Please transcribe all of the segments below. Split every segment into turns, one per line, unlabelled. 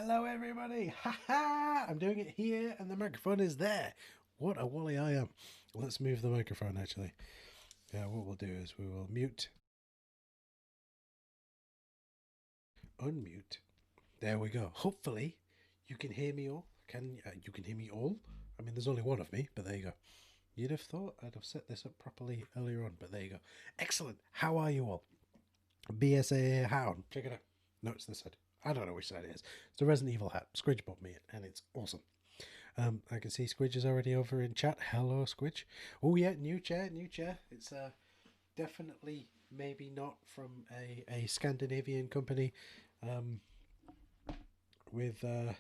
Hello everybody! Ha ha! I'm doing it here and the microphone is there. What a wally I am. Let's move the microphone actually. What we'll do is we will mute. Unmute. There we go. Hopefully you can hear me all. You can hear me all? I mean there's only one of me, but there you go. You'd have thought I'd have set this up properly earlier on, but there you go. Excellent! How are you all? BSA Hound. Check it out. No, it's this side. I don't know which side it is. It's the Resident Evil hat. Squidge bought me it, and it's awesome. I can see Squidge is already over in chat. Hello, Squidge. Oh yeah, new chair. It's definitely maybe not from a Scandinavian company with a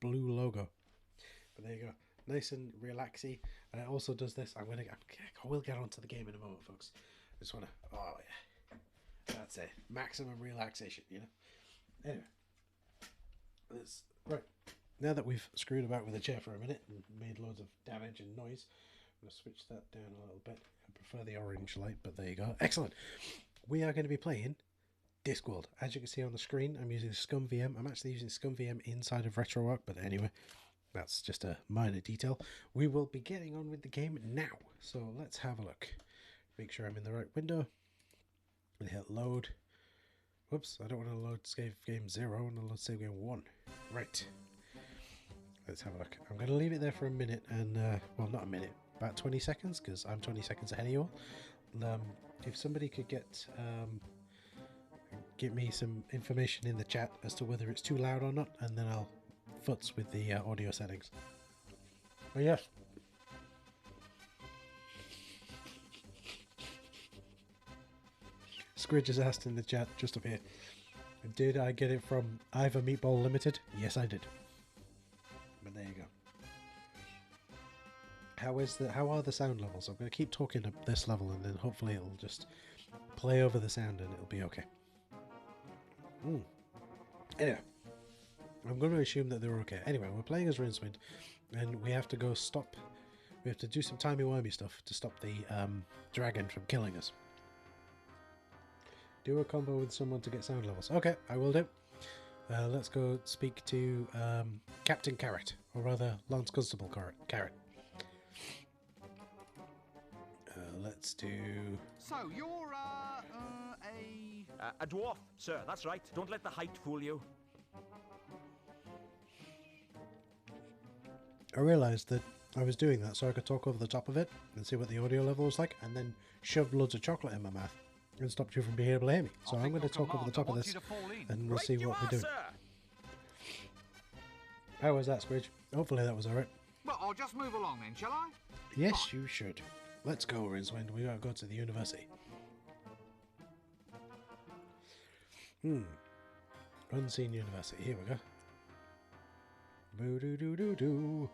blue logo. But there you go. Nice and relaxy. And it also does this. I will get onto the game in a moment, folks. I just want to. Oh yeah. That's it. Maximum relaxation, you know. Anyway, right. Now that we've screwed about with the chair for a minute and made loads of damage and noise, I'm going to switch that down a little bit. I prefer the orange light, but there you go. Excellent. We are going to be playing Discworld. As you can see on the screen, I'm using Scum VM. I'm actually using Scum VM inside of RetroArch, but anyway, that's just a minor detail. We will be getting on with the game now. So let's have a look. Make sure I'm in the right window. And hit load. Whoops, I don't want to load save game 0, I want to load save game 1. Right. Let's have a look. I'm going to leave it there for a minute and, well, not a minute, about 20 seconds, because I'm 20 seconds ahead of you all. If somebody could get me some information in the chat as to whether it's too loud or not, and then I'll futz with the audio settings. But yes. Squidge has asked in the chat just up here, did I get it from Ivor Meatball Limited? Yes, I did. But there you go. How are the sound levels? I'm going to keep talking at this level, and then hopefully it'll just play over the sound, and it'll be okay. Anyway, I'm going to assume that they're okay. Anyway, we're playing as Rincewind, and we have to go stop. We have to do some timey-wimey stuff to stop the dragon from killing us. Do a combo with someone to get sound levels. Okay, I will do. Let's go speak to Captain Carrot, or rather Lance Constable Carrot. Let's do...
So, you're, a dwarf, sir, that's right. Don't let the height fool you.
I realised that I was doing that so I could talk over the top of it and see what the audio level was like, and then shove loads of chocolate in my mouth and stopped you from being able to hear me. So I'm going to talk over the top of this, and we'll see what we're doing. How was that, Squidge? Hopefully that was alright.
Well, I'll just move along then, shall I?
Yes, you should. Let's go, Rincewind. We gotta go to the university. Unseen university. Here we go. Boo-doo-doo-doo-doo.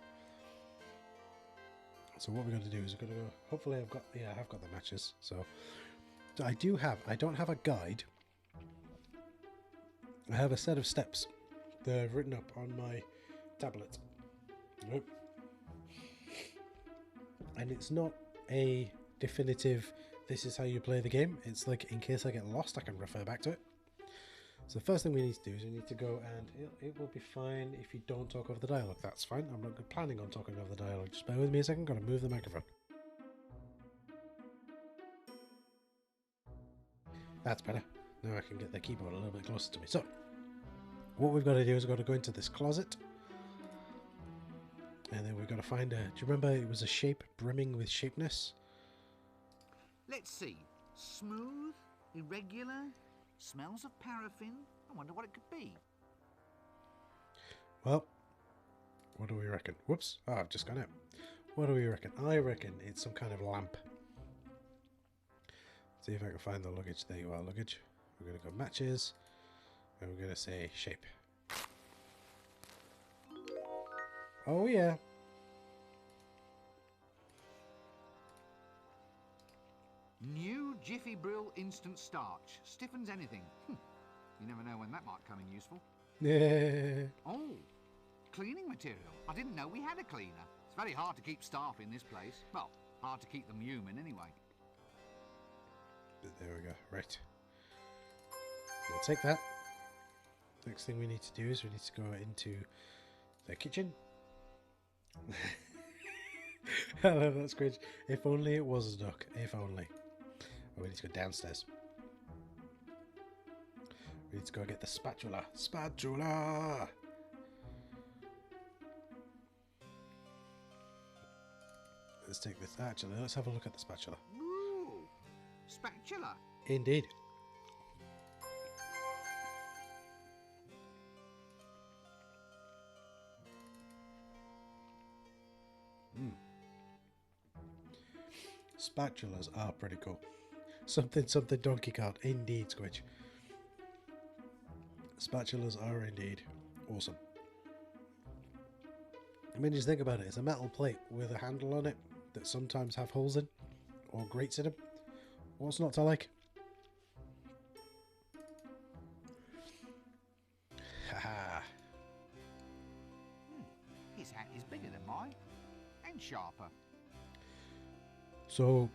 So what we're going to do is we're going to go... Hopefully I've got... Yeah, I have got the matches. So I don't have a guide. I have a set of steps that I've written up on my tablet. Nope. And it's not a definitive, this is how you play the game. It's like, in case I get lost, I can refer back to it. So the first thing we need to do is we need to go, and it will be fine if you don't talk over the dialogue. That's fine. I'm not planning on talking over the dialogue. Just bear with me a second. Got to move the microphone. That's better. Now I can get the keyboard a little bit closer to me. So, what we've got to do is we've got to go into this closet. And then we've got to find a... Do you remember it was a shape brimming with shapeness?
Let's see. Smooth, irregular, smells of paraffin. I wonder what it could be.
Well, what do we reckon? Whoops. Oh, I've just gone out. What do we reckon? I reckon it's some kind of lamp. See if I can find the luggage. There you are, luggage. We're going to go matches. And we're going to say shape. Oh yeah.
New Jiffy Brill Instant Starch. Stiffens anything. You never know when that might come in useful.
Yeah.
Oh, cleaning material. I didn't know we had a cleaner. It's very hard to keep staff in this place. Well, hard to keep them human anyway.
There we go. Right. We'll take that. Next thing we need to do is we need to go into the kitchen. I love that squidge. If only it was a duck. If only. Oh, we need to go downstairs. We need to go get the spatula. Spatula! Let's take this. Actually, let's have a look at the spatula.
Ooh, spatula.
Indeed. Spatulas are pretty cool. Something donkey cart. Indeed, Squidge. Spatulas are indeed awesome. I mean, just think about it. It's a metal plate with a handle on it that sometimes have holes in or grates in them. What's not to like? Haha.
His hat is bigger than mine and sharper.
So,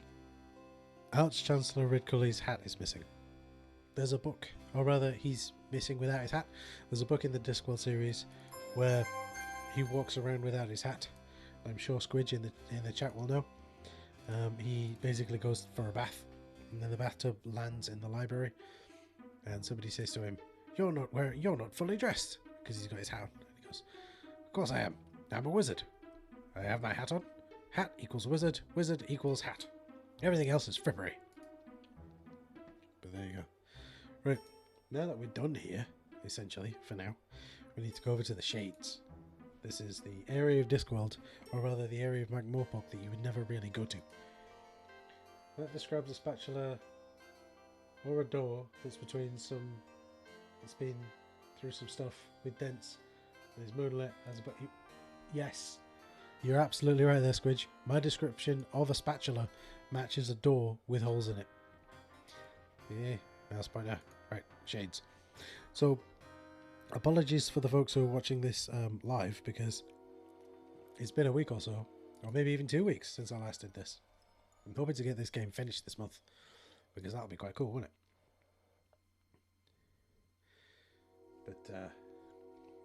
Arch-Chancellor Ridcully's hat is missing. There's a book, or rather, he's missing without his hat. There's a book in the Discworld series where he walks around without his hat. I'm sure Squidge in the chat will know. He basically goes for a bath, and then the bathtub lands in the library, and somebody says to him, "You're not fully dressed," because he's got his hat on. And he goes, "Of course I am. I'm a wizard. I have my hat on. Hat equals wizard. Wizard equals hat. Everything else is frippery." But there you go. Right, now that we're done here, essentially, for now, we need to go over to the Shades. This is the area of Discworld, or rather the area of Magmorpok that you would never really go to. That describes a spatula or a door that's between some... It's been through some stuff with dents. There's moonlit, has a... Yes, you're absolutely right there, Squidge. My description of a spatula matches a door with holes in it. Yeah, mouse pointer. Right, Shades. So, apologies for the folks who are watching this live, because it's been a week or so, or maybe even 2 weeks since I last did this. I'm hoping to get this game finished this month, because that'll be quite cool, wouldn't it? But,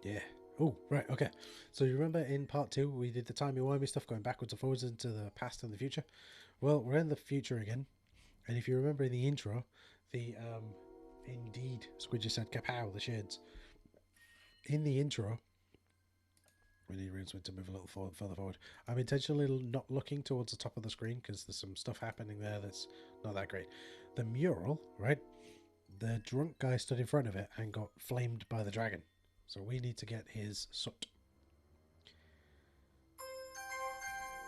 yeah. Oh, right, okay. So you remember in part 2 we did the timey-wimey stuff going backwards and forwards into the past and the future? Well, we're in the future again. And if you remember in the intro, the, indeed, Squidger said, kapow, the Shades. In the intro, we need Rincewind to move a little further forward. I'm intentionally not looking towards the top of the screen because there's some stuff happening there that's not that great. The mural, right? The drunk guy stood in front of it and got flamed by the dragon. So we need to get his soot.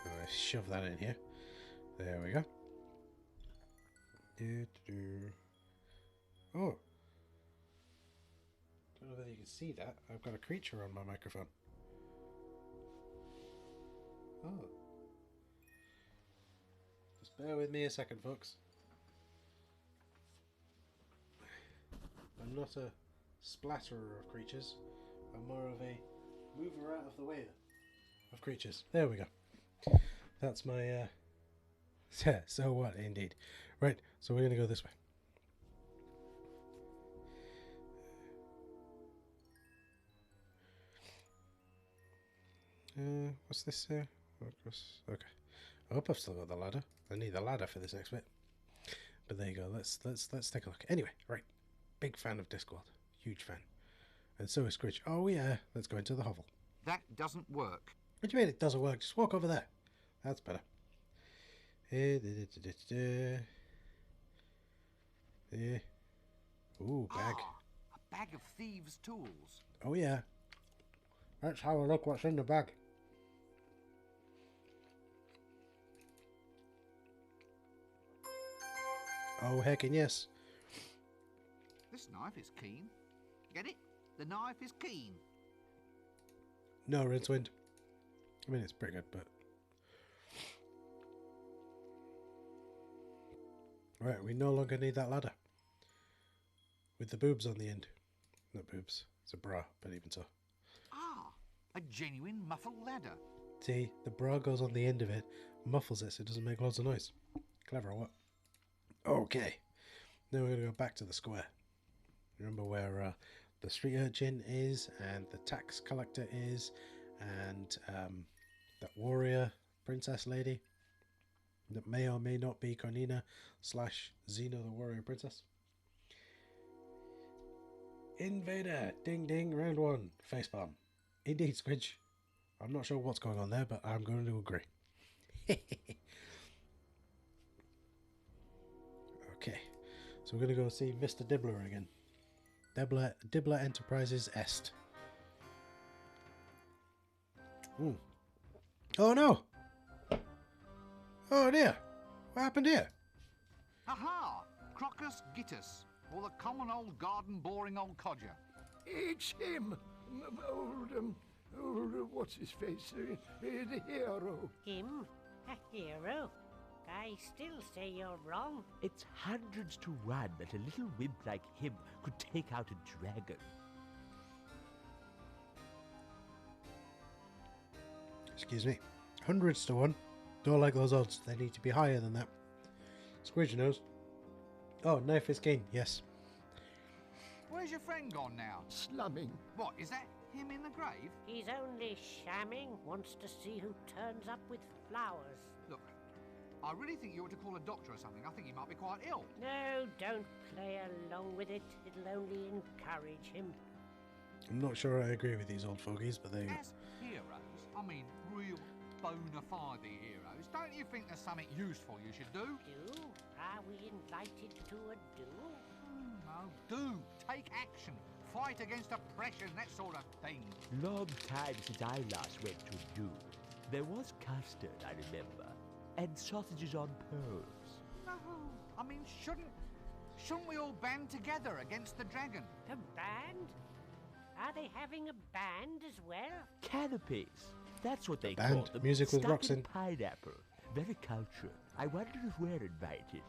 I'm going to shove that in here. There we go. Oh. Don't know whether you can see that. I've got a creature on my microphone. Oh. Just bear with me a second, folks. I'm not a splatterer of creatures. I'm more of a mover out of the way of creatures. There we go. That's my, yeah, so what, indeed. Right, so we're going to go this way. What's this here? Okay. I hope I've still got the ladder. I need the ladder for this next bit. But there you go. Let's take a look. Anyway, right. Big fan of Discworld. Huge fan. And so is Squidge. Oh yeah, let's go into the hovel.
That doesn't work.
What do you mean it doesn't work? Just walk over there. That's better. Yeah. Ooh, bag.
Ah, a bag of thieves' tools.
Oh yeah. Let's have a look what's in the bag. Oh heckin' yes.
This knife is keen. Get it? The knife is keen.
No, Rincewind. I mean, it's pretty good, but... Right, we no longer need that ladder. With the boobs on the end. Not boobs, it's a bra, but even so.
Ah, a genuine muffled ladder.
See, the bra goes on the end of it, muffles it so it doesn't make loads of noise. Clever or what? Okay. Now we're going to go back to the square. Remember where the street urchin is, and the tax collector is, and that warrior princess lady that may or may not be Cornina / Xena the warrior princess. Invader! Ding ding, round one. Facepalm. Indeed, Squidge. I'm not sure what's going on there, but I'm going to agree. Okay, so we're going to go see Mr. Dibbler again. Dibbler Enterprises Est. Oh no! Oh dear! What happened here?
Aha! Crocus Gittus, or the common old garden boring old codger.
It's him, what's his face, the hero.
Him? A hero? I still say you're wrong.
It's hundreds to one that a little wimp like him could take out a dragon.
Excuse me. Hundreds to one. Don't like those odds. They need to be higher than that. Squidge knows. Oh, knife is king. Yes.
Where's your friend gone now?
Slumming.
What, is that him in the grave?
He's only shamming, wants to see who turns up with flowers.
Look, I really think you ought to call a doctor or something. I think he might be quite ill.
No, don't play along with it. It'll only encourage him.
I'm not sure I agree with these old fogies, but they...
As heroes, I mean real bona fide heroes, don't you think there's something useful you should do?
Do? Are we invited to a do?
No, do. Take action. Fight against oppression, that sort of thing.
Long time since I last went to a do. There was custard, I remember, and sausages on pearls.
No, I mean, shouldn't we all band together against the dragon?
A band? Are they having a band as well?
Canopies. That's what they
band,
call them.
music with
Stuck
rocks in.
Pineapple. Very cultured. I wonder if we're invited.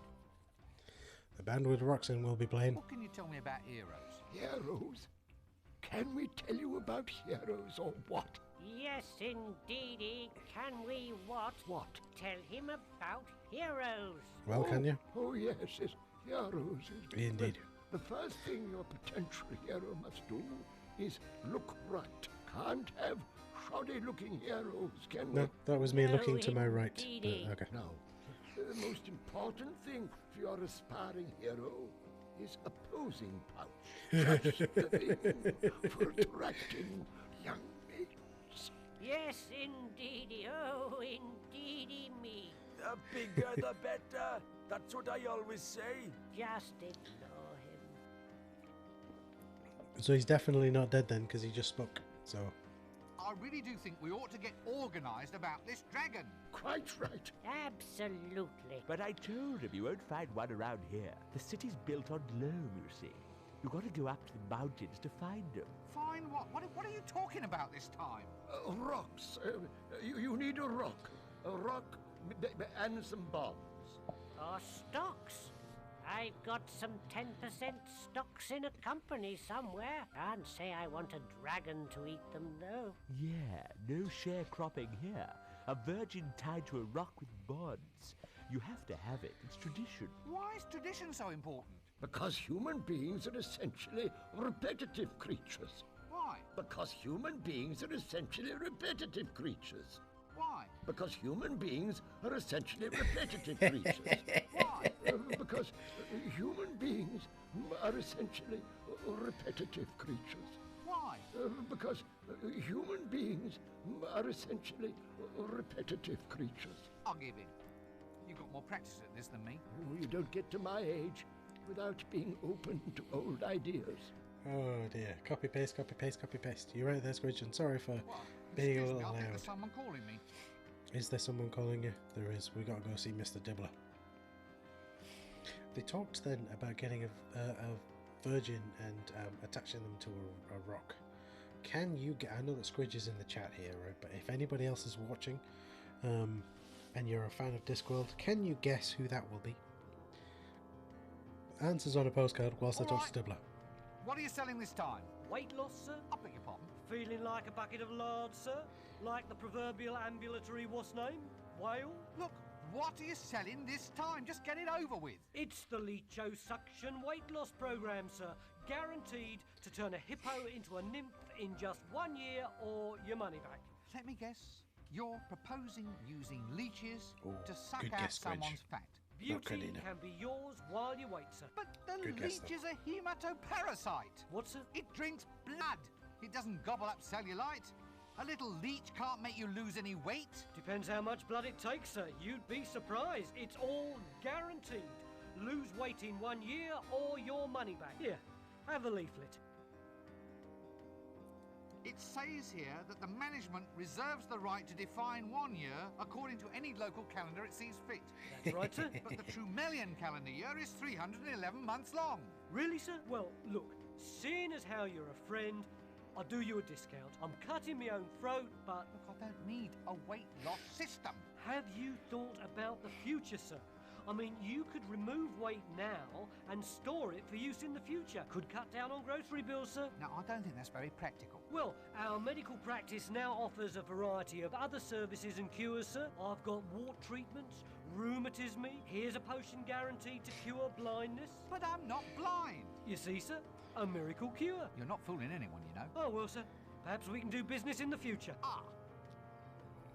The band with Roxanne will be playing.
What can you tell me about heroes?
Heroes? Can we tell you about heroes or what?
Yes, indeedy. Can we what?
What?
Tell him about heroes.
Well, can you?
Oh yes, yes, heroes.
Indeed.
The first thing your potential hero must do is look right. Can't have shoddy-looking heroes, can we?
No, that was me
No,
looking to my right.
indeedy.
Okay.
Now, the most important thing for your aspiring hero is a posing pouch. Just the thing for attracting young maidens.
Yes, indeedy. Oh, indeedy me.
The bigger the better. That's what I always say.
Just ignore him.
So he's definitely not dead then, because he just spoke. So
I really do think we ought to get organised about this dragon.
Quite right.
Absolutely.
But I told him you won't find one around here. The city's built on loam, you see. You've got to go up to the mountains to find them.
Fine, what? What are you talking about this time?
Rocks. You need a rock. A rock and some bombs.
Or stocks. I've got some 10% stocks in a company somewhere. Can't say I want a dragon to eat them, though.
Yeah, no sharecropping here. A virgin tied to a rock with bonds. You have to have it. It's tradition.
Why is tradition so important?
Because human beings are essentially repetitive creatures.
Why?
Because human beings are essentially repetitive creatures.
Why?
Because human beings are essentially repetitive creatures.
Why?
Because human beings are essentially repetitive creatures.
Why?
Because human beings are essentially repetitive creatures.
I'll give in. You've got more practice at this than me.
You don't get to my age without being open to old ideas.
oh dear. Copy paste, copy paste, copy paste. You're right there, Squidge, and sorry for
What?
being a
Excuse me,
little
I think
loud.
there's someone calling me.
Is there someone calling you? There is. We gotta go see Mr. Dibbler. They talked then about getting a virgin and attaching them to a rock. Can you get? I know that Squidge is in the chat here, right? But if anybody else is watching, and you're a fan of Discworld, can you guess who that will be? Answers on a postcard whilst I talk to Dibbler.
What are you selling this time?
Weight loss, sir?
I beg your pardon.
Feeling like a bucket of lard, sir? Like the proverbial ambulatory what's name? Whale?
Look, what are you selling this time? Just get it over with.
It's the Leecho Suction weight loss program, sir. guaranteed to turn a hippo into a nymph in just 1 year or your money back.
Let me guess. You're proposing using leeches
Oh,
to suck
good
out
guess, Squidge.
someone's fat.
Not
Beauty
Canina.
can be yours while you wait, sir.
But the
Good guess,
leech is a hematoparasite.
What, sir?
It drinks blood. It doesn't gobble up cellulite. A little leech can't make you lose any weight.
Depends how much blood it takes, sir. You'd be surprised. It's all guaranteed. Lose weight in 1 year or your money back. Here, have the leaflet.
It says here that the management reserves the right to define 1 year according to any local calendar it sees fit.
That's right, sir.
But the Trumelian calendar year is 311 months long.
Really, sir? Well, look, seeing as how you're a friend, I'll do you a discount. I'm cutting my own throat, but
Look, I don't need a weight loss system.
have you thought about the future, sir? I mean, you could remove weight now and store it for use in the future. Could cut down on grocery bills, sir.
No, I don't think that's very practical.
Well, our medical practice now offers a variety of other services and cures, sir. I've got wart treatments, rheumatism, here's a potion guaranteed to cure blindness.
But I'm not blind.
You see, sir, a miracle cure.
You're not fooling anyone, you know.
Oh, well, sir, perhaps we can do business in the future.
Ah.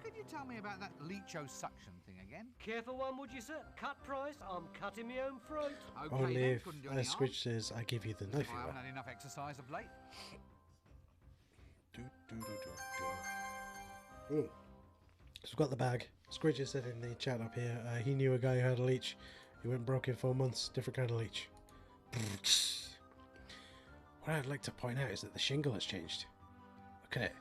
Could you tell me about that leechosuction thing again?
Careful one, would you, sir? Cut price, I'm cutting my own throat.
Okay,
Only
then,
if
couldn't do any harm.
Squidge says, I give you the knife.
I haven't had enough exercise of late.
So we've got the bag. Squidge has said in the chat up here, he knew a guy who had a leech. He went broke in 4 months. Different kind of leech. What I'd like to point out is that the shingle has changed. Look at it.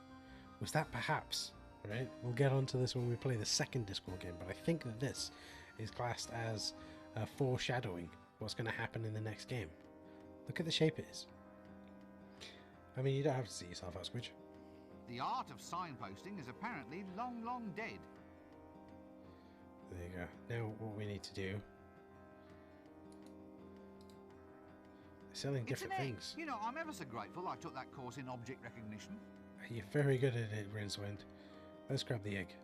Was that perhaps, right? We'll get onto this when we play the second Discworld game, but I think that this is classed as foreshadowing what's going to happen in the next game. Look at the shape it is. I mean, you don't have to see yourself out, Squidge.
The art of signposting is apparently long, long dead.
There you go. Now what we need to do... They're selling
It's an
different
egg.
things.
You know, I'm ever so grateful I took that course in object recognition.
You're very good at it, Rincewind. Let's grab the egg.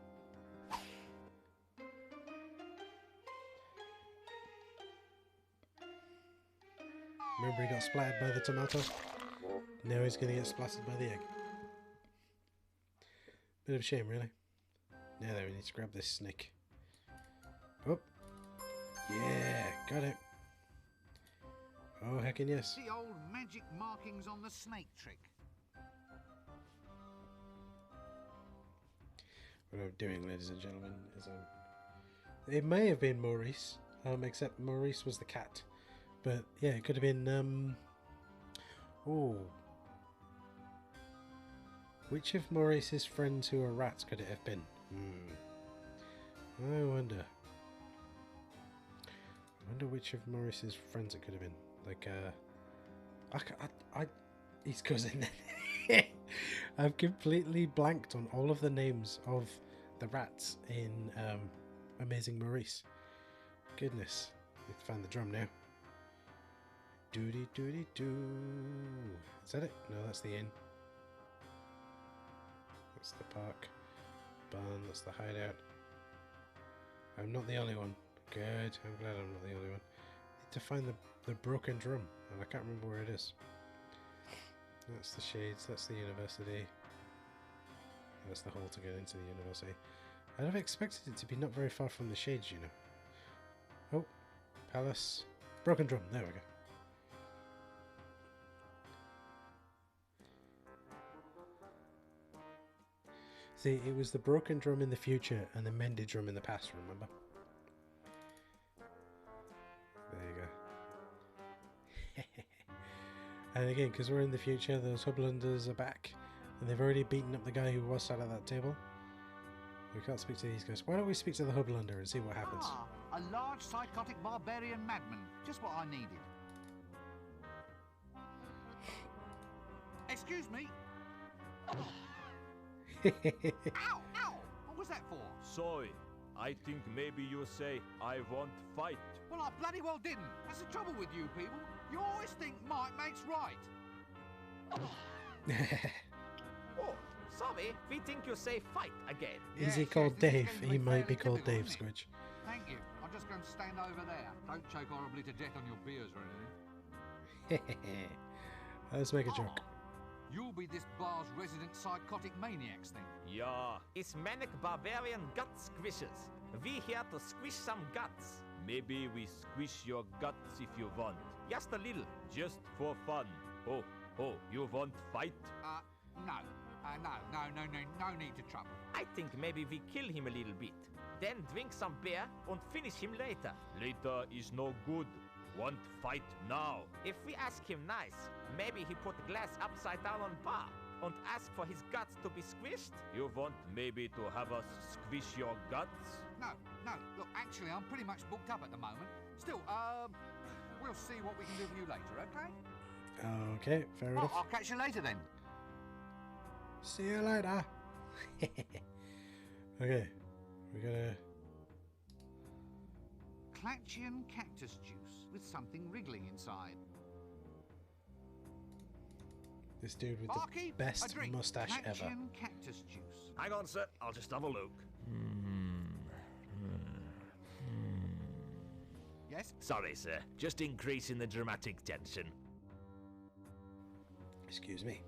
Remember he got splattered by the tomato? Now he's going to get splattered by the egg. Bit of a shame, really. Now then, we need to grab this snake. Oh. Yeah, got it. Oh, heckin' yes.
The old magic markings on the snake trick.
What I'm doing, ladies and gentlemen, is it may have been Maurice, except Maurice was the cat. But yeah, it could have been oh, which of Maurice's friends who are rats could it have been? I wonder which of Maurice's friends it could have been. Like his cousin. I've completely blanked on all of the names of the rats in Amazing Maurice. Goodness, we've found the drum now. Doody doody doo. Is that it? No, that's the inn. That's the park. Barn, that's the hideout. I'm not the only one. Good, I'm glad I'm not the only one. Need to find the broken drum, and I can't remember where it is. That's the Shades, that's the university. That's the hall to get into the university. I'd have expected it to be not very far from the Shades, you know. Oh, palace. Broken drum, there we go. See, it was the broken drum in the future and the mended drum in the past, remember? There you go. And again, because we're in the future, those Hublanders are back. And they've already beaten up the guy who was sat at that table. We can't speak to these guys. Why don't we speak to the Hublander and see what happens?
Ah, a large psychotic barbarian madman. Just what I needed. Excuse me. Ow! Ow! What was that for?
Sorry, I think maybe you say I won't fight.
Well, I bloody well didn't. That's the trouble with you people. You always think might makes right.
Oh, sorry, we think you say fight again.
Is he
Yes,
called
yes, this is
Dave?
getting
He
to be
might be
fairly
called
typical,
Dave,
isn't it?
Squidge.
Thank you. I'm just going to stand over there. Don't choke horribly to death on your beers or anything.
Let's make a joke.
You'll be this bar's resident psychotic maniacs then.
Yeah, it's manic barbarian gut squishers. We here to squish some guts. Maybe we squish your guts if you want. Just a little, just for fun. Oh, you want fight?
No. No need to trouble.
I think maybe we kill him a little bit. Then drink some beer and finish him later. Later is no good. Want fight now. If we ask him nice, maybe he put the glass upside down on bar and ask for his guts to be squished. You want maybe to have us squish your guts?
No. Look, actually, I'm pretty much booked up at the moment. Still, we'll see what we can do for you later, okay?
Okay, fair enough.
I'll catch you later then.
See you later. Okay, we're gonna...
Clatchian cactus juice with something wriggling inside.
This dude with
Barkeep,
the best
a drink.
mustache ever.
Clatchian cactus juice.
Hang on, sir. I'll just have a look.
Yes?
Sorry, sir. Just increasing the dramatic tension.
Excuse me.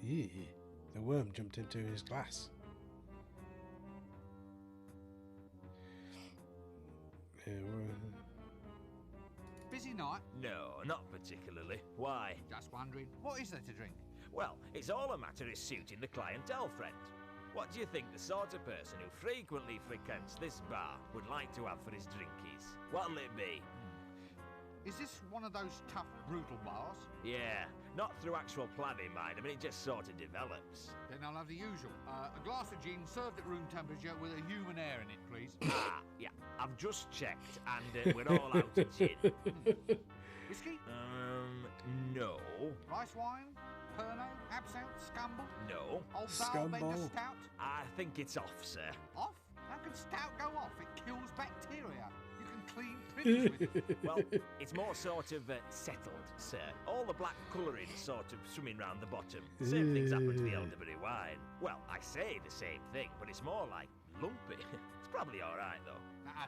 Eee, the worm jumped into his glass.
Busy night?
No, not particularly. Why?
Just wondering, what is there to drink?
Well, it's all a matter of suiting the clientele, friend. What do you think the sort of person who frequently frequents this bar would like to have for his drinkies? What'll it be?
Is this one of those tough, brutal bars?
Yeah, not through actual planning, mind. I mean, it just sort of develops.
Then I'll have the usual. A glass of gin served at room temperature with a human air in it, please.
Yeah. I've just checked, and we're all out of gin.
Whiskey?
No.
Rice wine? Pernod? Absinthe? Scumble?
No.
Old barrel bender
Scumble.
stout?
I think it's off, sir.
Off? How can stout go off? It kills bacteria. You can clean prims with it.
Well, it's more sort of settled, sir. All the black colouring sort of swimming round the bottom. Same thing's happened to the elderberry wine. Well, I say the same thing, but it's more like lumpy. It's probably all right, though.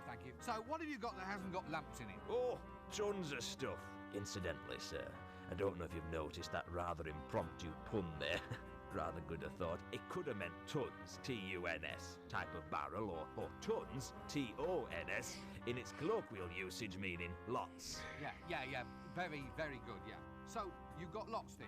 Thank you. So, what have you got that hasn't got lumps in it?
Oh, tons of stuff. Incidentally, sir, I don't know if you've noticed that rather impromptu pun there. Rather good, I thought. It could have meant tons, T-U-N-S, type of barrel, or tons, T-O-N-S, in its colloquial usage meaning lots.
Yeah. Very, very good, yeah. So, you got lots then?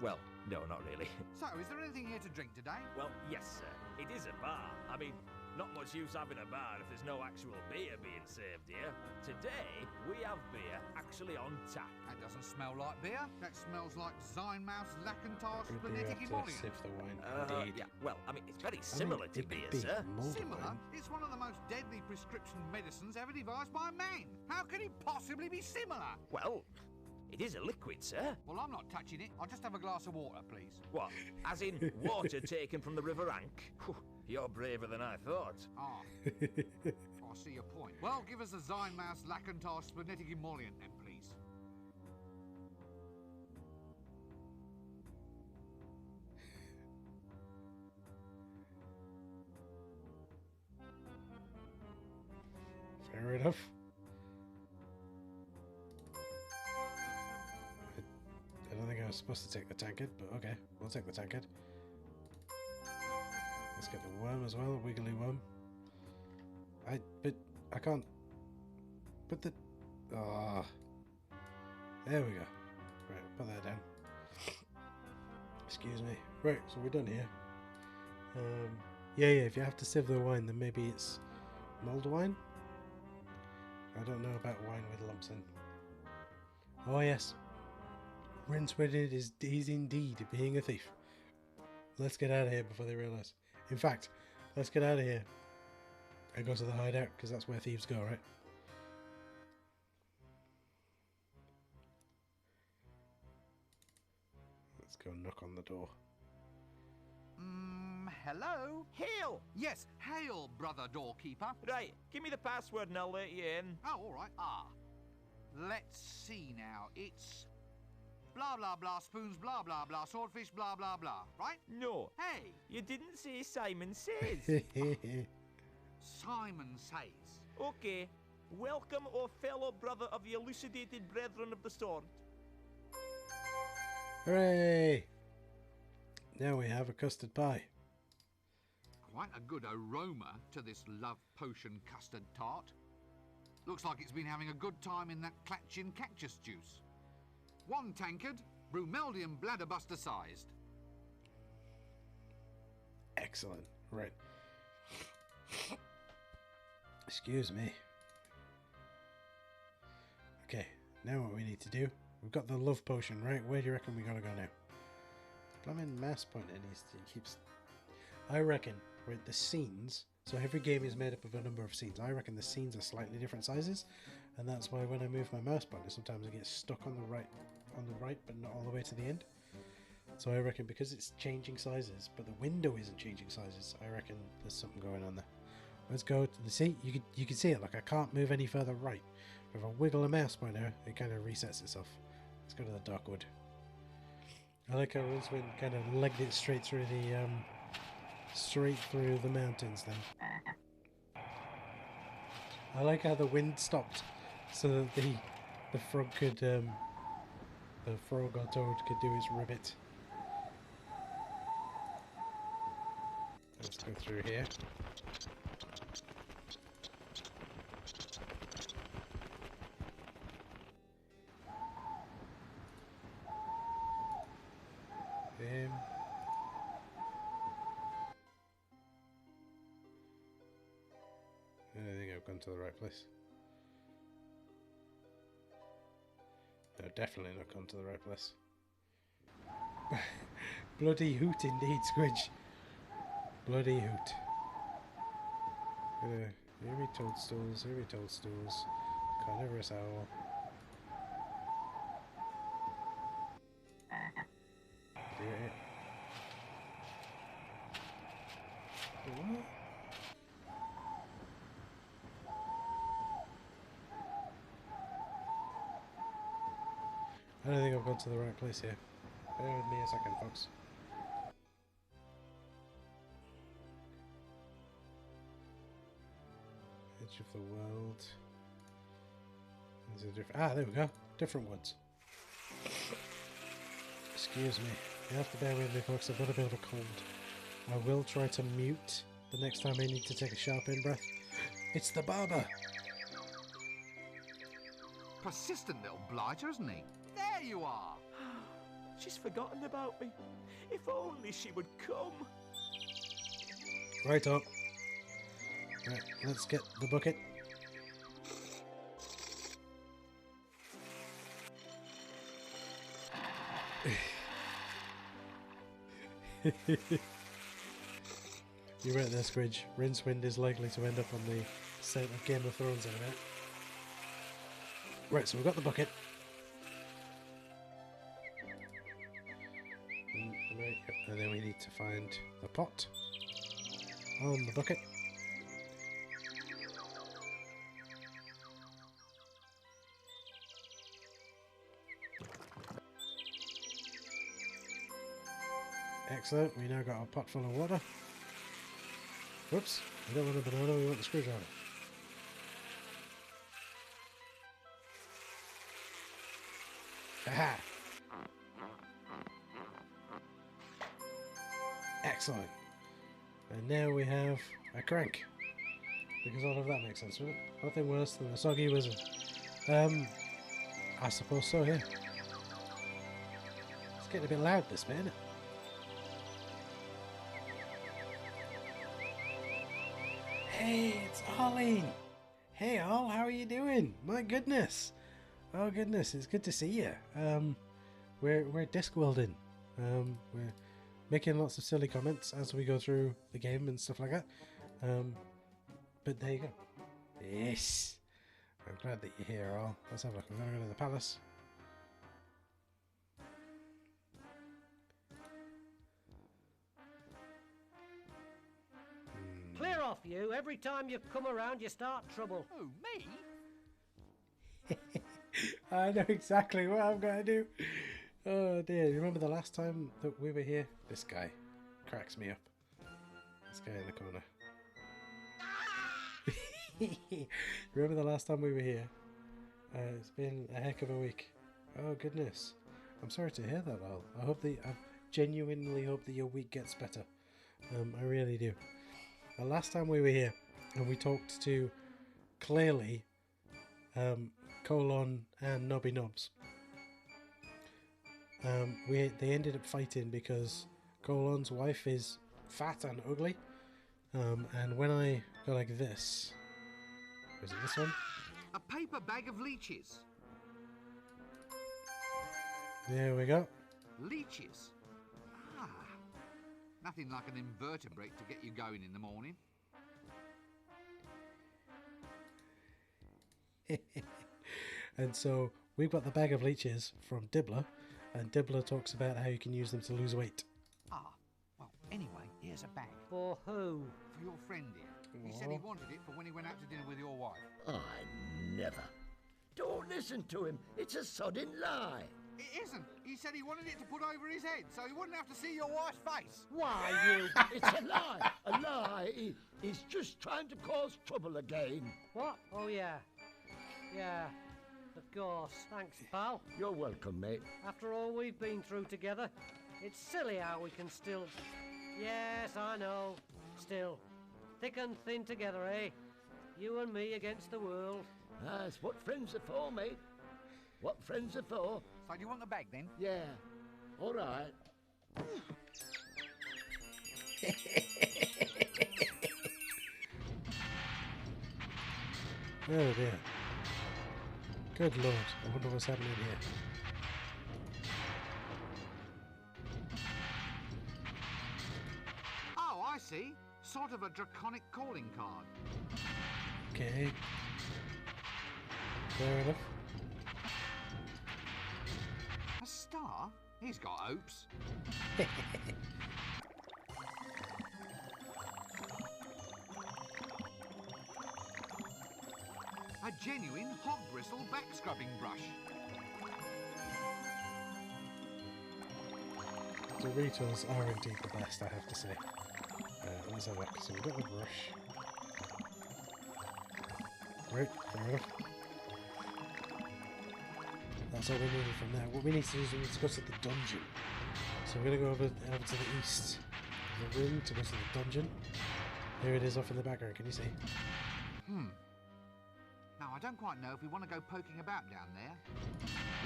Well, no, not really.
So, is there anything here to drink today?
Well, yes, sir. It is a bar. I mean, not much use having a bar if there's no actual beer being served here. Today, we have beer actually on tap.
That doesn't smell like beer. That smells like Zynmouse Lackentar
We do
Splenetic
have to
Emollient.
sift the wine. Indeed.
Yeah, well, I mean, it's very similar to
it could
beer,
be
sir.
mulled
Similar?
wine.
It's one of the most deadly prescription medicines ever devised by man. How can it possibly be similar?
Well, it is a liquid, sir.
Well, I'm not touching it. I'll just have a glass of water, please.
What? As in water taken from the River Ank? Whew, you're braver than I thought.
Ah, I see your point. Well, give us a Zynmouse Lackentar Splenetic Emollient then, please.
Fair enough. I don't think I was supposed to take the tankard, but okay, we'll take the tankard. Let's get the worm as well, a wiggly worm. But I can't put the... Ah, there we go. Right, put that down. Excuse me. Right, so we're done here. Yeah, if you have to sieve the wine, then maybe it's mulled wine? I don't know about wine with lumps in. Oh yes. Rincewind is indeed being a thief. Let's get out of here before they realise. In fact, let's get out of here and go to the hideout, because that's where thieves go, right? Let's go knock on the door.
Hello?
Hail!
Yes, hail, brother doorkeeper.
Right, give me the password and I'll let you in.
Oh, all right. Let's see now. It's blah, blah, blah, spoons, blah, blah, blah, swordfish, blah, blah, blah, right?
No,
Hey,
you didn't say Simon Says.
Simon Says.
Okay, Welcome, O fellow brother of the elucidated brethren of the sword.
Hooray! Now we have a custard pie.
Quite a good aroma to this love potion custard tart. Looks like it's been having a good time in that Clatchin cactus juice. 1 tankard, Brumeldium bladderbuster sized.
Excellent. Right. Excuse me. Okay, now what we need to do, we've got the love potion, right? Where do you reckon we gotta go now? Plumbing mass point, it needs to keeps. I reckon, right, the scenes, so every game is made up of a number of scenes. I reckon the scenes are slightly different sizes, and that's why when I move my mouse pointer, sometimes I get stuck on the right, but not all the way to the end. So I reckon because it's changing sizes, but the window isn't changing sizes, I reckon there's something going on there. Let's go to the see. You can see it. Like I can't move any further right. If I wiggle a mouse pointer, it kind of resets itself. Let's go to the dark wood. I like how Rincewind kind of legged it straight through the mountains. Then I like how the wind stopped, so that the frog could the frog or toad could do its ribbit. Let's go through here. I think I've gone to the right place. No, definitely not gone to the right place. Bloody hoot indeed, Squidge. Bloody hoot. Here we toadstools, here we toadstools. Carnivorous owl. Do it. What? I don't think I've gone to the right place here. Bear with me a second, folks. Edge of the world. There's a different. There we go. Different woods. Excuse me. You have to bear with me, folks. I've got a bit of a cold. I will try to mute the next time I need to take a sharp in-breath. It's the barber!
Persistent little blighter, isn't he? There you are!
She's forgotten about me. If only she would come.
Right up. Right, let's get the bucket. You're right there, Squidge. Rincewind is likely to end up on the set of Game of Thrones in a minute. Right, so we've got the bucket. Right, and then we need to find the pot on the bucket. Excellent, we now got a pot full of water. Whoops, we don't want a banana, we want the screwdriver. Aha! Excellent. And now we have a crank. Because all of that makes sense, right? Nothing worse than a soggy wizard. I suppose so, yeah. It's getting a bit loud, this bit, isn't it? Hey, it's Arlene! Hey, Al, how are you doing? My goodness! Oh goodness, it's good to see you. We're Discworlding. We're making lots of silly comments as we go through the game and stuff like that. But there you go. Yes! I'm glad that you're here, Al. Let's have a look. I'm going to go to the palace.
Clear off, you. Every time you come around, you start trouble.
Oh, me?
I know exactly what I'm going to do. Oh dear, remember the last time that we were here? This guy cracks me up. This guy in the corner. Remember the last time we were here? It's been a heck of a week. Oh goodness. I'm sorry to hear that, Al. I genuinely hope that your week gets better. I really do. The last time we were here and we talked to clearly Colon and Nobby Nobs. They ended up fighting because Colon's wife is fat and ugly. And when I go like this, is it this one?
A paper bag of leeches.
There we go.
Leeches? Ah, nothing like an invertebrate to get you going in the morning.
And so we've got the bag of leeches from Dibbler, and Dibbler talks about how you can use them to lose weight.
Ah, well, anyway, here's a bag.
For who?
For your friend here. He said he wanted it for when he went out to dinner with your wife.
I never. Don't listen to him. It's a sodding lie.
It isn't. He said he wanted it to put over his head so he wouldn't have to see your wife's face.
Why, you...
It's a lie. A lie. He's just trying to cause trouble again.
What? Oh, yeah. Yeah, of course. Thanks, pal.
You're welcome, mate.
After all we've been through together, it's silly how we can still... Yes, I know. Still. Thick and thin together, eh? You and me against the world.
That's what friends are for, mate. What friends are for.
So do you want the bag then?
Yeah. All right.
Oh dear. Good lord, I wonder what's happening here.
Oh, I see. Sort of a draconic calling card.
Okay. Fair enough.
A star? He's got hopes. A genuine hog bristle back scrubbing brush.
Doritos are indeed the best, I have to say. Let's have a look. So we've got the brush. Right, fair enough. That's all we needed from there. What we need to do is we need to go to the dungeon. So we're going to go over to the east of the room to go to the dungeon. There it is off in the background, can you see?
Now, I don't quite know if we want to go poking about down there.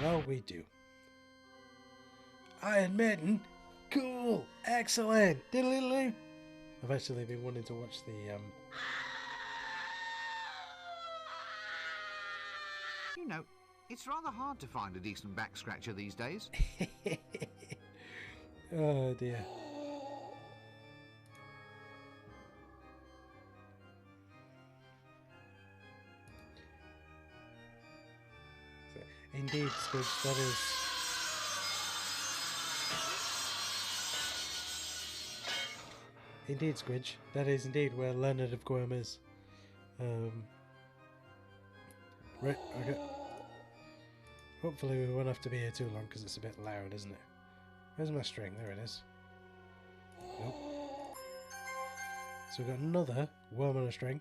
Well, we do. Iron Maiden? Cool! Excellent! Diddle-diddle-doo! I've actually been wanting to watch the,
You know, it's rather hard to find a decent back scratcher these days.
Oh dear. So, indeed, Squidge, that is... Indeed, Squidge, that is indeed where Leonard of Gwym is. Right, okay. Hopefully we won't have to be here too long because it's a bit loud, isn't it? Where's my string? There it is. Nope. So we've got another worm on a string.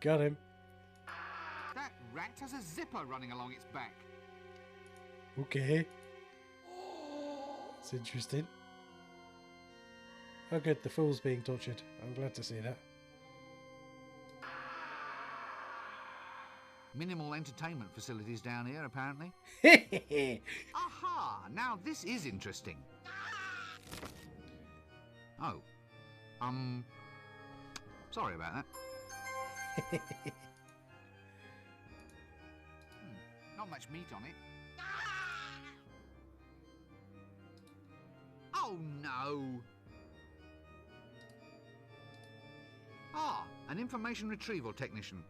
Got him.
That rat has a zipper running along its back.
Okay. It's interesting. Oh good, the fool's being tortured. I'm glad to see that.
Minimal entertainment facilities down here, apparently. Aha! Now this is interesting. Oh. Sorry about that. Not much meat on it. Oh no! Ah, an information retrieval technician.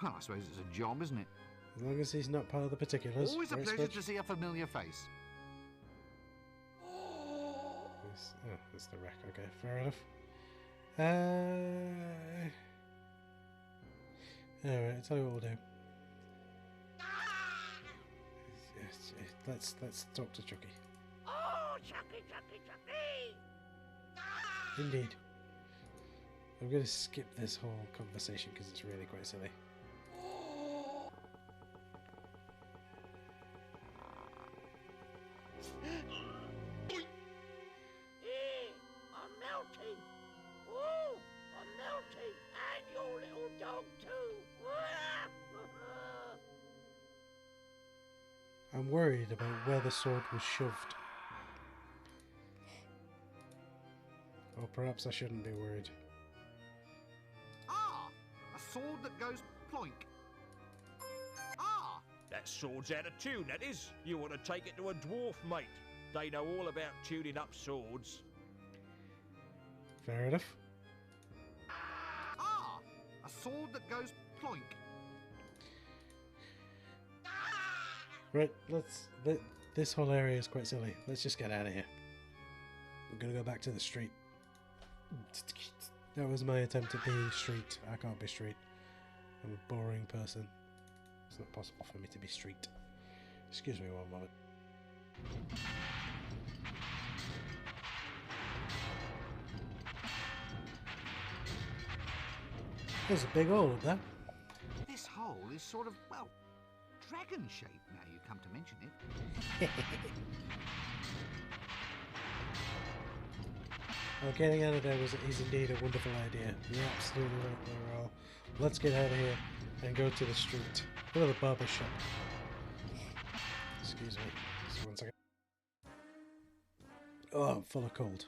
Well, I suppose it's a job, isn't it?
As long as he's not part of the particulars.
Always a
right,
pleasure
Squidge?
to see a familiar face.
Oh, that's the wreck. Okay, fair enough. Alright, I'll tell you what we'll do. Let's talk to Chucky.
Oh, Chucky, Chucky, Chucky!
Indeed. I'm going to skip this whole conversation because it's really quite silly.
I'm melting. Oh, I'm melting. And your little dog too.
I'm worried about where the sword was shoved. Or perhaps I shouldn't be worried.
Ah! A sword that goes ploink. Ah!
That sword's out of tune, that is. You want to take it to a dwarf, mate. They know all about tuning up swords.
Fair enough.
Ah! A sword that goes ploink.
Right, this whole area is quite silly. Let's just get out of here. We're gonna go back to the street. That was my attempt at being street. I can't be street. I'm a boring person. It's not possible for me to be street. Excuse me one moment. There's a big hole up there.
This hole is sort of, well, dragon-shaped now you come to mention it.
Well, getting out of there is indeed a wonderful idea. You're absolutely right there, Al. Let's get out of here and go to the street. Go to the barber shop. Excuse me. Just 1 second. Oh, I'm full of cold.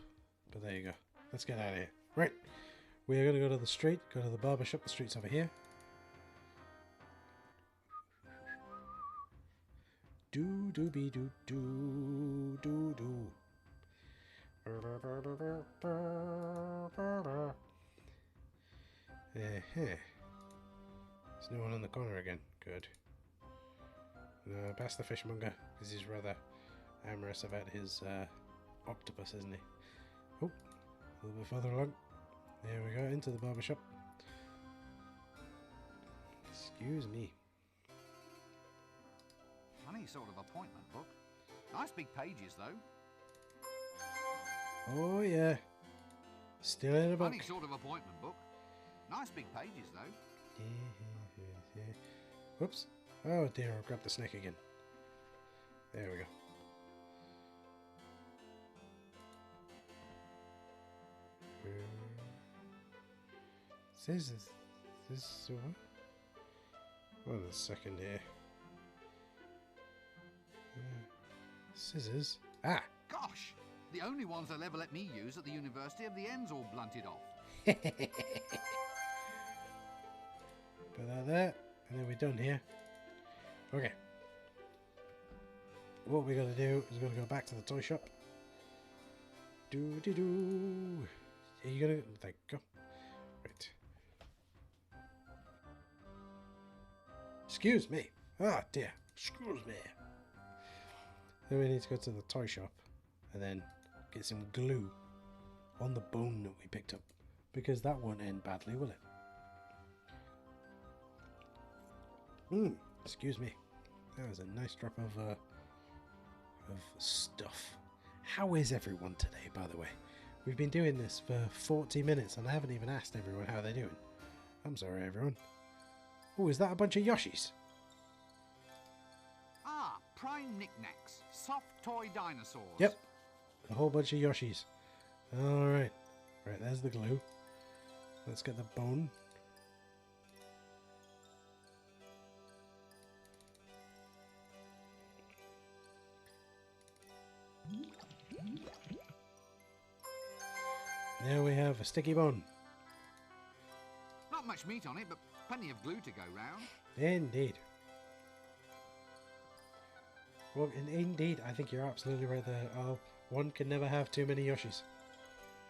But there you go. Let's get out of here. Right. We are going to go to the street, go to the barber shop. The street's over here. Do do be do do do do. There's no one in the corner again. Good. Past the fishmonger, because he's rather amorous about his octopus, isn't he? Oh, a little bit further along. There we go, into the barber shop. Excuse me.
Funny sort of appointment book. Nice big pages, though.
Oh yeah. Still in a book.
Funny sort of appointment book. Nice big pages, though.
Whoops. Oh dear, I'll grab the snake again. There we go. Scissors. This Hold on a second here. Scissors. Ah!
Gosh! The only ones they'll ever let me use at the university have the ends all blunted off.
Put that there, and then we're done here. Okay. What we're going to do is we're going to go back to the toy shop. Do-de-do. Are you going to... There you go. Right. Excuse me. Ah, dear. Excuse me. Then we need to go to the toy shop and then get some glue on the bone that we picked up, because that won't end badly, will it? Excuse me. That was a nice drop of stuff. How is everyone today, by the way? We've been doing this for 40 minutes and I haven't even asked everyone how they're doing. I'm sorry, everyone. Oh, is that a bunch of Yoshis?
Ah, prime knickknacks. Soft toy dinosaurs.
Yep. A whole bunch of Yoshis. Alright. Right, there's the glue. Let's get the bone. Now we have a sticky bone.
Not much meat on it, but plenty of glue to go round.
Indeed. Well, indeed, I think you're absolutely right there, Al. One can never have too many Yoshis.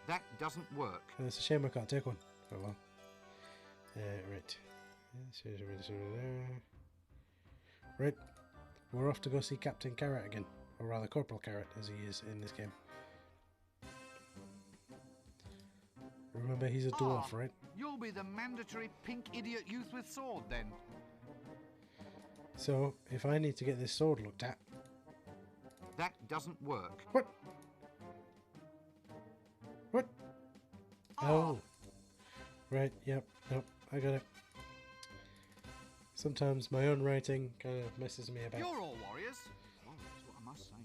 That doesn't work.
It's a shame I can't take one. Oh well. Right. Right. We're off to go see Captain Carrot again. Or rather, Corporal Carrot, as he is in this game. Remember, he's a dwarf, right?
You'll be the mandatory pink idiot youth with sword, then.
So, if I need to get this sword looked at...
That doesn't work.
What? What? Oh. Right, yep, nope, I got it. Sometimes my own writing kind of messes me about.
You're all warriors. Well, that's what I must say.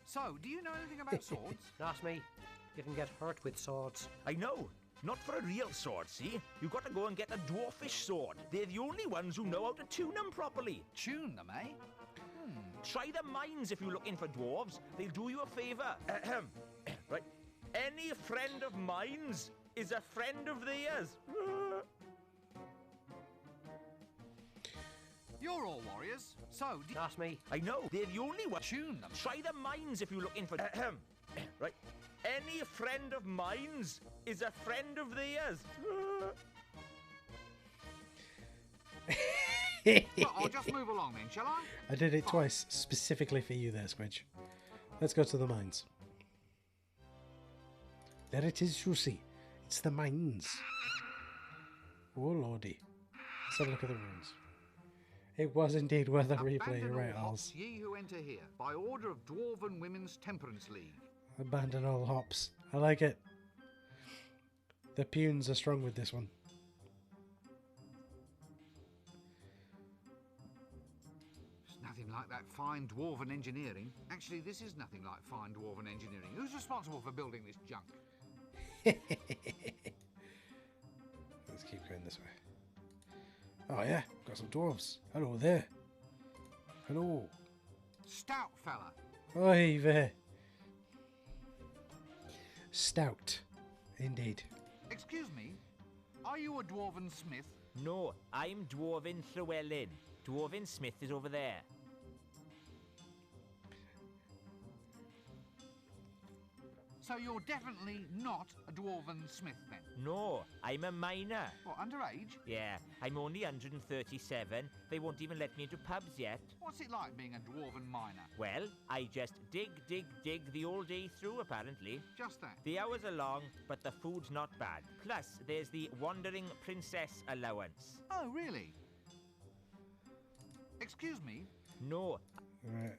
So, do you know anything about swords?
Ask me. You can get hurt with swords.
I know. Not for a real sword, see? You got to go and get a dwarfish sword. They're the only ones who know how to tune them properly.
Tune them, eh?
Try the mines if you're looking for dwarves. They'll do you a favour. Ahem. Right. Any friend of mine's is a friend of theirs.
You're all warriors. So,
Ask me.
I know. They're the only ones.
tune them.
Try the mines if you're looking for... Ahem. Right. Any friend of mine's is a friend of theirs.
Well, I'll just move along then, shall I?
I did it twice, specifically for you there, Squidge. Let's go to the mines. There it is, you see. It's the mines. Oh, lordy. Let's have a look at the runes. It was indeed worth a replay,
Abandon
you're
all
right,
hops,
Als.
ye who enter here, by order of Dwarven Women's Temperance League.
Abandon all hops. I like it. The punes are strong with this one.
It's nothing like that fine Dwarven engineering. Actually, this is nothing like fine Dwarven engineering. Who's responsible for building this junk?
Let's keep going this way. Oh yeah, got some dwarves. Hello there. Hello.
Stout fella.
Oi there. Stout. Indeed.
Excuse me, are you a Dwarven smith?
No, I'm Dwarven Llewellyn. Dwarven Smith is over there.
So you're definitely not a Dwarven smith then?
No, I'm a miner.
What, underage?
Yeah, I'm only 137. They won't even let me into pubs yet.
What's it like being a Dwarven miner?
Well, I just dig the whole day through, apparently.
Just that.
The hours are long, but the food's not bad. Plus, there's the Wandering Princess allowance.
Oh, really? Excuse me?
No,
Right.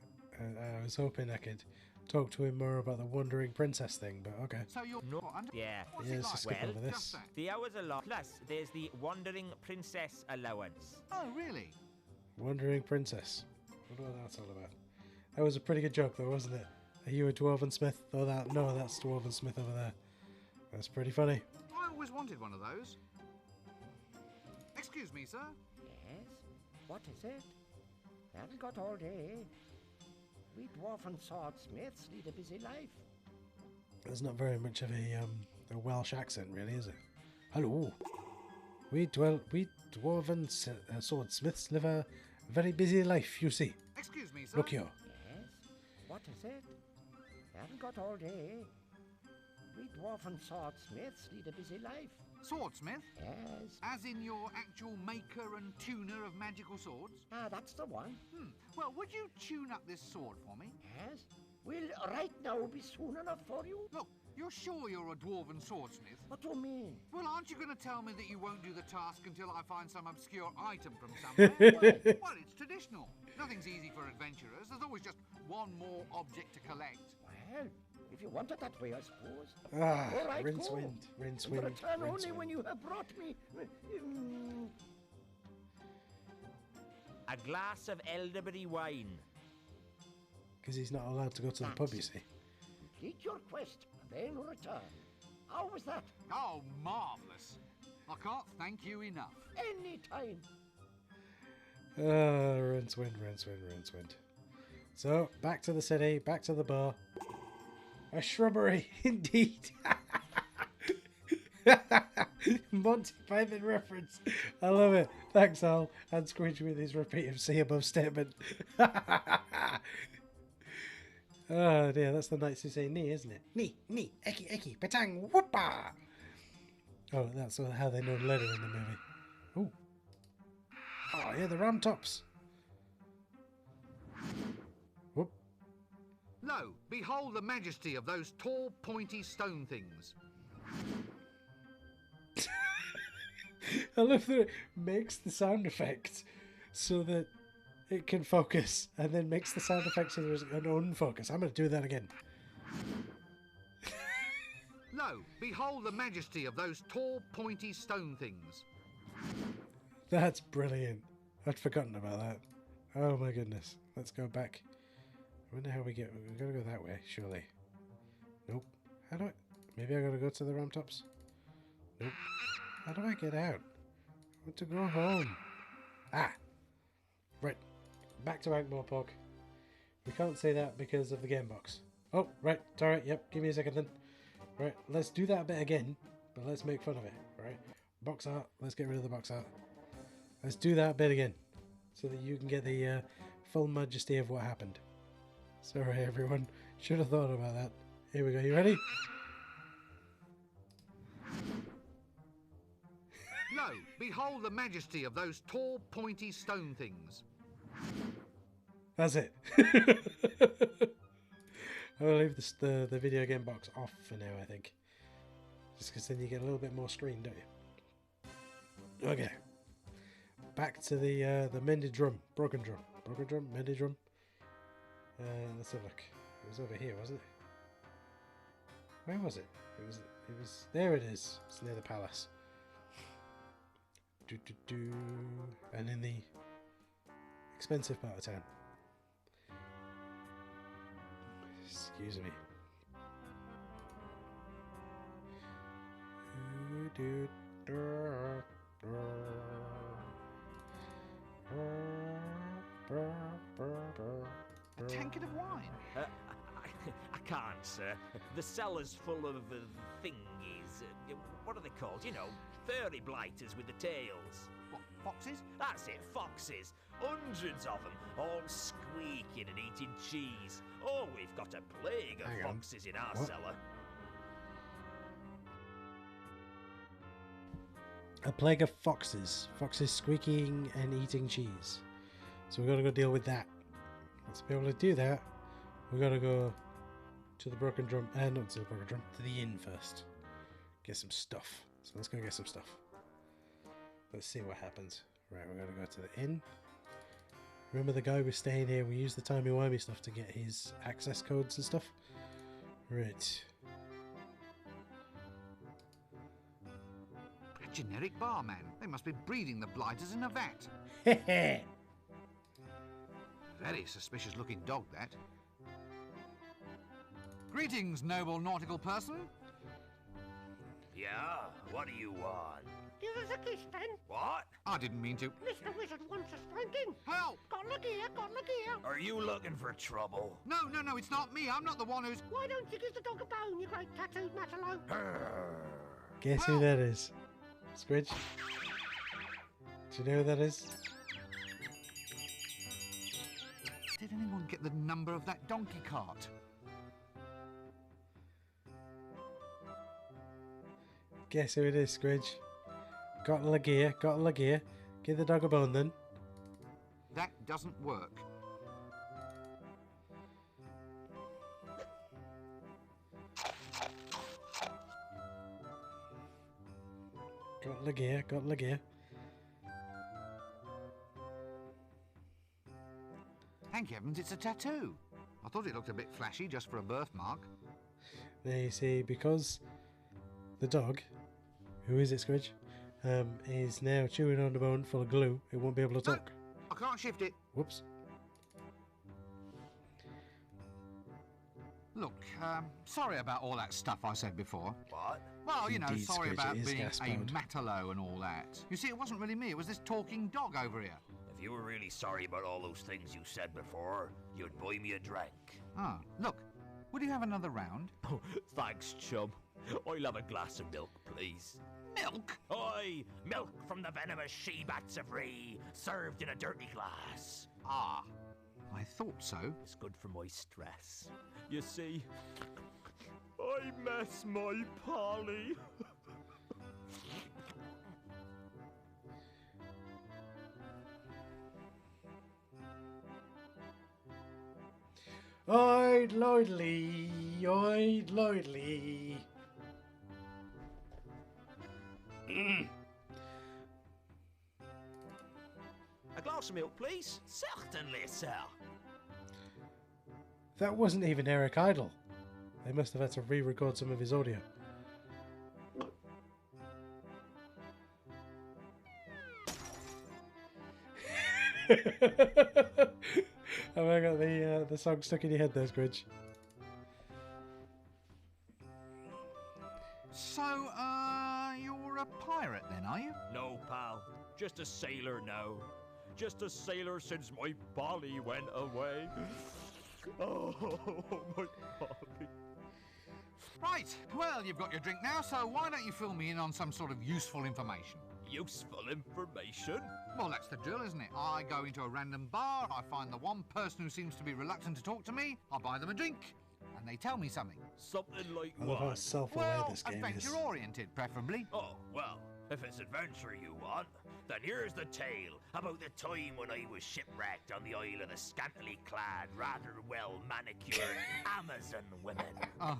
I was hoping I could talk to him more about the wandering princess thing, but okay.
So you're
no,
what, under
yeah.
What's
Yeah,
it
let's
like?
just skip
Well,
over
Just
this.
that.
The hours are long. Plus, there's the Wandering Princess allowance.
Oh, really?
Wandering princess. I wonder what that's all about. That was a pretty good joke though, wasn't it? Are you a dwarven smith? Oh, no, that's dwarven smith over there. That's pretty funny.
I always wanted one of those. Excuse me, sir.
Yes? What is it? Haven't got all day. We dwarven swordsmiths lead a busy life.
There's not very much of a Welsh accent, really, is it? Hello. We dwarven swordsmiths live a very busy life, you see.
Excuse me, sir.
Look here.
Yes? What is it? Haven't got all day. We dwarven swordsmiths lead a busy life.
Swordsmith?
Yes?
As in your actual maker and tuner of magical swords?
Ah, that's the one.
Well, would you tune up this sword for me?
Yes? Will right now be soon enough for you?
Look, you're sure you're a dwarven swordsmith?
What do you mean?
Well, aren't you going to tell me that you won't do the task until I find some obscure item from somewhere? Well, it's traditional. Nothing's easy for adventurers. There's always just one more object to collect.
Well, if you want it that way, I suppose.
Ah,
All right,
Rincewind,
go.
Rincewind,
Return only
Rincewind.
when you have brought me.
A glass of elderberry wine.
Because he's not allowed to go to the pub, you see.
Complete your quest and then return. How was that?
Oh, marvellous. I can't thank you enough.
Any time.
Rincewind. So, back to the city, back to the bar. A shrubbery, indeed. Monty Python reference. I love it. Thanks, Al. And Squidge with his repeat of see above statement. Oh dear, that's the Knights who say knee, isn't it? Knee, eki, patang, whoopa. Oh, that's how they know letter in the movie. Ooh. Oh, yeah, the ram tops. Whoop.
Lo, behold the majesty of those tall, pointy stone things.
I love that it makes the sound effect so that it can focus, and then makes the sound effect so there's an unfocus. I'm going to do that again.
Lo, behold the majesty of those tall, pointy stone things.
That's brilliant. I'd forgotten about that. Oh my goodness. Let's go back. I wonder how we get... We've got to go that way, surely. Nope. How do I... Maybe I got to go to the ramp tops? Nope. How do I get out? I want to go home. Ah! Right. Back to Ankh-Morpork. We can't say that because of the game box. Oh, right. It's alright. Yep. Give me a second then. Right. Let's do that bit again, but let's make fun of it. Right. Box art. Let's get rid of the box art. Let's do that bit again so that you can get the full majesty of what happened. Sorry, everyone. Should have thought about that. Here we go. You ready?
Lo, behold the majesty of those tall, pointy stone things.
That's it. I'll leave the video game box off for now, I think. Just because then you get a little bit more screen, don't you? Okay. Back to the mended drum. Broken drum. Broken drum, mended drum. Let's have a look. It was over here, wasn't it? Where was it? It was there it is. It's near the palace. And in the expensive part of town. Excuse me.
A tankard of wine.
I can't, sir. The cellar's full of thingies. What are they called? You know, furry blighters with the tails.
What, foxes?
That's it, foxes. Hundreds of them, all squeaking and eating cheese. Oh, we've got a plague of
Hang on.
foxes in our
What?
cellar.
A plague of foxes. Foxes squeaking and eating cheese. So we've got to go deal with that. Let's be able to do that. We've got to go to the broken drum. Not to the broken drum. To the inn first. Get some stuff. So let's go get some stuff. Let's see what happens. Right, we're going to go to the inn. Remember the guy was staying here? We used the timey-wimey stuff to get his access codes and stuff. Right.
A generic barman. They must be breeding the blighters in a vat.
Hehe.
Very suspicious looking dog, that. Greetings, noble nautical person.
Yeah, what do you want?
Give us a kiss then.
What?
I didn't mean to.
Mr. Wizard wants a spanking.
Help!
Got lucky here, got lucky here.
Are you looking for trouble?
No, it's not me. I'm not the one who's...
Why don't you give the dog a bone, you great tattooed matalope?
Guess who that is? Squidge? Do you know who that is?
Did anyone get the number of that donkey cart?
Guess who it is, Squidge? Got Lagear, got Lagear. Give the dog a bone then.
That doesn't work.
Got Lagear, got Lagear.
Thank heavens it's a tattoo. I thought it looked a bit flashy just for a birthmark.
Now you see, because the dog, who is it, Squidge, is now chewing on the bone full of glue, it won't be able to
No,
talk.
I can't shift it.
Whoops.
Look, sorry about all that stuff I said before.
What?
Well, you know,
Indeed,
sorry
Squidge,
about
it is
being a
gas-powered.
matalo and all that. You see, it wasn't really me, it was this talking dog over here.
If you were really sorry about all those things you said before, you'd buy me a drink.
Ah, look, would you have another round?
Oh, thanks, chum. I'll have a glass of milk, please.
Milk?
Oi, milk from the venomous she-bats of Ree, served in a dirty glass.
Ah, I thought so.
It's good for my stress. You see, I miss my Polly.
Oid loidly, oid loidly.
glass of milk, please? Certainly, sir.
That wasn't even Eric Idle. They must have had to re-record some of his audio. Have I got the song stuck in your head there, Squidge?
So, you're a pirate then, are you?
No, pal. Just a sailor now. Just a sailor since my Polly went away. Oh, my Polly.
Right, well, you've got your drink now, so why don't you fill me in on some sort of useful information?
Useful information?
Well, that's the drill, isn't it? I go into a random bar, I find the one person who seems to be reluctant to talk to me, I buy them a drink, and they tell me something.
Something like
I love how
what?
self-aware
Well,
this game is.
adventure-oriented, preferably.
Oh, well, if it's adventure you want, then here's the tale about the time when I was shipwrecked on the Isle of the scantily clad, rather well-manicured Amazon women.
Oh,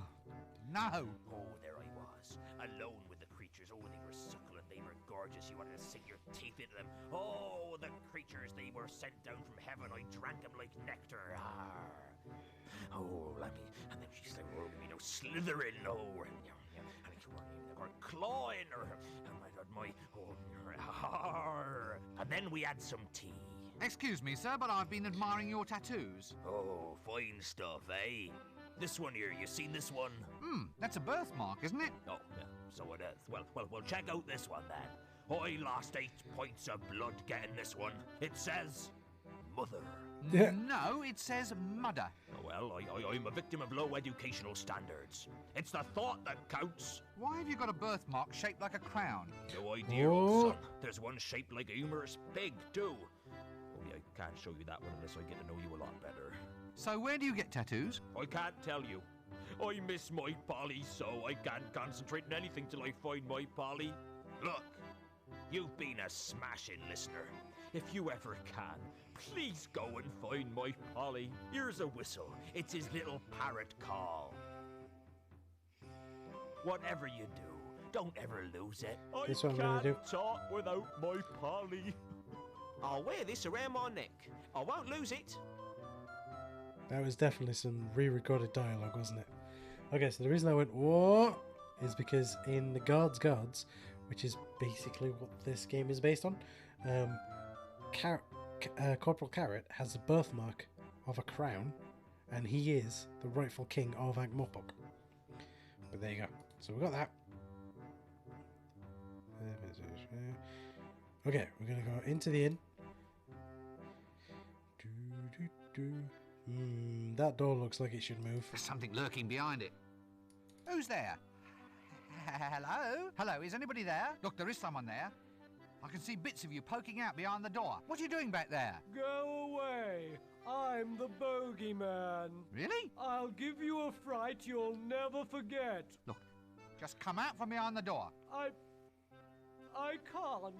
no.
Oh, there I was, alone with the creatures. Oh, they were succulent, they were gorgeous. You wanted to sink your teeth into them. Oh, the creatures, they were sent down from heaven. I drank them like nectar. Arr. Oh, let me. And then she started, slithering. Oh, and they were clawing her. And I got my. Oh, arr. And then we had some tea.
Excuse me, sir, but I've been admiring your tattoos.
Oh, fine stuff, eh? This one here, you seen this one?
That's a birthmark, isn't it?
Oh, yeah, so it is. Well, check out this one then. I lost 8 points of blood getting this one. It says, Mother.
Yeah.
No, it says mudder.
Oh, well, I'm a victim of low educational standards. It's the thought that counts.
Why have you got a birthmark shaped like a crown?
No idea,
Oh.
old son. There's one shaped like a humorous pig, too. Only I can't show you that one unless I get to know you a lot better.
So where do you get tattoos?
I can't tell you. I miss my Polly, so I can't concentrate on anything till I find my Polly. Look, you've been a smashing listener. If you ever can, please go and find my Polly. Here's a whistle. It's his little parrot call. Whatever you do, don't ever lose it. I
This one I'm gonna
can't talk without my Polly. I'll wear this around my neck. I won't lose it.
That was definitely some re-recorded dialogue, wasn't it? Okay, so the reason I went, what? Is because in the Guards, which is basically what this game is based on, Corporal Carrot has the birthmark of a crown, and he is the rightful king of Ankh-Morpork. But there you go. So we got that. Okay, we're going to go into the inn. That door looks like it should move.
There's something lurking behind it. Who's there? Hello? Hello, is anybody there? Look, there is someone there. I can see bits of you poking out behind the door. What are you doing back there?
Go away. I'm the bogeyman.
Really?
I'll give you a fright you'll never forget.
Look, just come out from behind the door.
I can't.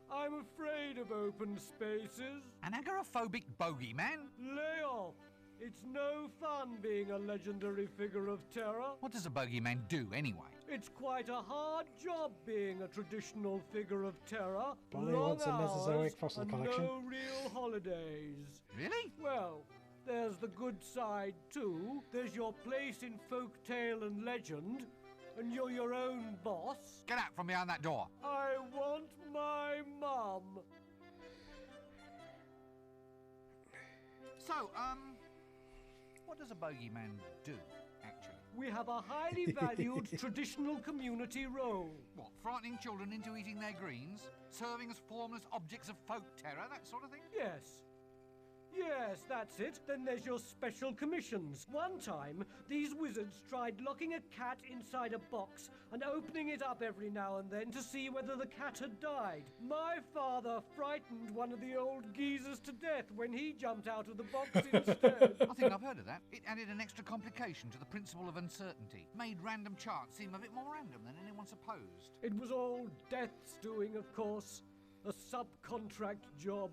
I'm afraid of open spaces.
An agoraphobic bogeyman?
Lay off. It's no fun being a legendary figure of terror.
What does a bogeyman do anyway?
It's quite a hard job being a traditional figure of terror.
Polly
Long
wants a Mesozoic
hours
fossil
and
collection.
no real holidays.
Really?
Well, there's the good side too. There's your place in folk tale and legend, and you're your own boss.
Get out from behind that door.
I want my mum.
So, what does a bogeyman do, actually?
We have a highly valued traditional community role.
What, frightening children into eating their greens? Serving as formless objects of folk terror, that sort of thing?
Yes. Yes, that's it. Then there's your special commissions. One time, these wizards tried locking a cat inside a box and opening it up every now and then to see whether the cat had died. My father frightened one of the old geezers to death when he jumped out of the box instead.
I think I've heard of that. It added an extra complication to the principle of uncertainty. Made random chance seem a bit more random than anyone supposed.
It was all Death's doing, of course. A subcontract job.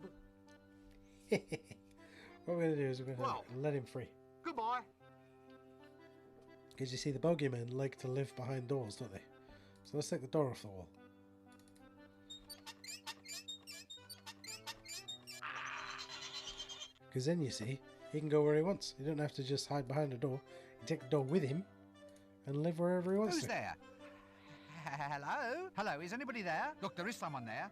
What we're going to do is we're going to
Well.
let him free.
Goodbye.
Because you see, the bogeymen like to live behind doors, don't they? So let's take the door off the wall. Because then you see, he can go where he wants. He doesn't have to just hide behind the door. He take the door with him and live wherever he wants
Who's
to.
there? Hello? Hello, is anybody there? Look, there is someone there.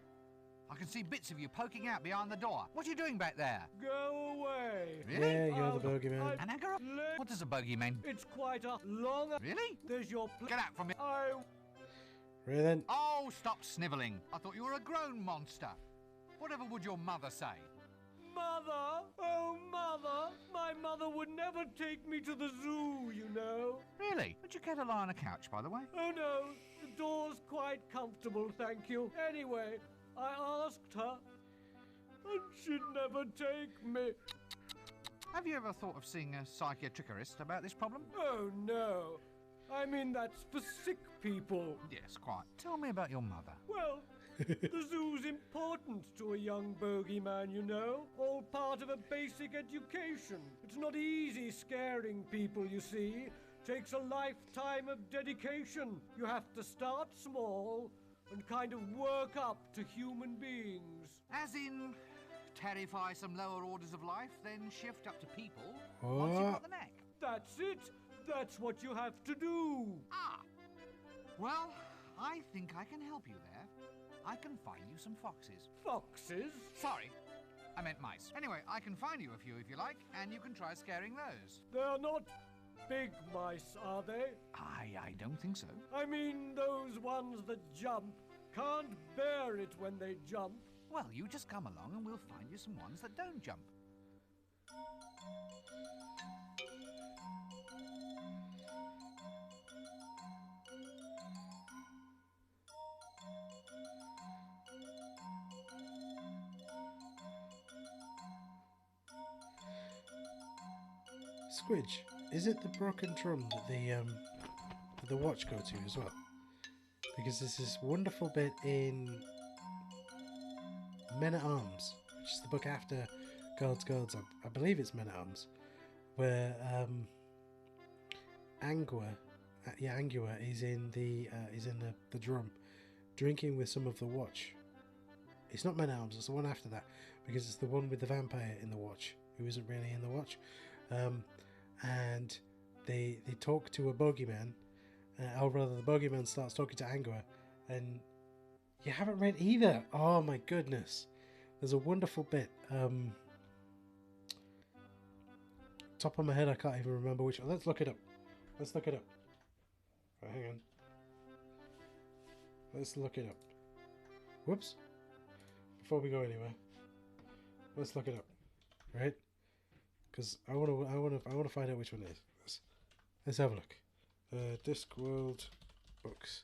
I can see bits of you poking out behind the door. What are you doing back there?
Go away.
Really?
Yeah, you're the bogeyman.
An anchor? What does a bogeyman?
It's quite a long...
Really?
There's your...
Get out from me.
Right then.
Oh, stop snivelling. I thought you were a grown monster. Whatever would your mother say?
Mother! Oh, Mother! My mother would never take me to the zoo, you know.
Really? Would you care to lie on a couch, by the way?
Oh, no. The door's quite comfortable, thank you. Anyway, I asked her, and she'd never take me.
Have you ever thought of seeing a psychiatrist about this problem?
Oh, no. I mean, that's for sick people.
Yes, quite. Tell me about your mother.
Well, the zoo's important to a young bogeyman, you know. All part of a basic education. It's not easy scaring people, you see. Takes a lifetime of dedication. You have to start small and kind of work up to human beings.
As in, terrify some lower orders of life, then shift up to people once you've got the knack.
That's it. That's what you have to do.
Ah! Well, I think I can help you there. I can find you some foxes.
Foxes?
Sorry, I meant mice. Anyway, I can find you a few if you like, and you can try scaring those.
They're not big mice, are they?
I don't think so.
I mean, those ones that jump can't bear it when they jump.
Well, you just come along and we'll find you some ones that don't jump.
Squidge, is it the broken drum that the watch go to as well? Because there's this wonderful bit in Men at Arms, which is the book after Gods. I believe it's Men at Arms, where Angua is in the drum, drinking with some of the watch. It's not Men at Arms; it's the one after that, because it's the one with the vampire in the watch who isn't really in the watch. And they talk to a bogeyman, or rather the bogeyman starts talking to Angua, and you haven't read either. Oh my goodness, there's a wonderful bit. Top of my head I can't even remember which one. Let's look it up. Right, hang on, let's look it up. Whoops, before we go anywhere, let's look it up, right? Because I want to find out which one it is. Let's have a look. Discworld books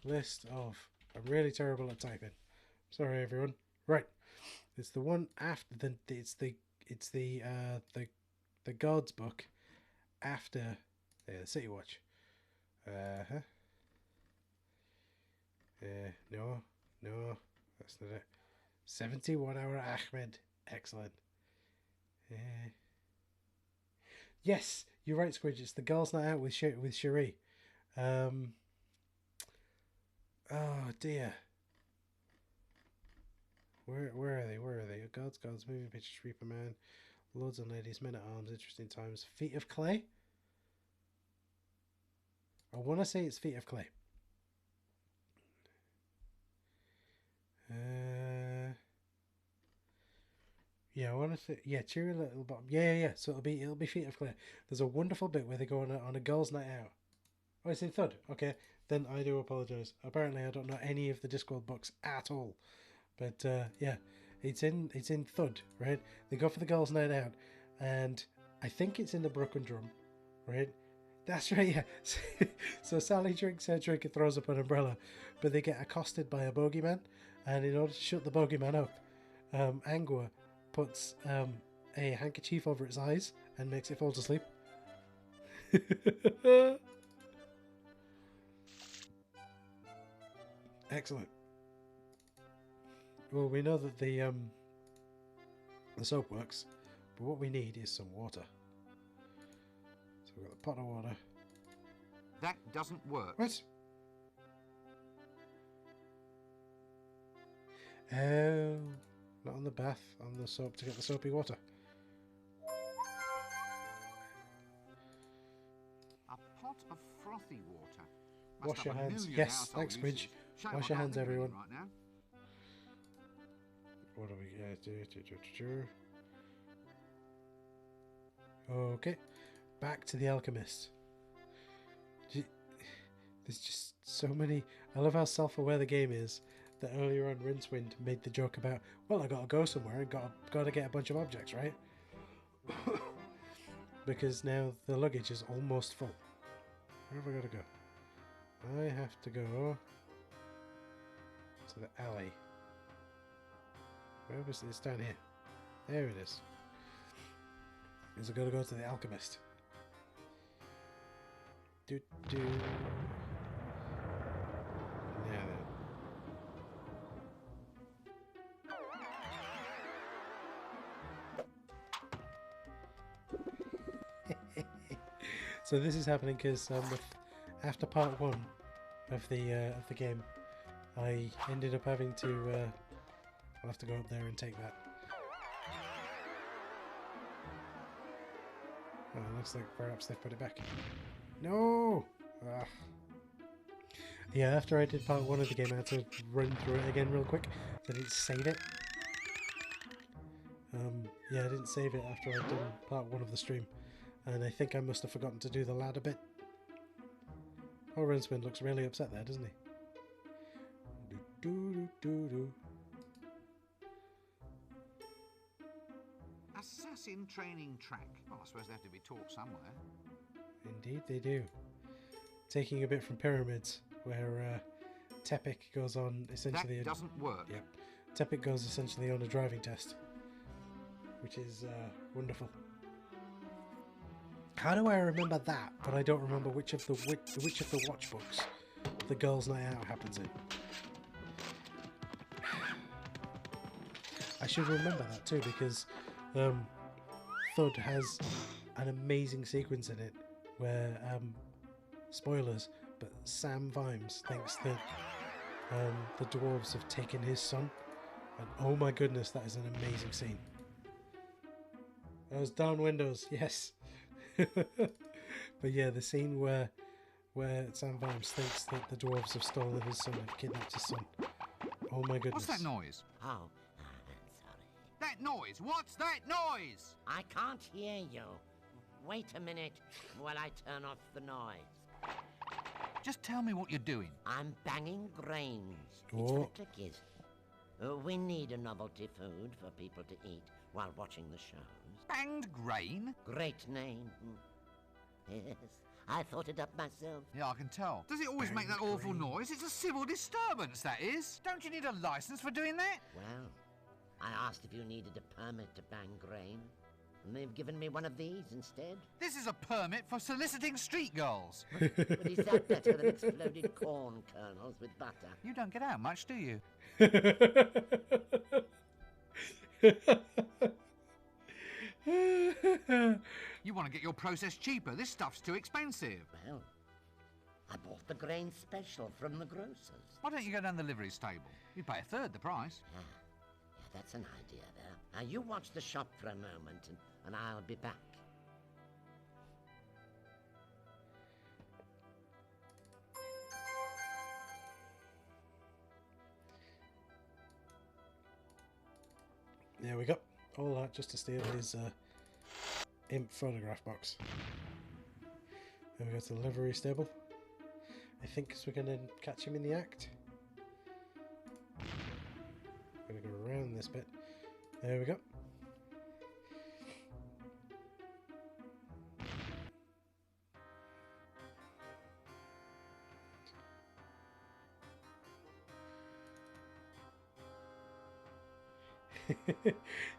list of. I'm really terrible at typing. Sorry, everyone. Right, it's the one after it's the Gods book after the City Watch. No, that's not it. 71 Hour Ahmed. Excellent. Yes, you're right, Squidge. It's the Girls' Night Out with Cherie. Oh dear. Where are they? Gods, moving pictures, Reaper Man, Lords and Ladies, Men at Arms, Interesting Times, Feet of Clay. I want to say it's Feet of Clay. Yeah, I want to say, yeah, Cheery Little Bottom. Yeah. So it'll be Feet of Clay. There's a wonderful bit where they go on a girls' night out. Oh, it's in Thud. Okay, then I do apologise. Apparently, I don't know any of the Discworld books at all. But yeah, it's in Thud, right? They go for the girls' night out, and I think it's in the Broken Drum, right? That's right, yeah. So Sally drinks her drink and throws up an umbrella, but they get accosted by a bogeyman, and in order to shut the bogeyman up, Angua puts a handkerchief over its eyes and makes it fall to sleep. Excellent. Well, we know that the soap works, but what we need is some water. So we've got the pot of water.
That doesn't work.
What? Oh, not on the bath, on the soap to get the soapy water.
lot of frothy water.
Wash
Must
your
have a
hands.
million
Yes,
household
thanks, Squidge.
uses. Shame
Wash
I
your
can't
hands,
think of any
everyone.
right now.
What do we Okay, back to the alchemist. There's just so many. I love how self-aware the game is. That earlier on, Rincewind made the joke about, well, I gotta go somewhere and gotta get a bunch of objects, right? Because now the luggage is almost full. Where have I got to go? I have to go to the alley. Where was this? Down here. There it is. Is I got to go to the alchemist. Do. Now then. So this is happening because after part 1 of the game, I ended up having to. I'll have to go up there and take that. Oh, it looks like perhaps they've put it back. No! Ugh. Yeah, after I did part 1 of the game, I had to run through it again real quick. I didn't save it. Yeah, I didn't save it after I'd done part 1 of the stream. And I think I must have forgotten to do the ladder bit. Oh, Rincewind looks really upset there, doesn't he? Do.
Assassin training track. Well, I suppose they have to be taught somewhere.
Indeed they do. Taking a bit from Pyramids, where Tepic goes on essentially...
That doesn't work.
Yep. Tepic goes essentially on a driving test, which is wonderful. How do I remember that, but I don't remember which of the watch books the Girls' Night Out happens in? I should remember that too, because Thud has an amazing sequence in it where, spoilers, but Sam Vimes thinks that the dwarves have taken his son, and oh my goodness, that is an amazing scene. Those down windows, yes. But yeah, the scene where Sam Vimes thinks that the dwarves have stolen his son and kidnapped his son. Oh my goodness.
What's that noise?
Oh, sorry.
That noise! What's that noise?
I can't hear you. Wait a minute while I turn off the noise.
Just tell me what you're doing.
I'm banging grains.
Oh.
It's for clickies. We need a novelty food for people to eat while watching the shows.
Banged grain?
Great name. Yes, I thought it up myself.
Yeah, I can tell. Does it always make that awful noise? It's a civil disturbance, that is. Don't you need a license for doing that?
Well, I asked if you needed a permit to bang grain, and they've given me one of these instead.
This is a permit for soliciting street girls.
But is that better than exploded corn kernels with butter?
You don't get out much, do you? You want to get your process cheaper. This stuff's too expensive.
Well, I bought the grain special from the grocers.
Why don't you go down the livery stable? You pay a third the price.
Yeah, that's an idea there. Now you watch the shop for a moment and I'll be back.
There we go. All that just to steal his imp photograph box. Then we go to the livery stable. I think because we're going to catch him in the act. Going to go around this bit. There we go.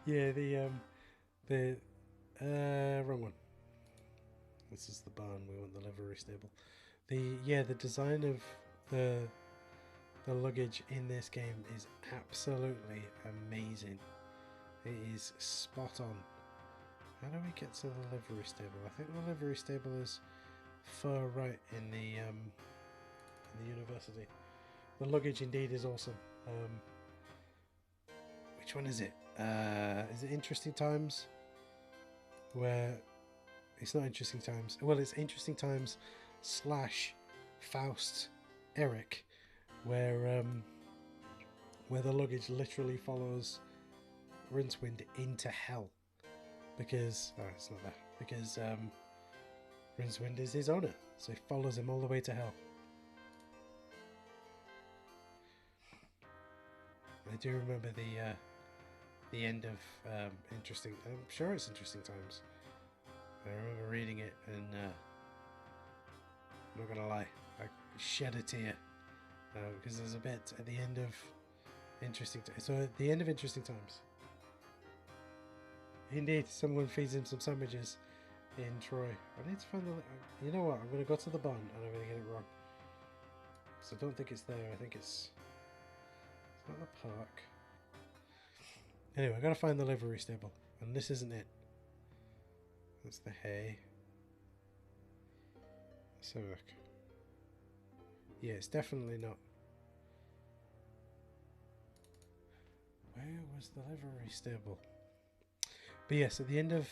Yeah, the wrong one. This is the barn. We want the livery stable. The design of the luggage in this game is absolutely amazing. It is spot on. How do we get to the livery stable? I think the livery stable is far right in the university. The luggage indeed is awesome. Which one is it? Is it Interesting Times? Where it's not Interesting Times. Well, it's Interesting Times / Faust Eric, where the luggage literally follows Rincewind into hell because it's not that, because Rincewind is his owner, so he follows him all the way to hell. I do remember the end of Interesting. I'm sure it's Interesting Times. I remember reading it, and I'm not gonna lie, I shed a tear because there's a bit at the end of Interesting. So at the end of Interesting Times, indeed, someone feeds him some sandwiches in Troy. I need to find the. You know what? I'm gonna go to the barn and I'm gonna get it wrong. So I don't think it's there. I think it's not the park. Anyway, I gotta find the livery stable, and this isn't it. That's the hay. Let's have a look. Yeah, it's definitely not. Where was the livery stable? But yes, at the end of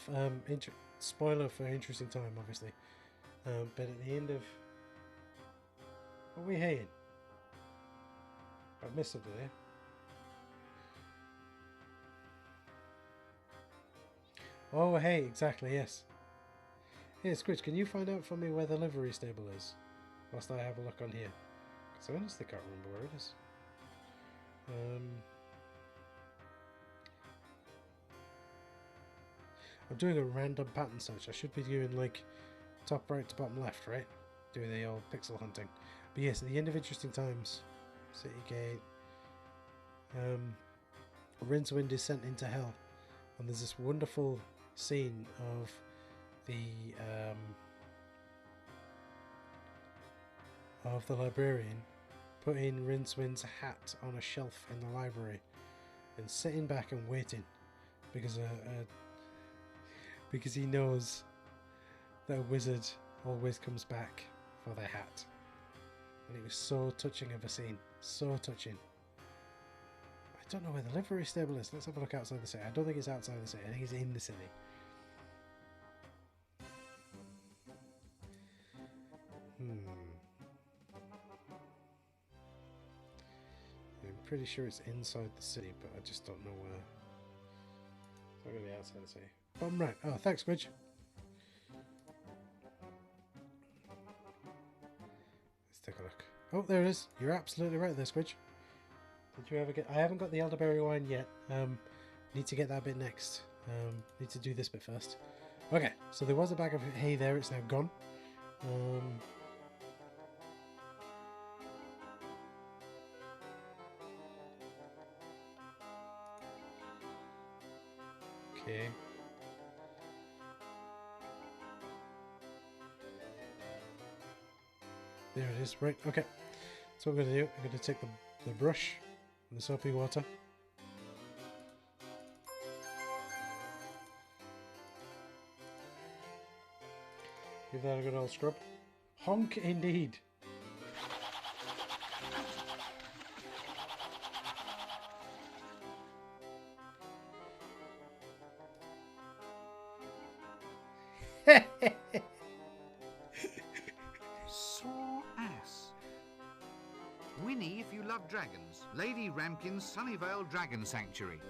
spoiler for Interesting Time, obviously. But at the end of, what are we haying? I've missed something there. Oh, hey, exactly, yes. Hey, Squidge, can you find out for me where the livery stable is? Whilst I have a look on here. Because I honestly can't remember where it is. I'm doing a random pattern search. I should be doing like top right to bottom left, right? Doing the old pixel hunting. But yes, at the end of Interesting Times, City Gate, Rincewind is sent into hell. And there's this wonderful scene of the librarian putting Rincewind's hat on a shelf in the library and sitting back and waiting because he knows that a wizard always comes back for their hat. And it was so touching of a scene, so touching. I don't know where the livery stable is. Let's have a look outside the city. I don't think it's outside the city. I think it's in the city. I'm pretty sure it's inside the city, but I just don't know where. It's not going to be outside the city. Bottom right. Oh, thanks, Squidge. Let's take a look. Oh, there it is. You're absolutely right there, Squidge. Did you ever get... I haven't got the elderberry wine yet. Need to get that bit next. Need to do this bit first. Okay, so there was a bag of hay there. It's now gone. Okay. There it is. Right, okay. So what I'm going to do, I'm going to take the brush and the soapy water. Give that a good old scrub. Honk indeed.
Sore ass. Winnie, if you love dragons. Lady Ramkin's Sunnyvale Dragon Sanctuary.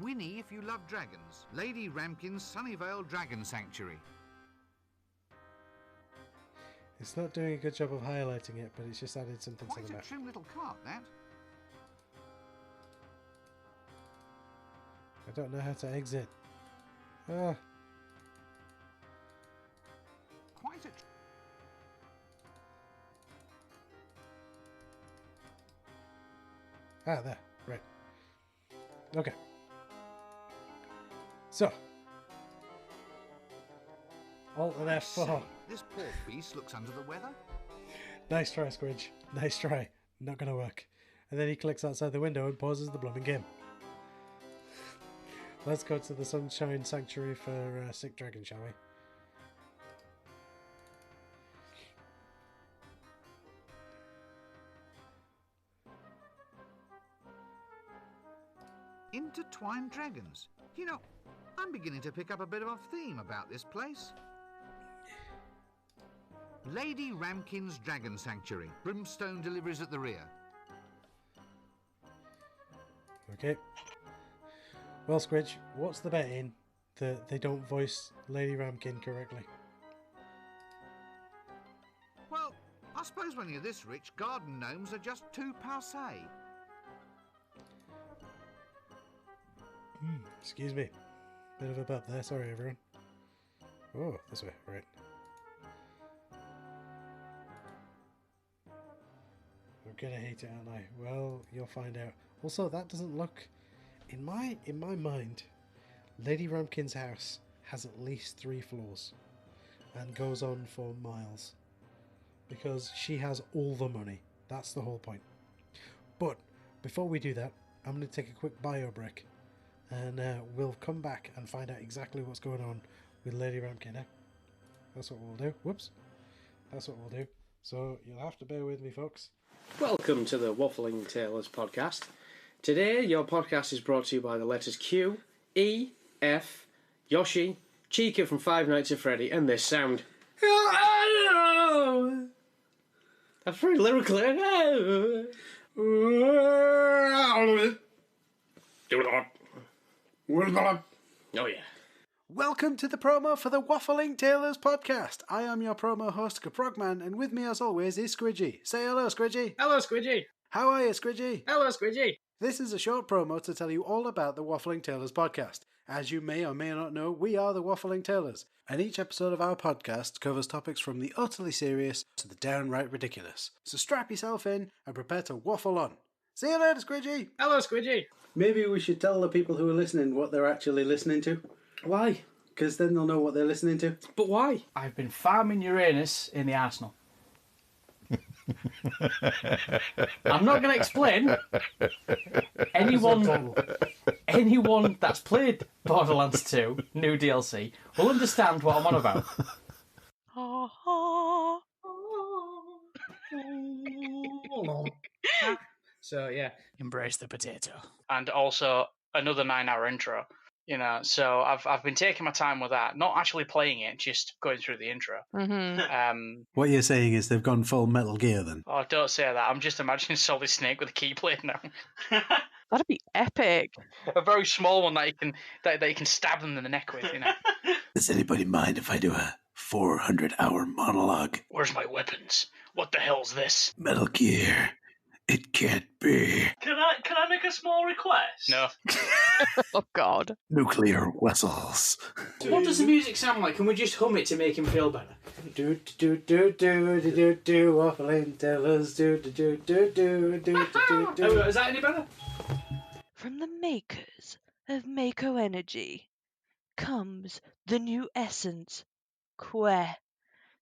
Winnie, if you love dragons. Lady Ramkin's Sunnyvale Dragon Sanctuary.
It's not doing a good job of highlighting it, but it's just added something to
Quite
the
a
back.
trim little cart, that.
I don't know how to exit. Ah.
Quite a...
Ah, there. Right. Okay. So. Alt and F4.
Say, this poor beast looks under the weather.
Nice try, Squidge. Nice try. Not gonna work. And then he clicks outside the window and pauses the blooming game. Let's go to the Sunshine Sanctuary for Sick Dragon, shall we?
intertwined dragons. You know, I'm beginning to pick up a bit of a theme about this place. Lady Ramkin's Dragon Sanctuary. Brimstone deliveries at the rear.
Okay. Well, Squidge, what's the bet in that they don't voice Lady Ramkin correctly?
Well, I suppose when you're this rich, garden gnomes are just too passé.
Excuse me. Bit of a butt there. Sorry, everyone. Oh, this way. Right. I'm gonna hate it, aren't I? Well, you'll find out. Also, that doesn't look... In my mind, Lady Ramkin's house has at least 3 floors and goes on for miles because she has all the money. That's the whole point. But before we do that, I'm going to take a quick bio break and we'll come back and find out exactly what's going on with Lady Ramkin. That's what we'll do. Whoops. That's what we'll do. So you'll have to bear with me, folks.
Welcome to the Waffling Tailors podcast. Today, your podcast is brought to you by the letters Q, E, F, Yoshi, Chica from Five Nights at Freddy, and this sound. That's very lyrical. Oh, yeah.
Welcome to the promo for the Waffling Tailors podcast. I am your promo host, Caprogman, and with me as always is Squidgy. Say hello, Squidgy.
Hello, Squidgy.
How are you, Squidgy?
Hello, Squidgy.
This is a short promo to tell you all about the Waffling Tailors podcast. As you may or may not know, we are the Waffling Tailors, and each episode of our podcast covers topics from the utterly serious to the downright ridiculous. So strap yourself in and prepare to waffle on. See you later, Squidgy.
Hello, Squidgy.
Maybe we should tell the people who are listening what they're actually listening to.
Why?
Because then they'll know what they're listening to.
But why?
I've been farming Uranus in the arsenal. I'm not going to explain. Anyone that's played Borderlands 2 new DLC will understand what I'm on about.
So yeah,
Embrace the potato.
And also another 9-hour intro. You know, so I've been taking my time with that, not actually playing it, just going through the intro.
Mm-hmm.
What you're saying is they've gone full Metal Gear then?
Oh, don't say that. I'm just imagining Solid Snake with a keyblade now.
That'd be epic.
A very small one that you can stab them in the neck with, you know.
Does anybody mind if I do a 400-hour monologue?
Where's my weapons? What the hell's this?
Metal Gear. It can't be.
Can I make a small request?
No.
Oh, God.
Nuclear vessels.
what does the music sound like? Can we just hum it to make him feel better?
Do do do do do do do Waffling Tailors do do do do do do do do.
Is that any better?
From the makers of Mako Energy comes the new essence, Que.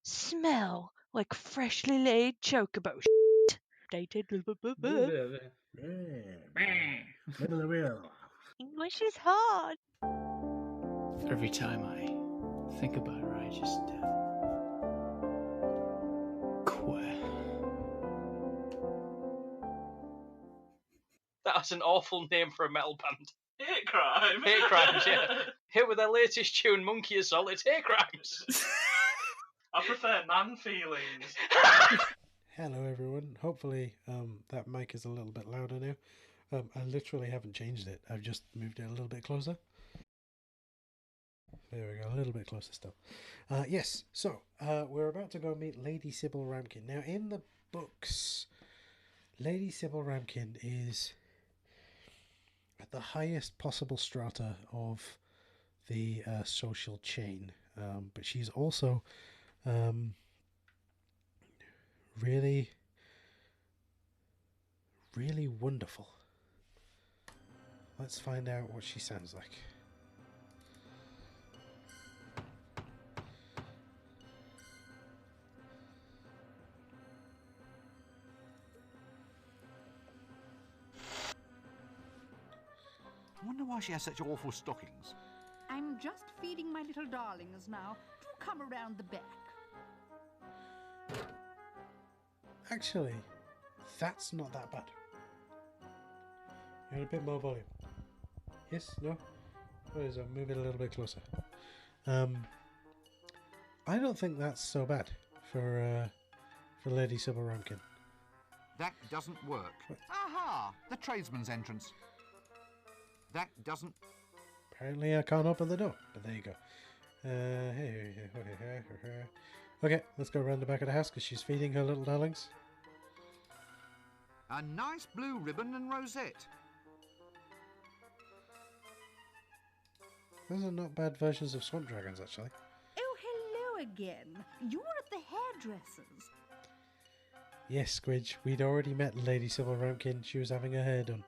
Smell like freshly laid chocobo shit. Dated. English is hard.
Every time I think about her, I just...
That's an awful name for a metal band.
Hate crime.
Hate Crimes, yeah. Here with their latest tune, Monkey Assault, it's Hate Crimes.
I prefer man feelings.
Hello everyone. Hopefully that mic is a little bit louder now. I literally haven't changed it. I've just moved it a little bit closer. There we go, a little bit closer still. Yes, so we're about to go meet Lady Sybil Ramkin. Now in the books, Lady Sybil Ramkin is at the highest possible strata of the social chain, but she's also really, really wonderful. Let's find out what she sounds like.
I wonder why she has such awful stockings.
I'm just feeding my little darlings now. Do come around the back.
Actually, that's not that bad. You had a bit more volume. Yes? No? What is it? Move it a little bit closer. I don't think that's so bad for Lady Sybil Ramkin.
That doesn't work. Aha! The tradesman's entrance. That doesn't...
Apparently I can't open the door, but there you go. Okay, let's go around the back of the house because she's feeding her little darlings.
A nice blue ribbon and rosette.
Those are not bad versions of swamp dragons, actually.
Oh, hello again. You're at the hairdresser's.
Yes, Squidge, we'd already met Lady Sybil Ramkin. She was having her hair done.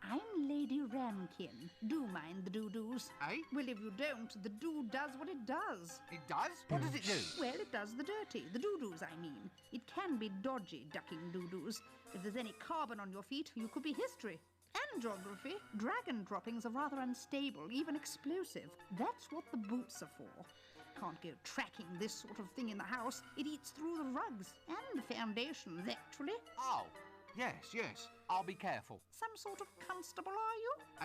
I'm Lady Ramkin. Do mind the doo-doos.
Eh?
Well, if you don't, the doo does what it does.
It does? What does it do?
Well, it does the dirty. The doo-doos, I mean. It can be dodgy, ducking doo-doos. If there's any carbon on your feet, you could be history. And geography. Dragon droppings are rather unstable, even explosive. That's what the boots are for. Can't go tracking this sort of thing in the house. It eats through the rugs and the foundations, actually.
Oh, yes. I'll be careful.
Some sort of constable, are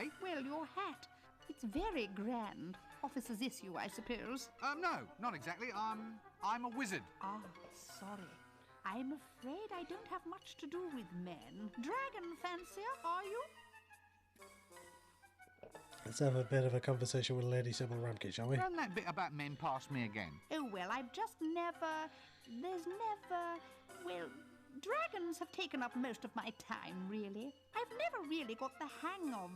you?
Eh?
Well, your hat. It's very grand. Officer's issue, I suppose.
No, not exactly. I'm a wizard.
Ah, sorry. I'm afraid I don't have much to do with men. Dragon fancier, are you?
Let's have a bit of a conversation with Lady Sybil Ramkin, shall we?
Run that bit about men past me again.
Oh, well, I've just never... There's never... Well, dragons have taken up most of my time, really. I've never really got the hang of...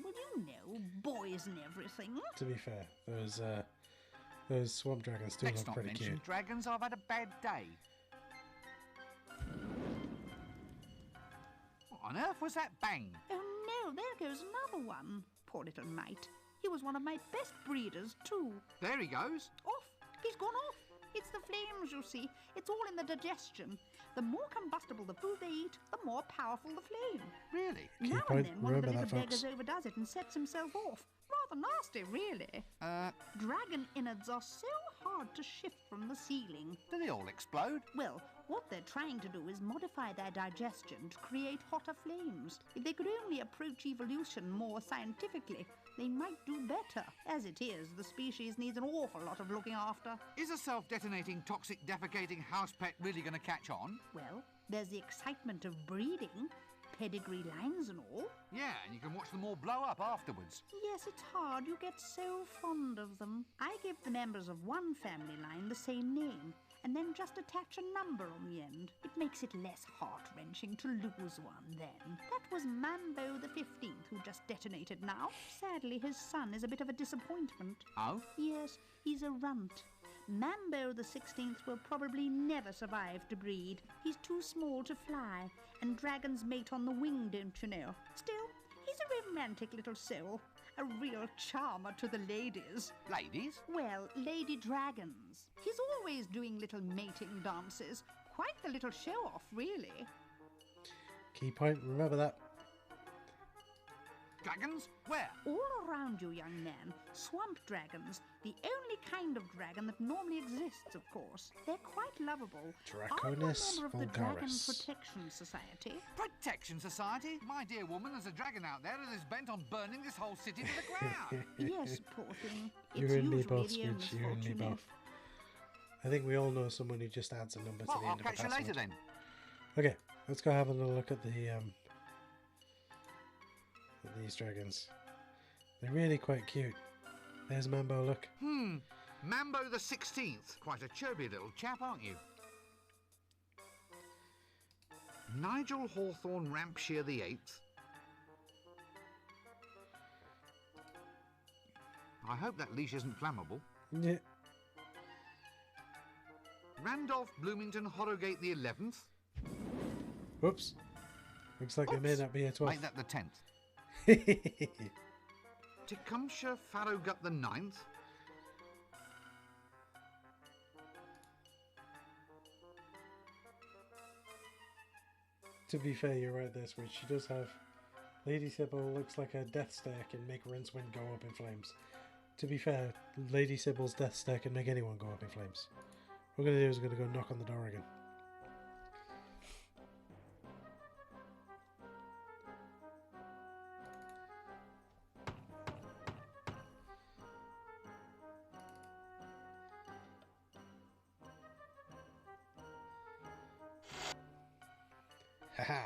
Well, you know, boys and everything.
To be fair, those swamp dragons do
Let's
look
not
pretty
mention
cute.
dragons. I've had a bad day. What on earth was that bang?
Oh, no, there goes another one. Poor little mite. He was one of my best breeders, too.
There he goes.
Off. He's gone off. It's the flames, you see. It's all in the digestion. The more combustible the food they eat, the more powerful the flame.
Really?
Now and then one of the
Remember
little
that, folks.
beggars overdoes it and sets himself off. Rather nasty, really. Dragon innards are so hard to shift from the ceiling.
Do they all explode?
Well, what they're trying to do is modify their digestion to create hotter flames. If they could only approach evolution more scientifically, they might do better. As it is, the species needs an awful lot of looking after.
Is a self-detonating, toxic, defecating house pet really going to catch on?
Well, there's the excitement of breeding, pedigree lines and all.
Yeah, and you can watch them all blow up afterwards.
Yes, it's hard. You get so fond of them. I give the members of one family line the same name, and then just attach a number on the end. It makes it less heart-wrenching to lose one then. That was Mambo the 15th who just detonated now. Sadly, his son is a bit of a disappointment.
Oh?
Yes, he's a runt. Mambo the 16th will probably never survive to breed. He's too small to fly, and dragons mate on the wing, don't you know? Still, he's a romantic little soul. A real charmer to the ladies.
Ladies?
Well, lady dragons. He's always doing little mating dances. Quite the little show-off, really.
Key point, remember that.
Dragons? Where?
All around you, young man. Swamp dragons. The only kind of dragon that normally exists, of course. They're quite lovable. Are you a
Draconis
member of the Dragon
vulgaris.
Protection Society?
Protection Society? My dear woman, there's a dragon out there that is bent on burning this whole city to the ground.
Yes, poor thing.
You
It's
and me
usually
both,
the
Squidge.
owner's
You
fault,
and me
you know.
both. I think we all know someone who just adds a number to
Well,
the
I'll
end of a
catch you
password.
later then.
Okay, let's go have a little look at these dragons. They're really quite cute. There's Mambo, look.
Mambo the 16th. Quite a chirpy little chap, aren't you? Nigel Hawthorne Rampshire the 8th. I hope that leash isn't flammable.
Yeah.
Randolph Bloomington Horrogate the 11th.
Whoops. Looks like they may not be a 12th.
Make that the 10th. Tecumseh Farrowgut the 9th.
To be fair, you're right there, Switch. She does have... Lady Sybil looks like a death stare can make Rincewind go up in flames. To be fair, Lady Sybil's death stare can make anyone go up in flames. What we're going to do is we're going to go knock on the door again. Haha.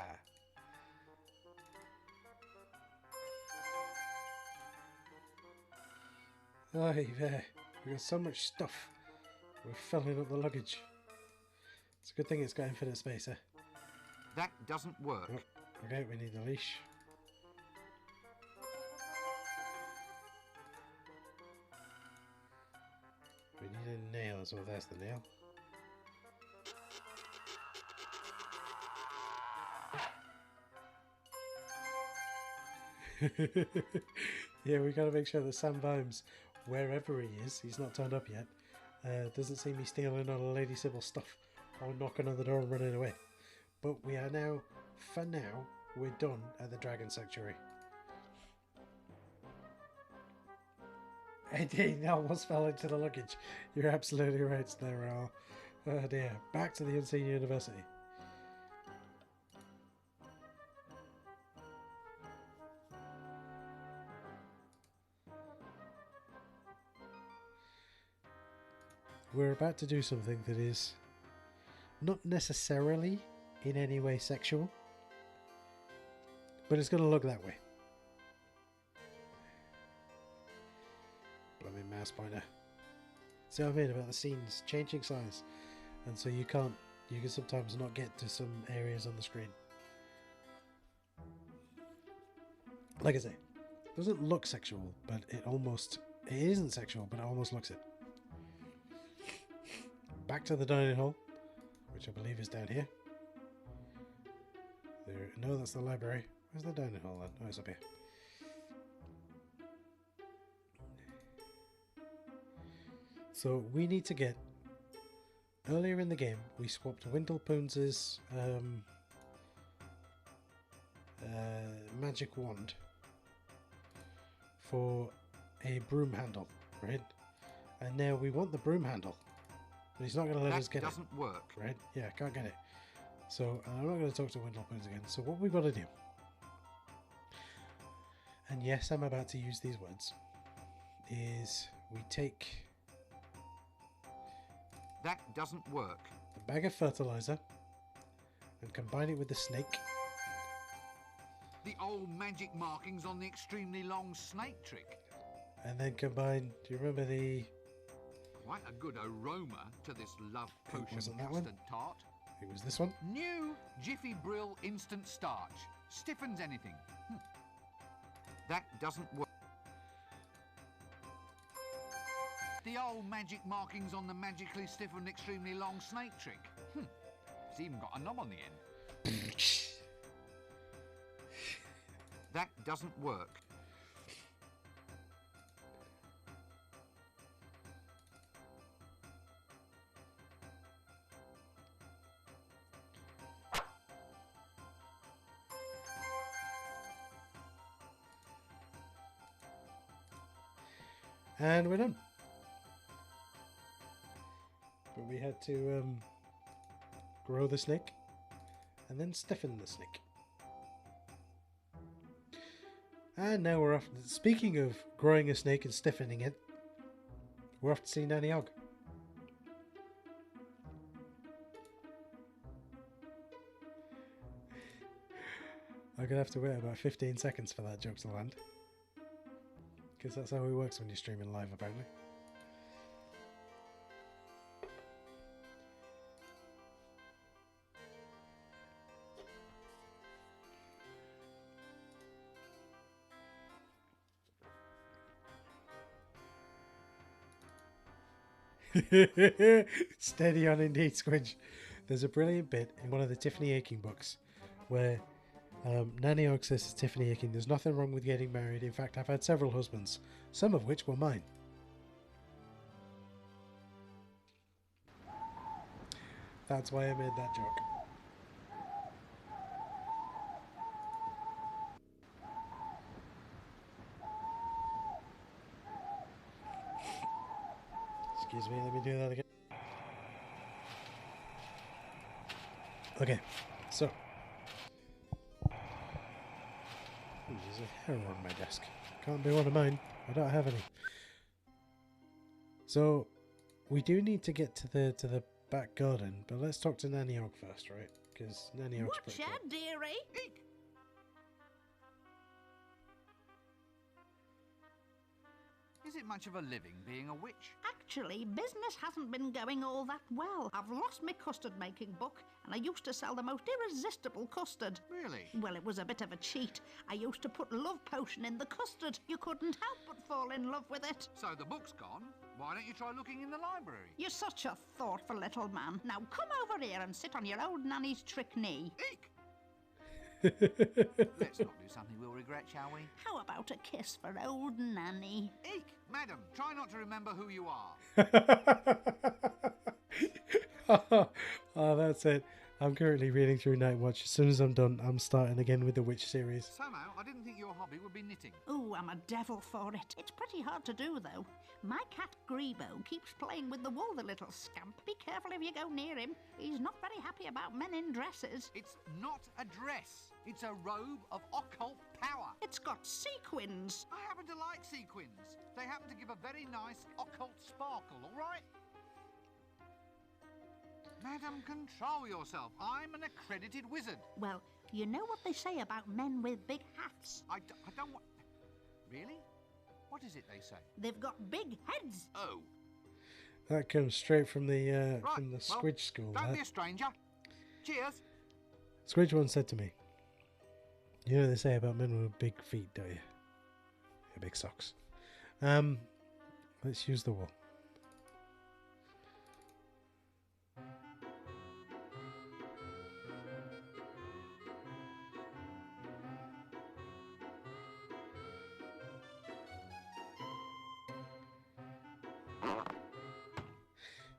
Oh, there. We got so much stuff. We're filling up the luggage. It's a good thing it's got infinite space, eh?
That doesn't work.
Oh, okay, we need the leash. We need a nail as well. There's the nail. Yeah, we got to make sure that Sam Vimes, wherever he is, he's not turned up yet, doesn't see me stealing all of Lady Sybil's stuff or knocking on the door and running away. But we are now, for now, we're done at the Dragon Sanctuary. Indeed, that almost fell into the luggage. You're absolutely right there, Al. Oh dear. Back to the Unseen University. We're about to do something that is not necessarily in any way sexual, but it's going to look that way. Blooming mouse pointer. See what I mean about the scenes changing size, and so you can sometimes not get to some areas on the screen. Like I say, it doesn't look sexual, but it isn't sexual, but it almost looks it. Back to the dining hall, which I believe is down here. No, that's the library. Where's the dining hall then? Oh, it's up here. So we need to get... Earlier in the game, we swapped Windlepoons' magic wand for a broom handle, right? And now we want the broom handle. But he's not going to let us get it.
That doesn't work.
Right? Yeah, can't get it. So I'm not going to talk to Windlepoons again. So what we've got to do, and yes, I'm about to use these words, is we take...
That doesn't work.
A bag of fertilizer and combine it with the snake.
The old magic markings on the extremely long snake trick.
And then combine... Do you remember the...
Quite a good aroma to this love potion
wasn't that one?
custard tart.
It was this one.
New Jiffy Brill instant starch. Stiffens anything. That doesn't work. The old magic markings on the magically stiffened extremely long snake trick. It's even got a knob on the end. That doesn't work.
And we're done. But we had to grow the snake and then stiffen the snake. And now we're off. Speaking of growing a snake and stiffening it, we're off to see Nanny Ogg. I'm gonna have to wait about 15 seconds for that joke to land. Because that's how it works when you're streaming live, apparently. Steady on indeed, Squidge. There's a brilliant bit in one of the Tiffany Aching books where Nanny Ogg says to Tiffany Aching, there's nothing wrong with getting married. In fact, I've had several husbands, some of which were mine. That's why I made that joke. Excuse me, let me do that again. Okay, so there's a hair on my desk. Can't be one of mine. I don't have any. So we do need to get to the back garden, but let's talk to Nanny Ogg first, right? because Nanny Og's
Watch
pretty
out,
cool.
dearie.
Eek! Is it much of a living being a witch?
Actually, business hasn't been going all that well. I've lost my custard making book, and I used to sell the most irresistible custard.
Really?
Well, it was a bit of a cheat. I used to put love potion in the custard. You couldn't help but fall in love with it.
So the book's gone. Why don't you try looking in the library?
You're such a thoughtful little man. Now come over here and sit on your old nanny's trick knee.
Eek! Let's not do something we'll regret, shall we?
How about a kiss for old nanny?
Eek! Madam, try not to remember who you are.
Oh, that's it. I'm currently reading through Night Watch. As soon as I'm done, I'm starting again with the Witch series.
Somehow, I didn't think your hobby would be knitting.
Ooh, I'm a devil for it. It's pretty hard to do, though. My cat Grebo keeps playing with the wool, the little scamp. Be careful if you go near him. He's not very happy about men in dresses.
It's not a dress. It's a robe of occult power.
It's got sequins.
I happen to like sequins. They happen to give a very nice occult sparkle, all right? Madam, control yourself. I'm an accredited wizard.
Well, you know what they say about men with big hats?
I don't want... Really? What is it they say?
They've got big heads.
Oh.
That comes straight from the
Right,
Squidge school.
Don't
That.
be a stranger. Cheers.
Squidge once said to me, "You know what they say about men with big feet, don't you? Yeah, big socks." Let's use the wool.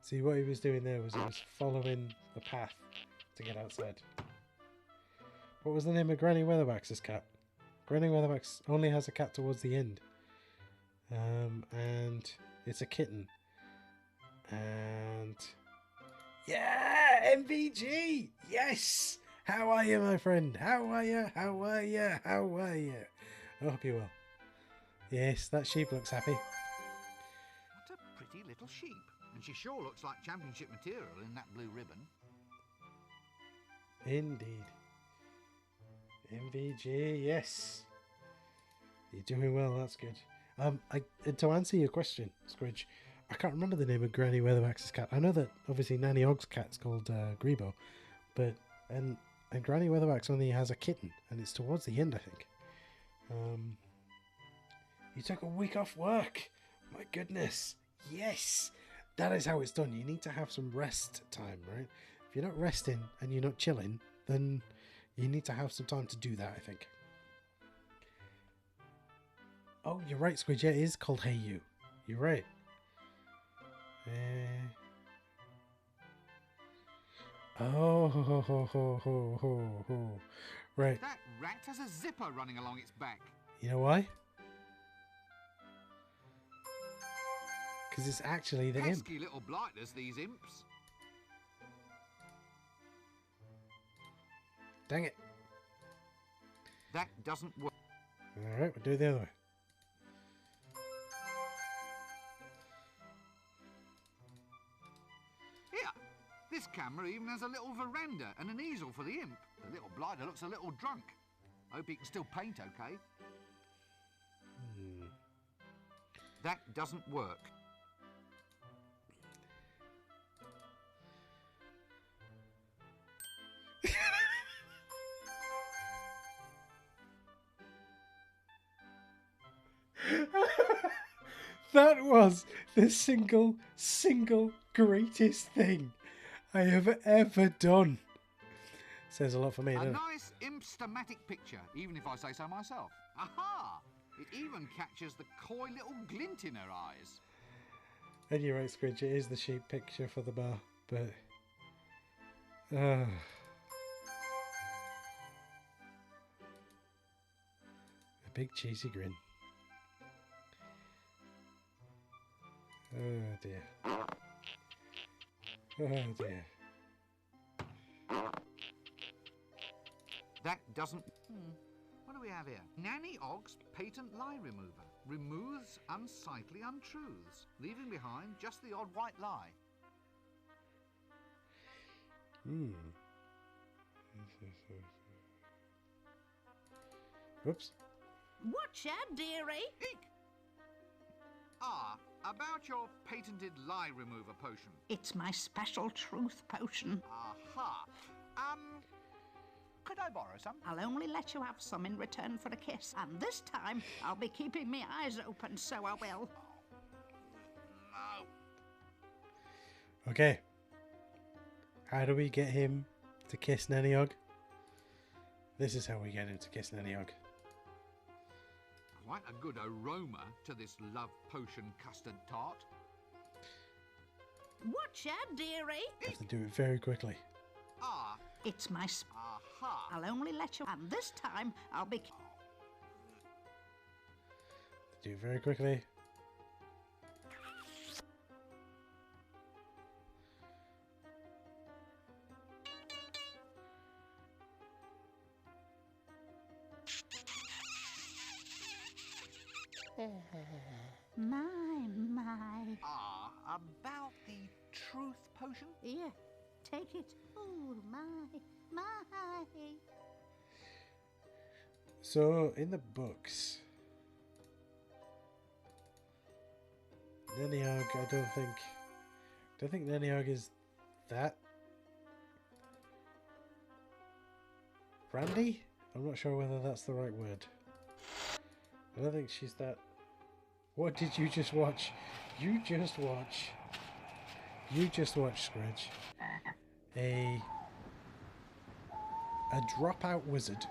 See, what he was doing there was he was following the path to get outside. What was the name of Granny Weatherwax's cat? Granny Weatherwax only has a cat towards the end. And it's a kitten. And... yeah! MVG! Yes! How are you, my friend? How are you? How are you? How are you? I hope you're well. Yes, that sheep looks happy.
What a pretty little sheep. And she sure looks like championship material in that blue ribbon.
Indeed. MVG, yes. You're doing well, that's good. To answer your question, Squidge, I can't remember the name of Granny Weatherwax's cat. I know that obviously Nanny Og's cat's called Grebo, but and Granny Weatherwax only has a kitten, and it's towards the end, I think. You took a week off work. My goodness. Yes. That is how it's done. You need to have some rest time, right? If you're not resting and you're not chilling, then you need to have some time to do that, I think. Oh, you're right, Squidge. Yeah, it is called Hey You. You're right. Right.
That rat has a zipper running along its back.
You know why? Because it's actually the imp.
Pesky little blighters, these imps.
Dang it.
That doesn't work.
Alright, we'll do it the other way.
Here, this camera even has a little veranda and an easel for the imp. The little blighter looks a little drunk. Hope he can still paint okay. That doesn't work.
That was the single greatest thing I have ever done. Says a lot for me,
A
doesn't it?
nice imp-stematic picture, even if I say so myself. Aha! It even catches the coy little glint in her eyes.
And you're right, Squidge, it is the sheep picture for the bar, but... a big cheesy grin. Oh dear. Oh dear.
That doesn't... What do we have here? Nanny Og's patent lie remover. Removes unsightly untruths, leaving behind just the odd white lie.
Whoops.
Whatcha, dearie?
Eek! Ah, about your patented lie remover potion.
It's my special truth potion.
Aha. Could I borrow some?
I'll only let you have some in return for a kiss. And this time, I'll be keeping my eyes open, so I will.
No.
Okay. How do we get him to kiss Nannyog? This is how we get him to kiss Nannyog.
Quite a good aroma to this love potion custard tart.
Whatcha, dearie?
Have to do it very quickly.
Ah.
It's my...
Aha.
I'll only let you... And this time, I'll be...
Do it very quickly.
My.
Ah, about the truth potion?
Here, take it. Oh, my.
So, in the books, Nannyog, I don't think Nannyog is that Randy? I'm not sure whether that's the right word. I don't think she's that. What did you just watch? You just watch, Scridge. A dropout wizard,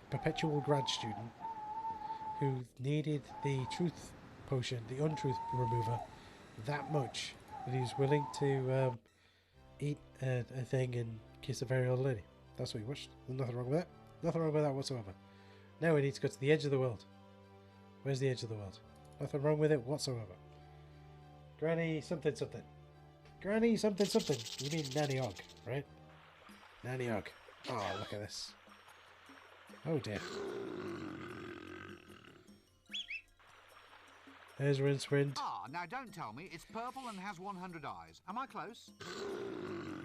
perpetual grad student, who needed the truth potion, the untruth remover, that much that he's willing to eat a thing and kiss a very old lady. That's what he watched. There's nothing wrong with that. Nothing wrong with that whatsoever. Now we need to go to the edge of the world. Where's the edge of the world? Nothing wrong with it whatsoever. Granny something something. Granny something something. You mean Nannyog, right? Nannyog. Oh, look at this. Oh dear. There's Rincewind.
Ah, now don't tell me it's purple and has 100 eyes. Am I close?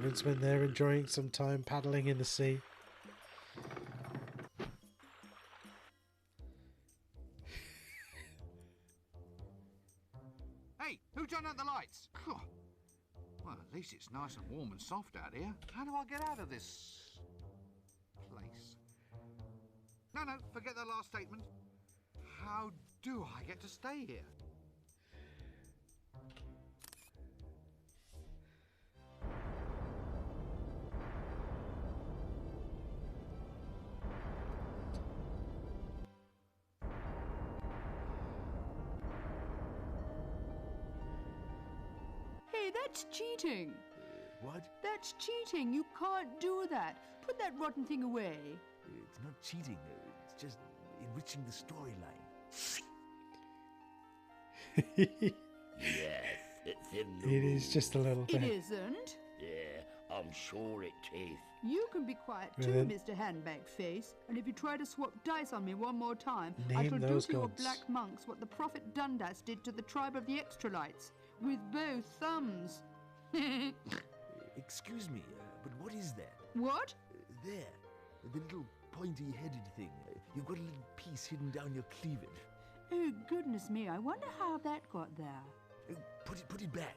Rincewind there enjoying some time paddling in the sea.
Hey, who turned out the lights? Well, at least it's nice and warm and soft out here. How do I get out of this place? No, forget that last statement. How do I get to stay here?
Hey, that's cheating.
What?
That's cheating. You can't do that. Put that rotten thing away.
It's not cheating. It's just enriching the storyline.
Yes, it's in the
It is just a little
It
bit.
isn't.
Yeah, I'm sure it is.
You can be quiet too,
Then-
Mr. Handbag Face. And if you try to swap dice on me one more time, I
Name
shall do
those
to your
gods.
black monks what the Prophet Dundas did to the tribe of the Extralites, with both thumbs.
Excuse me, but what is that?
What?
There. The little pointy-headed thing. You've got a little piece hidden down your cleavage.
Oh, goodness me, I wonder how that got there.
Put it back.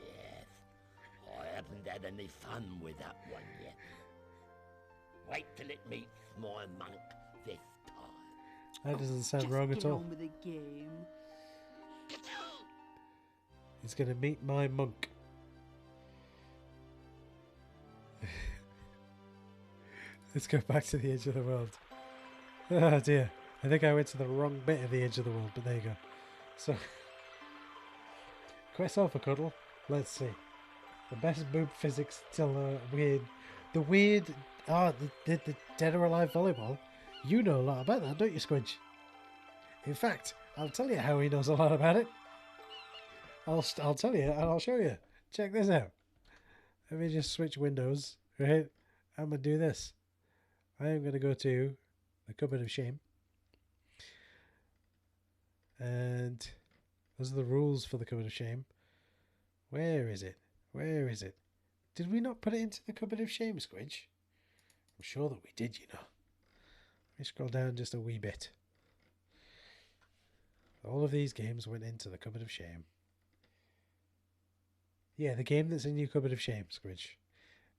Yes, I haven't had any fun with that one yet. Wait till it meets my monk this time.
That doesn't sound
Just
wrong
get
at all.
on with the game.
He's going to meet my monk. Let's go back to the edge of the world. Oh dear. I think I went to the wrong bit of the edge of the world, but there you go. So, quest alpha cuddle. Let's see. The best boob physics till weird. The weird. The dead or alive volleyball. You know a lot about that, don't you, Squidge? In fact, I'll tell you how he knows a lot about it. I'll tell you and I'll show you. Check this out. Let me just switch windows, right? I'm going to do this. I am going to go to the Cupboard of Shame. And those are the rules for the Cupboard of Shame. Where is it? Where is it? Did we not put it into the cupboard of shame, Squidge? I'm sure that we did, you know. Let me scroll down just a wee bit. All of these games went into the cupboard of shame. Yeah, the game that's in your cupboard of shame, Squidge.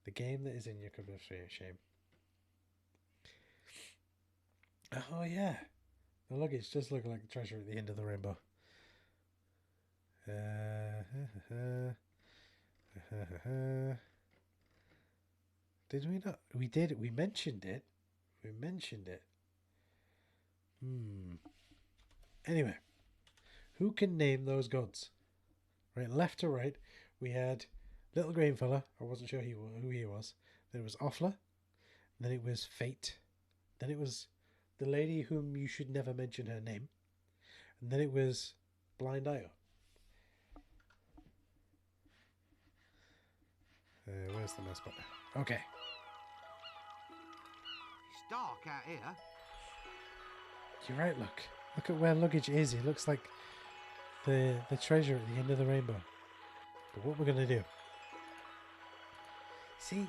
The game that is in your cupboard of shame. Oh, yeah. The luggage does look like the treasure at the end of the rainbow. Did we not? We did. We mentioned it. We mentioned it. Anyway. Who can name those gods? Right, left to right, we had little green fella. I wasn't sure who he was. Then it was Offla. Then it was Fate. Then it was the lady whom you should never mention her name. And then it was Blind Io. Where's the mouse button? Okay.
It's dark out here.
You're right, look. Look at where luggage is. It looks like the treasure at the end of the rainbow. But what we're going to do... See...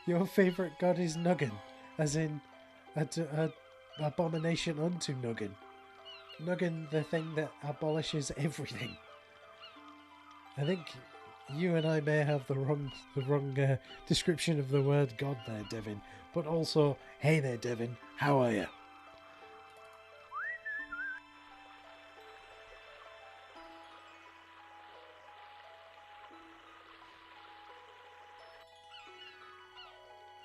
Your favourite god is Nuggin. As in... a abomination unto Nuggin. Nuggin, the thing that abolishes everything. I think you and I may have the wrong description of the word god there, Devin. But also, hey there, Devin. How are you?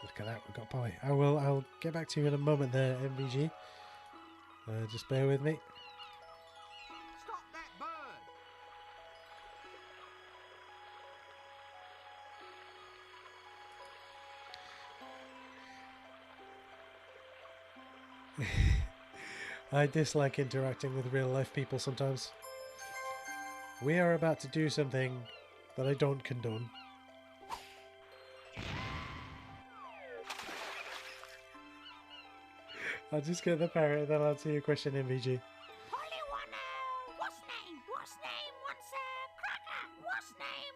Look at that, we've got Polly. I'll get back to you in a moment there, MVG. Just bear with me.
Stop that bird!
I dislike interacting with real life people sometimes. We are about to do something that I don't condone. I'll just get the parrot and then I'll answer your question, MVG.
What's name? What's name? What's cracker? What's name?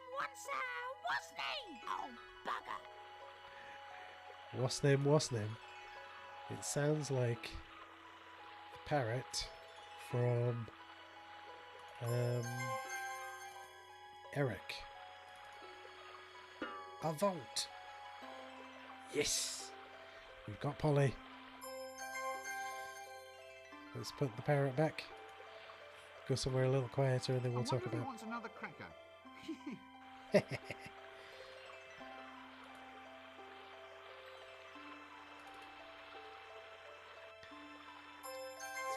What's name? Oh, bugger.
What's name? It sounds like the parrot from Eric. Avant. Yes. We've got Polly. Let's put the parrot back. Go somewhere a little quieter and then we'll talk about...
Who wants another cracker?
Let's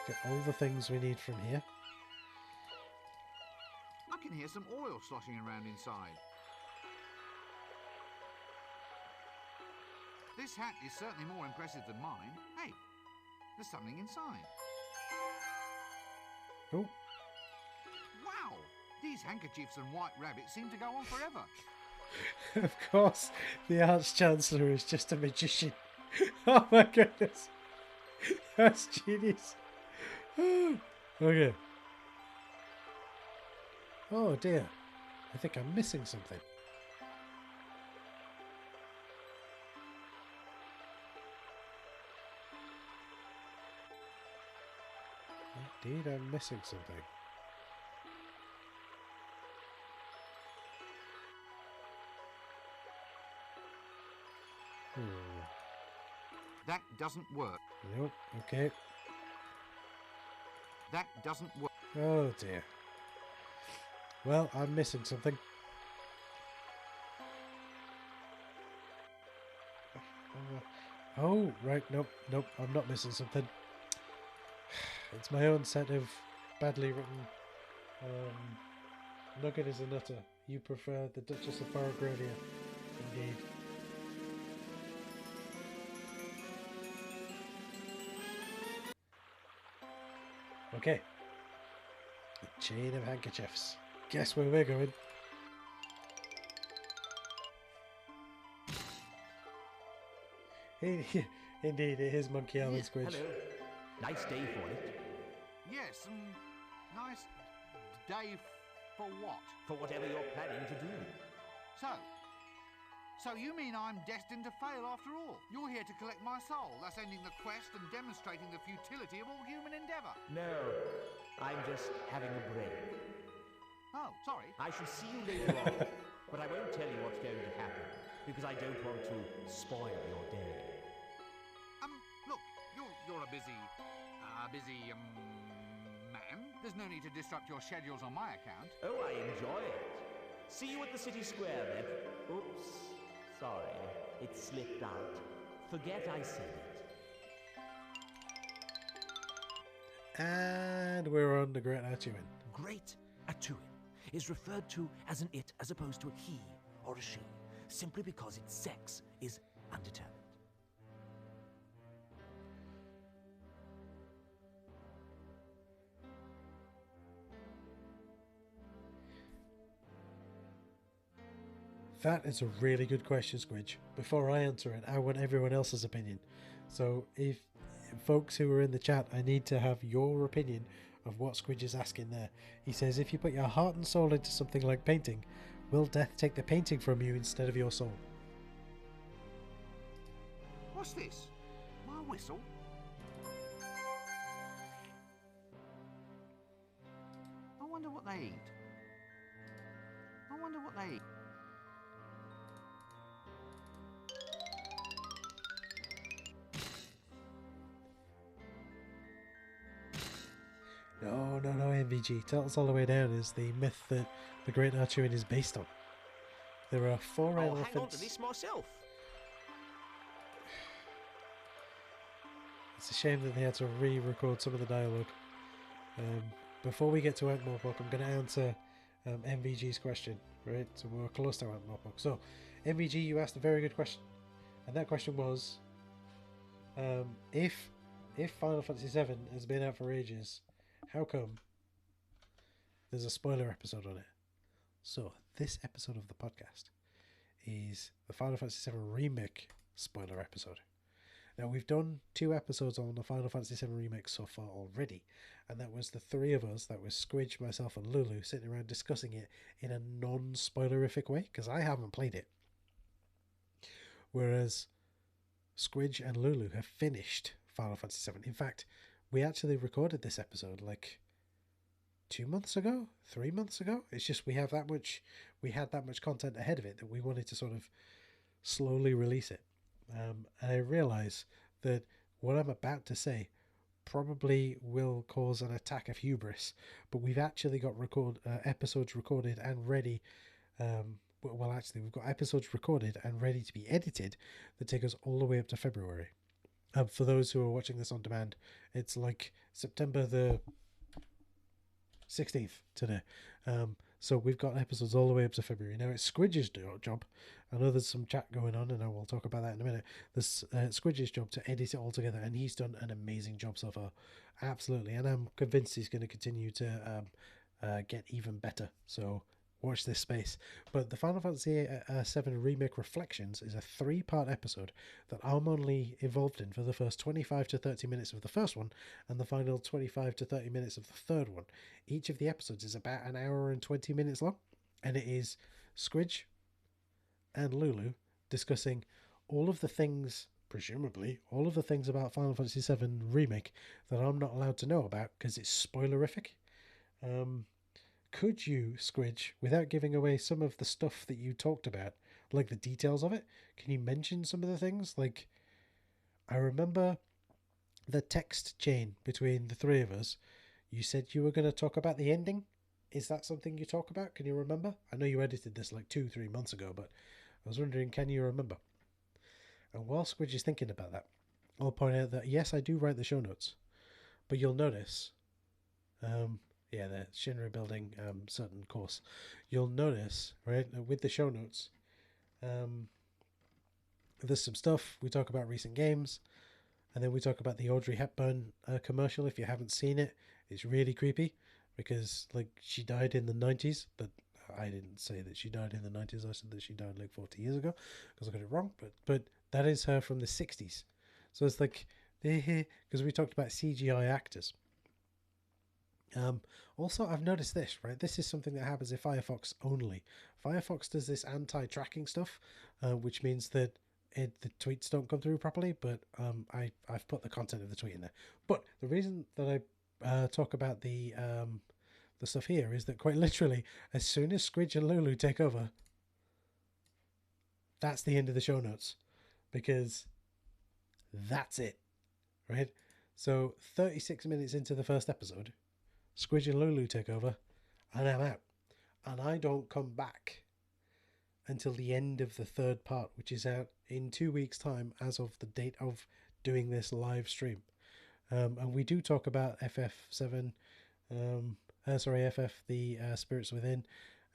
get all the things we need from here.
I can hear some oil sloshing around inside. This hat is certainly more impressive than mine. Hey, there's something inside.
Oh.
Wow, these handkerchiefs and white rabbits seem to go on forever.
Of course, the Arch-Chancellor is just a magician. Oh my goodness. That's genius. Okay. Oh dear. I think I'm missing something. Indeed, I'm missing something.
That doesn't work.
Nope, okay.
That doesn't work.
Oh dear. Well, I'm missing something. Oh, right, nope, I'm not missing something. It's my own set of badly written Nugget is a nutter. You prefer the Duchess of Faragrovia. Indeed. Okay. The chain of handkerchiefs. Guess where we're going? Indeed, it is Monkey Island Squidge.
Hello. Nice day for it.
Yes, nice day For what?
For whatever you're planning to do.
So you mean I'm destined to fail after all? You're here to collect my soul, thus ending the quest and demonstrating the futility of all human endeavour.
No, I'm just having a break.
Oh, sorry.
I shall see you later on, but I won't tell you what's going to happen, because I don't want to spoil your day.
Look, you're a busy man. There's no need to disrupt your schedules on my account.
Oh, I enjoy it. See you at the city square, then. Oops. Sorry, it slipped out. Forget I said it.
And we're on the Great Atuin.
Great Atuin is referred to as an it as opposed to a he or a she, simply because its sex is undetermined.
That is a really good question, Squidge. Before I answer it, I want everyone else's opinion. So if folks who are in the chat, I need to have your opinion of what Squidge is asking there. He says, if you put your heart and soul into something like painting, will death take the painting from you instead of your soul?
What's this? My whistle? I wonder what they eat.
No, MVG. Tell us all the way down is the myth that the Great Atuin is based on. There are 4 elephants.
Hang on to this myself.
It's a shame that they had to re-record some of the dialogue. Before we get to Ankh-Morpork, I'm going to answer MVG's question, right? So we're close to Ankh-Morpork. So, MVG, you asked a very good question. And that question was, if Final Fantasy VII has been out for ages, how come there's a spoiler episode on it? So, this episode of the podcast is the Final Fantasy VII Remake spoiler episode. Now, we've done 2 episodes on the Final Fantasy VII Remake so far already, and that was the 3 of us, that was Squidge, myself and Lulu, sitting around discussing it in a non-spoilerific way, because I haven't played it. Whereas Squidge and Lulu have finished Final Fantasy VII. In fact, we actually recorded this episode like 2 months ago, 3 months ago. It's just we had that much content ahead of it that we wanted to sort of slowly release it. And I realise that what I'm about to say probably will cause an attack of hubris, but we've actually got episodes recorded and ready. Well, actually, we've got episodes recorded and ready to be edited that take us all the way up to February. For those who are watching this on demand, it's like September the 16th today. So we've got episodes all the way up to February. Now, it's Squidge's job. I know there's some chat going on, and I will talk about that in a minute. This Squidge's job to edit it all together, and he's done an amazing job so far. Absolutely. And I'm convinced he's going to continue to get even better. So watch this space. But the Final Fantasy VII Remake Reflections is a 3-part episode that I'm only involved in for the first 25 to 30 minutes of the first one and the final 25 to 30 minutes of the third one. Each of the episodes is about an hour and 20 minutes long, and it is Squidge and Lulu discussing all of the things, presumably, all of the things about Final Fantasy VII Remake that I'm not allowed to know about because it's spoilerific. Could you, Squidge, without giving away some of the stuff that you talked about, like the details of it, can you mention some of the things? Like, I remember the text chain between the 3 of us. You said you were going to talk about the ending. Is that something you talk about? Can you remember? I know you edited this like 2-3 months ago, but I was wondering, can you remember? And while Squidge is thinking about that, I'll point out that, yes, I do write the show notes, but you'll notice... yeah, the Shinra building certain course. You'll notice, right, with the show notes, there's some stuff. We talk about recent games, and then we talk about the Audrey Hepburn commercial. If you haven't seen it, it's really creepy because, like, she died in the 90s, but I didn't say that she died in the 90s. I said that she died like 40 years ago because I got it wrong, but that is her from the 60s. So it's like, because we talked about CGI actors. Also, I've noticed this, right? This is something that happens in Firefox only. Firefox does this anti-tracking stuff, which means that the tweets don't come through properly, but I've put the content of the tweet in there. But the reason that I talk about the stuff here is that quite literally, as soon as Squidge and Lulu take over, that's the end of the show notes, because that's it, right? So 36 minutes into the first episode, Squidge and Lulu take over, and I'm out. And I don't come back until the end of the third part, which is out in 2 weeks' time as of the date of doing this live stream. And we do talk about FF7, FF, the Spirits Within.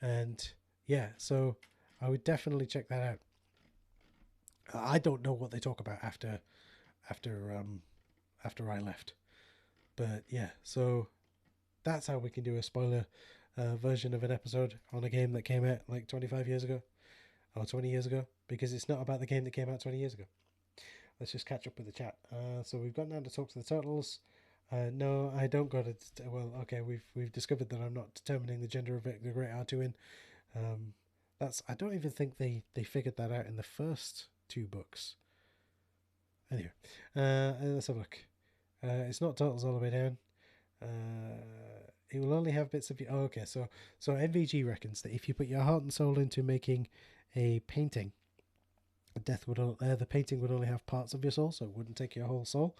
And yeah, so I would definitely check that out. I don't know what they talk about after I left. But yeah, so that's how we can do a spoiler version of an episode on a game that came out like 25 years ago or 20 years ago, because it's not about the game that came out 20 years ago. Let's just catch up with the chat. So we've got now to talk to the turtles. No, I don't got it. Well, okay, we've discovered that I'm not determining the gender of the Great Artuin. I don't even think they figured that out in the first 2 books. Anyway, let's have a look. It's not turtles all the way down. It will only have bits of you. Oh, okay, so MVG reckons that if you put your heart and soul into making a painting, the painting would only have parts of your soul, so it wouldn't take your whole soul.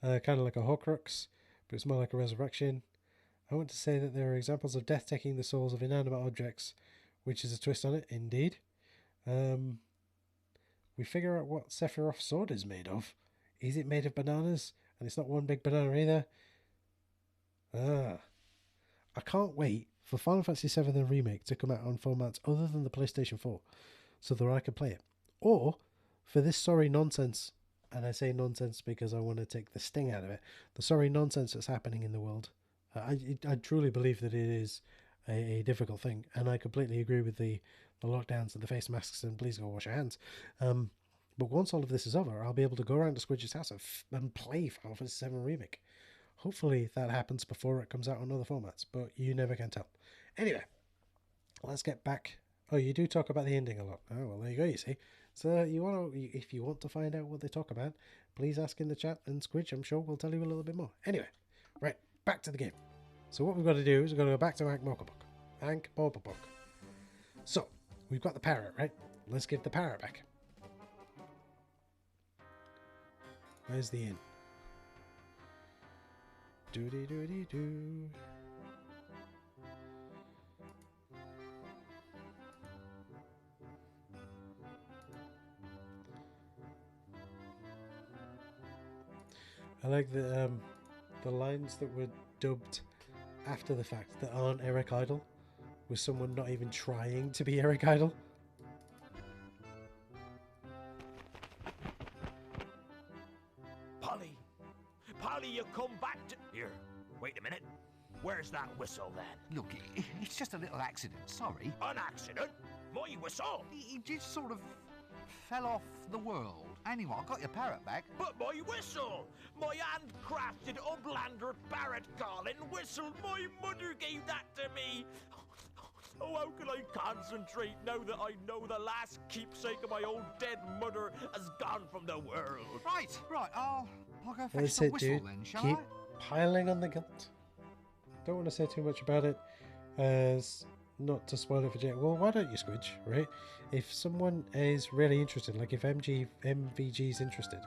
Kind of like a Horcrux, but it's more like a resurrection. I want to say that there are examples of death taking the souls of inanimate objects, which is a twist on it, indeed. We figure out what Sephiroth's sword is made of. Is it made of bananas? And it's not one big banana either. I can't wait for Final Fantasy VII the Remake to come out on formats other than the PlayStation 4, so that I can play it. Or for this sorry nonsense, and I say nonsense because I want to take the sting out of it, the sorry nonsense that's happening in the world. I truly believe that it is a difficult thing, and I completely agree with the lockdowns and the face masks and please go wash your hands. But once all of this is over, I'll be able to go around to Squidge's house and play Final Fantasy VII Remake. Hopefully that happens before it comes out on other formats, but you never can tell. Anyway, let's get back. Oh, you do talk about the ending a lot. Oh, well, there you go, you see. So if you want to find out what they talk about, please ask in the chat, and Squidge, I'm sure, will tell you a little bit more. Anyway, right, back to the game. So what we've got to do is we've got to go back to Ankh-Morpork. So, we've got the parrot, right? Let's give the parrot back. Where's the inn? Doody-doody-doo. I like the lines that were dubbed after the fact that aren't Eric Idle, with someone not even trying to be Eric Idle.
Polly, you come back to... Here, wait a minute. Where's that whistle, then?
Look, it's just a little accident, sorry.
An accident? My whistle?
It just sort of fell off the world. Anyway, I got your parrot back.
But my whistle! My handcrafted Uplander parrot calling whistle! My mother gave that to me! Oh, how can I concentrate now that I know the last keepsake of my old dead mother has gone from the world?
Right, I'll go fetch
That's
the
it,
whistle
dude.
then, shall
Keep
I?
piling on the guilt. Don't want to say too much about it, as not to spoil it for Jake. Well, why don't you, Squidge, right? If someone is really interested, like if MVG's interested,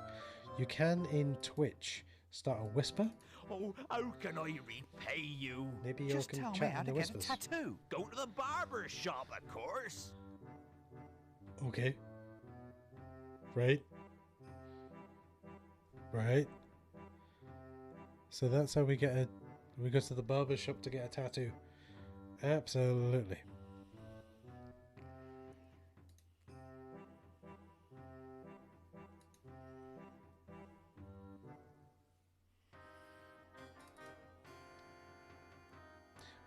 you can, in Twitch, start a whisper.
Oh, how can I repay you?
Maybe you
Just
can
tell me
chat
how
in
to
the
get a
whispers.
tattoo.
Go to the barber shop, of course.
Okay. Right. So that's how we go to the barber shop to get a tattoo. Absolutely.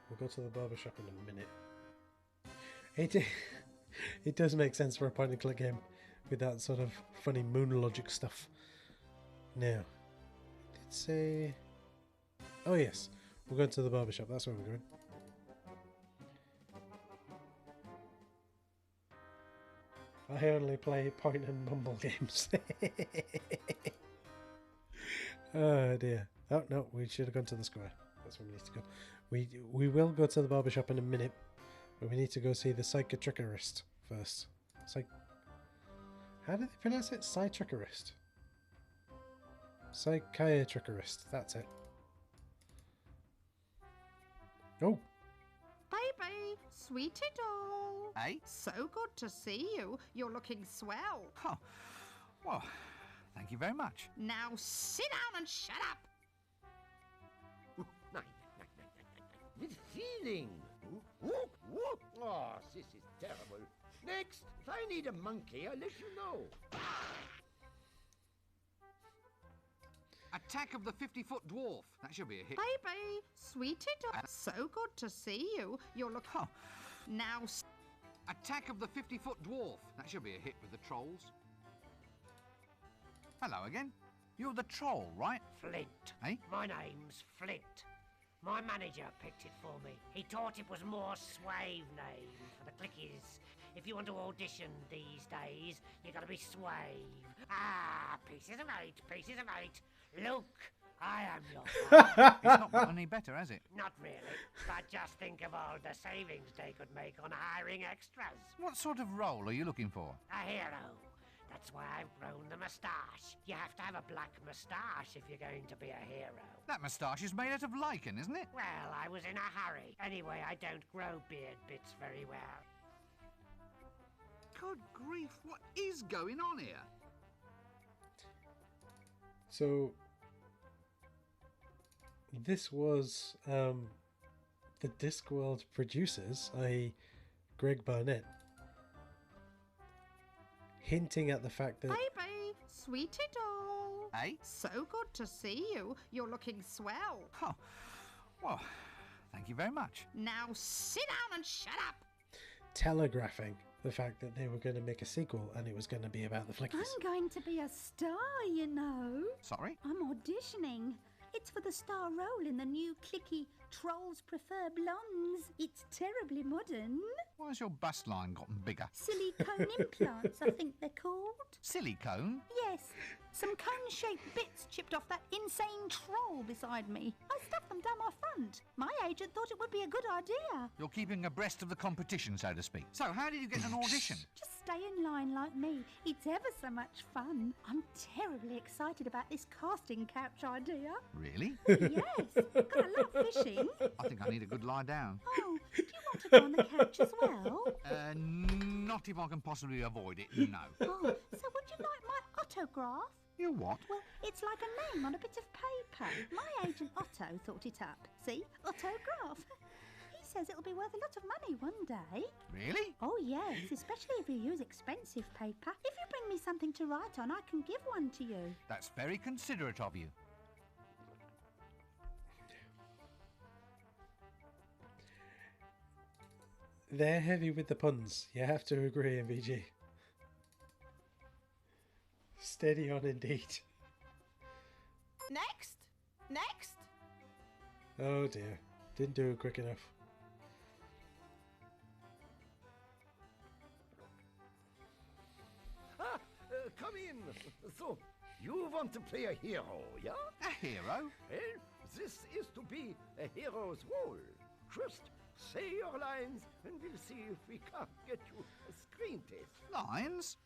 We'll go to the barber shop in a minute. It does make sense for a point and click game with that sort of funny moon logic stuff. Now, let's say, oh yes, We're going to the barber shop. That's where we're going. I only play point and mumble games. Oh dear. Oh no, we should have gone to the square. That's where we need to go. We will go to the barber shop in a minute, but we need to go see the psychiatrist first. How do they pronounce it? Psychiatrist. Psychiatrist. That's it. Oh.
Baby, sweetie doll.
Hey?
So good to see you. You're looking swell.
Oh, well, thank you very much.
Now sit down and shut up.
With feeling. Oh, this is terrible. Next, if I need a monkey, I'll let you know.
Attack of the 50-foot dwarf. That should be a hit.
Baby, sweetie doll. So good to see you. You're looking...
Oh.
Now...
Attack of the 50-foot dwarf. That should be a hit with the trolls. Hello again. You're the troll, right?
Flint.
Eh?
My name's Flint. My manager picked it for me. He thought it was more suave name for the clickies. If you want to audition these days, you gotta be suave. Ah, pieces of 8, pieces of 8. Luke, I am your father.
It's not got any better, has it?
Not really, but just think of all the savings they could make on hiring extras.
What sort of role are you looking for?
A hero. That's why I've grown the moustache. You have to have a black moustache if you're going to be a hero.
That moustache is made out of lichen, isn't it?
Well, I was in a hurry. Anyway, I don't grow beard bits very well.
Good grief, what is going on here?
So, this was the Discworld producers, i.e. Greg Barnett, hinting at the fact that...
Baby, sweetie doll.
Hey?
So good to see you. You're looking swell.
Oh, well, thank you very much.
Now sit down and shut up.
telegraphing the fact that they were going to make a sequel and it was going to be about the Flickies.
I'm going to be a star, you know.
Sorry?
I'm auditioning. It's for the star role in the new clicky Trolls Prefer Blondes. It's terribly modern.
Why has your bust line gotten bigger?
Silicone implants, I think they're called.
Silicone?
Yes. Some cone-shaped bits chipped off that insane troll beside me. I stuffed them down my front. My agent thought it would be a good idea.
You're keeping abreast of the competition, so to speak. So, how did you get an audition?
Just stay in line like me. It's ever so much fun. I'm terribly excited about this casting couch idea.
Really?
Yes. Got a lot of fishing.
I think I need a good lie down.
Oh, do you want to go on the couch as well?
Not if I can possibly avoid it, no.
Oh, so would you like my autograph?
You what?
Well, it's like a name on a bit of paper. My agent Otto thought it up. See? Autograph. He says it'll be worth a lot of money one day.
Really?
Oh, yes, especially if you use expensive paper. If you bring me something to write on, I can give one to you.
That's very considerate of you.
They're heavy with the puns. You have to agree, MVG. Steady on indeed.
Next! Next!
Oh dear. Didn't do it quick enough.
Come in. So, you want to play a hero, yeah?
A hero?
Well, this is to be a hero's role. Just say your lines and we'll see if we can't get you a screen test.
Lines?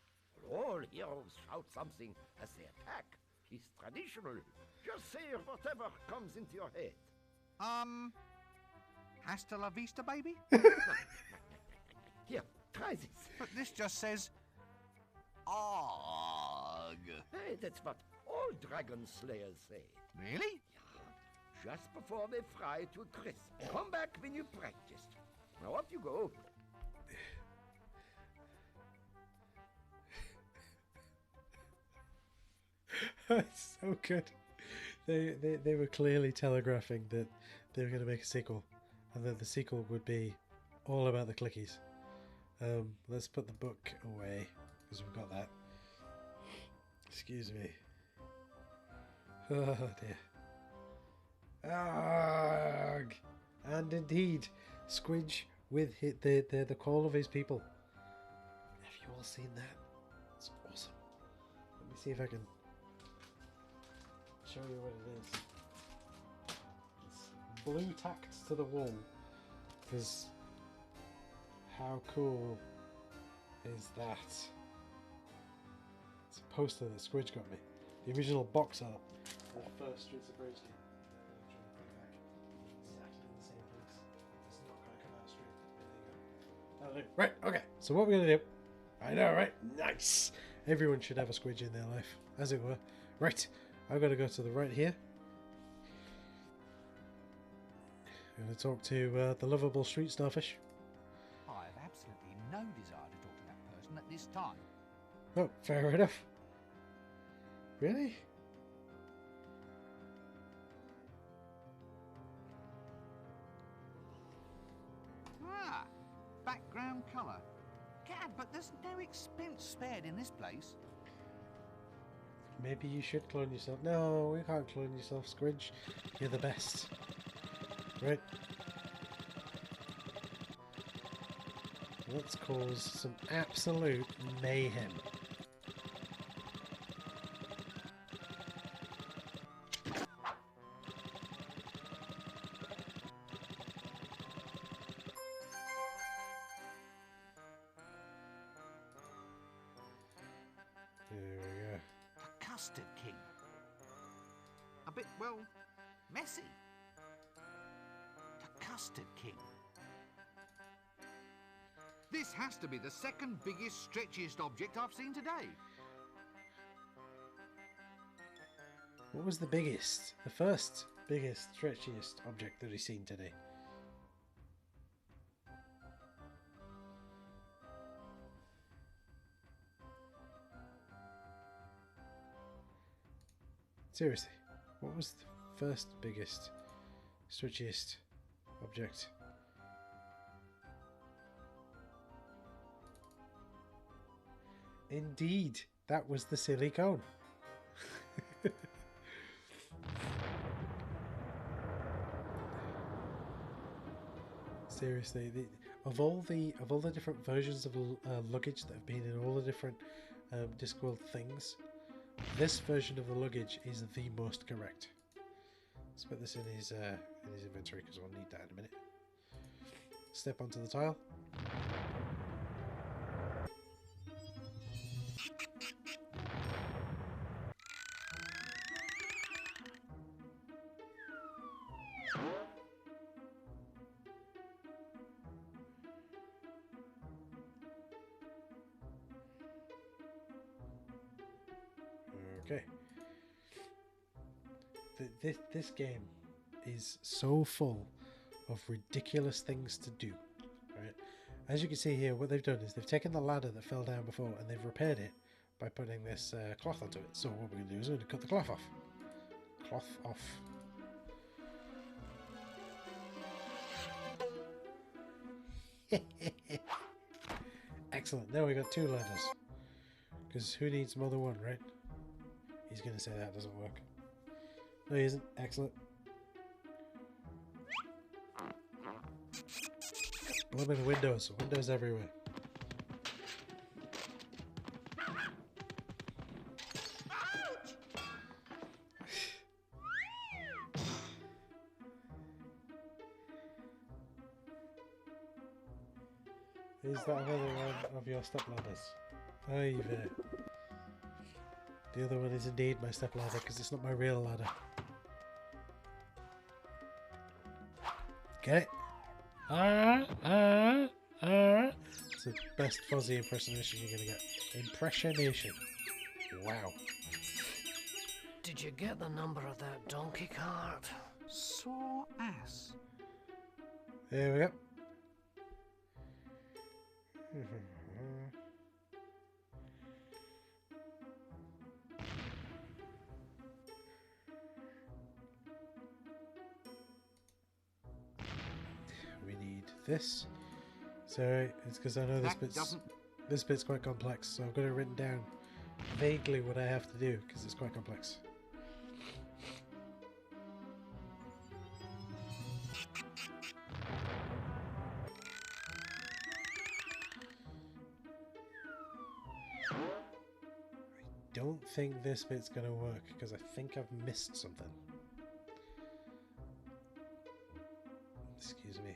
All heroes shout something as they attack. It's traditional. Just say whatever comes into your head.
Hasta la vista, baby?
Here, try this.
But this just says... Arg.
Hey, that's what all dragon slayers say.
Really?
Yeah, just before they fry to a crisp. Come back when you practiced. Now off you go.
It's so good. They were clearly telegraphing that they were going to make a sequel, and that the sequel would be all about the Clickies. Let's put the book away because we've got that. Excuse me. Oh dear. Ah, And indeed, Squidge with the call of his people. Have you all seen that? It's awesome. Let me see if I can show you what it is. It's blue tacked to the wall. Because how cool is that? It's a poster that Squidge got me. The original box art of the first Streets of Rage game. I'm trying to put it back. Exactly in the same place. It's not going to come out straight. There you go. That'll do. Right, okay. So what we're going to do... I know, right? Nice! Everyone should have a Squidge in their life, as it were. Right, I've got to go to the right here. I'm going to talk to the lovable street starfish.
I have absolutely no desire to talk to that person at this time.
Oh, fair enough. Really?
Ah, background colour. Gad, but there's no expense spared in this place.
Maybe you should clone yourself. No, we can't clone yourself, Squidge. You're the best. Right. Let's cause some absolute mayhem. There we go.
The Custard King. A bit, well, messy. The Custard King. This has to be the second biggest, stretchiest object I've seen today.
What was the biggest? The first biggest, stretchiest object that he's seen today? Seriously, what was the first biggest, stretchiest object? Indeed, that was the silly cone. Seriously, of all the different versions of luggage that have been in all the different Discworld things, this version of the luggage is the most correct. Let's put this in his inventory because we'll need that in a minute. Step onto the tile. Okay. This game is so full of ridiculous things to do. Right? As you can see here, what they've done is they've taken the ladder that fell down before and they've repaired it by putting this cloth onto it. So what we're going to do is we're going to cut the cloth off. Cloth off. Excellent. Now we got two ladders. Because who needs more than one, right? He's going to say that doesn't work. No, he isn't. Excellent. Blooming windows. Windows everywhere. Is that another one of your step ladders? Oy vey. The other one is indeed my step ladder because it's not my real ladder. Get it? It's the best fuzzy impersonation you're gonna get. Impressionation. Wow.
Did you get the number of that donkey cart?
Sore ass.
There we go. We need this. Sorry, it's because I know this bit's quite complex, so I've got it written down vaguely what I have to do because it's quite complex. don't think this bit's gonna work because I think I've missed something. Excuse me.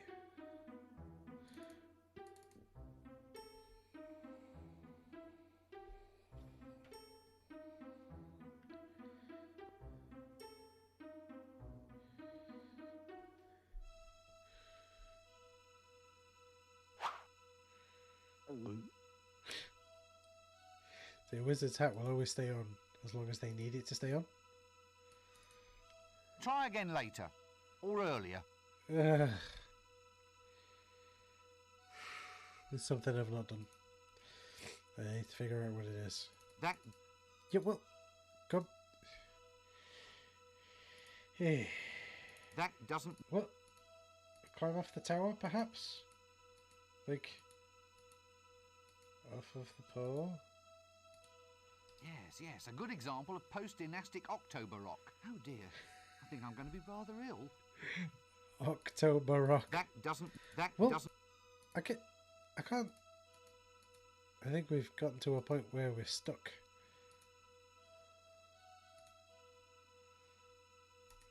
The wizard's hat will always stay on as long as they need it to stay on.
Try again later. Or earlier.
There's something I've not done. I need to figure out what it is.
That...
Yeah, well... God... Hey.
That doesn't...
What? Climb off the tower, perhaps? Like... off of the pole?
Yes, yes, a good example of post-dynastic October rock. Oh dear, I think I'm going to be rather ill.
October rock.
That doesn't...
I can't... I think we've gotten to a point where we're stuck.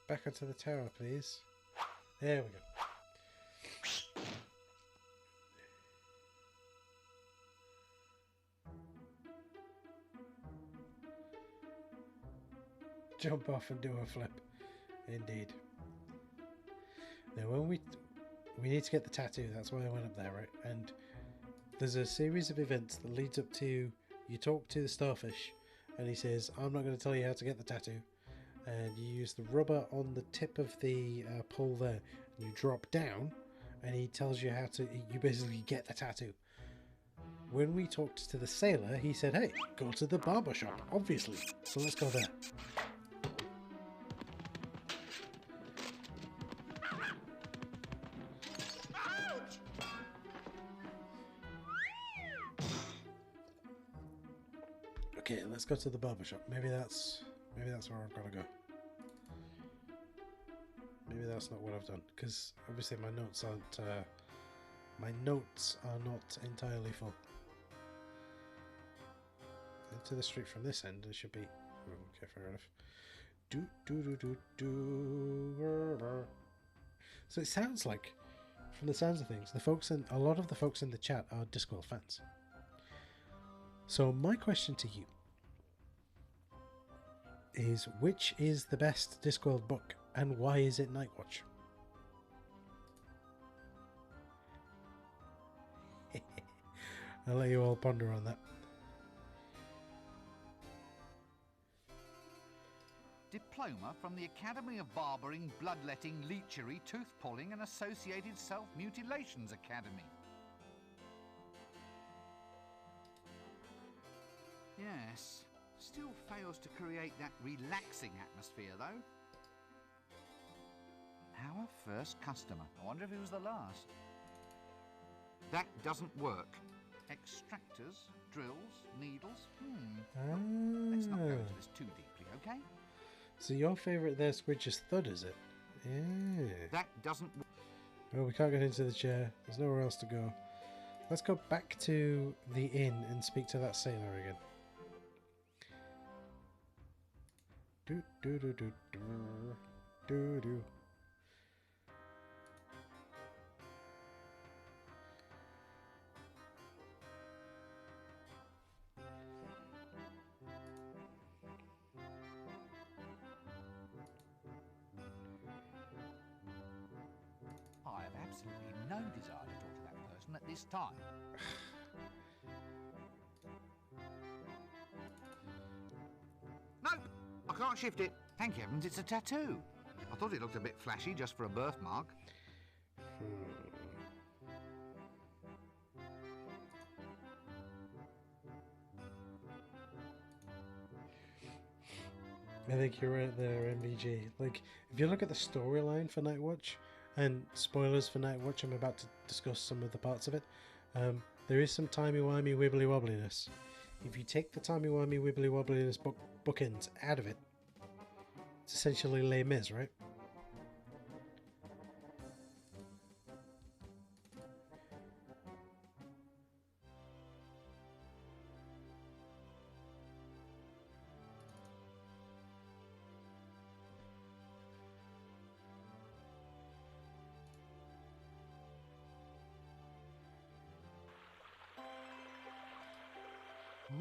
Back onto the tower, please. There we go. Jump off and do a flip. Indeed. Now when we need to get the tattoo, that's why I went up there, right? And there's a series of events that leads up to, you talk to the starfish and he says, I'm not going to tell you how to get the tattoo, and you use the rubber on the tip of the pole there, and you drop down and he tells you how to, you basically get the tattoo. When we talked to the sailor, he said, hey, go to the barber shop, obviously, so let's go there. Okay, let's go to the barber shop. Maybe that's where I've got to go. Maybe that's not what I've done, because obviously my notes are not entirely full. Into the street from this end, it should be. Okay, fair enough. So it sounds like, from the sounds of things, a lot of the folks in the chat are Discworld fans. So my question to you is, which is the best Discworld book and why is it Nightwatch? I'll let you all ponder on that.
Diploma from the Academy of Barbering, Bloodletting, Leechery, Tooth-Pulling and Associated Self-Mutilations Academy. Yes, still fails to create that relaxing atmosphere though. Our first customer. I wonder if he was the last. That doesn't work. Extractors, drills, needles. Let's not go into this too deeply, okay?
So your favourite there, Squidge, is Thud, is it? Yeah.
That doesn't work.
Well, we can't get into the chair. There's nowhere else to go. Let's go back to the inn and speak to that sailor again. Do do do do do do do.
I have absolutely no desire to talk to that person at this time. Nope, I can't shift it. Thank heavens it's a tattoo. I thought it looked a bit flashy just for a birthmark.
I think you're right there, MVG. Like, if you look at the storyline for Nightwatch, and spoilers for Nightwatch, I'm about to discuss some of the parts of it, there is some timey-wimey wibbly-wobbliness. If you take the timey-wimey wibbly-wobbliness bookends out of it, it's essentially Les Mis, right?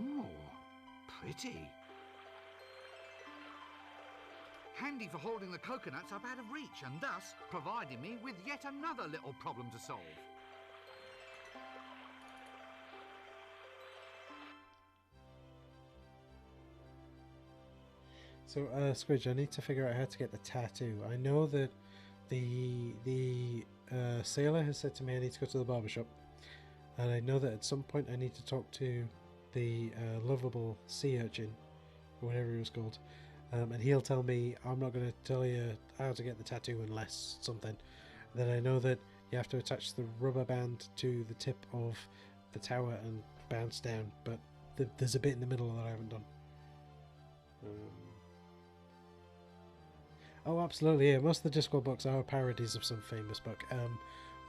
Ooh, pretty. Handy for holding the coconuts up out of reach and thus providing me with yet another little problem to solve.
So, Squidge, I need to figure out how to get the tattoo. I know that the sailor has said to me I need to go to the barber shop, and I know that at some point I need to talk to the lovable sea urchin, or whatever he was called, and he'll tell me I'm not going to tell you how to get the tattoo unless something. Then I know that you have to attach the rubber band to the tip of the tower and bounce down, but there's a bit in the middle that I haven't done. Oh, absolutely, yeah. Most of the Discworld books are parodies of some famous book.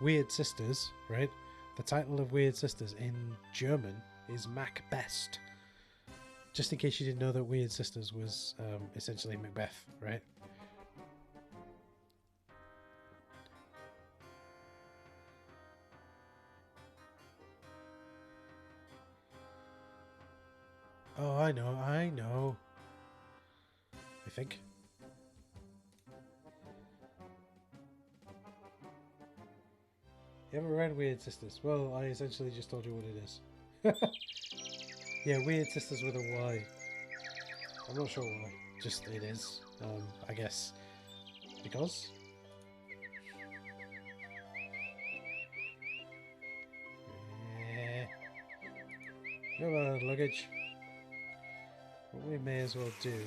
Weird Sisters, right? The title of Weird Sisters in German is Macbest. Just in case you didn't know that Weird Sisters was essentially Macbeth, right? Oh, I know. I think. You haven't read Weird Sisters? Well, I essentially just told you what it is. Yeah, Weird Sisters with a Y. I'm not sure why. Just it is. I guess. Because? Come on, luggage. What we may as well do.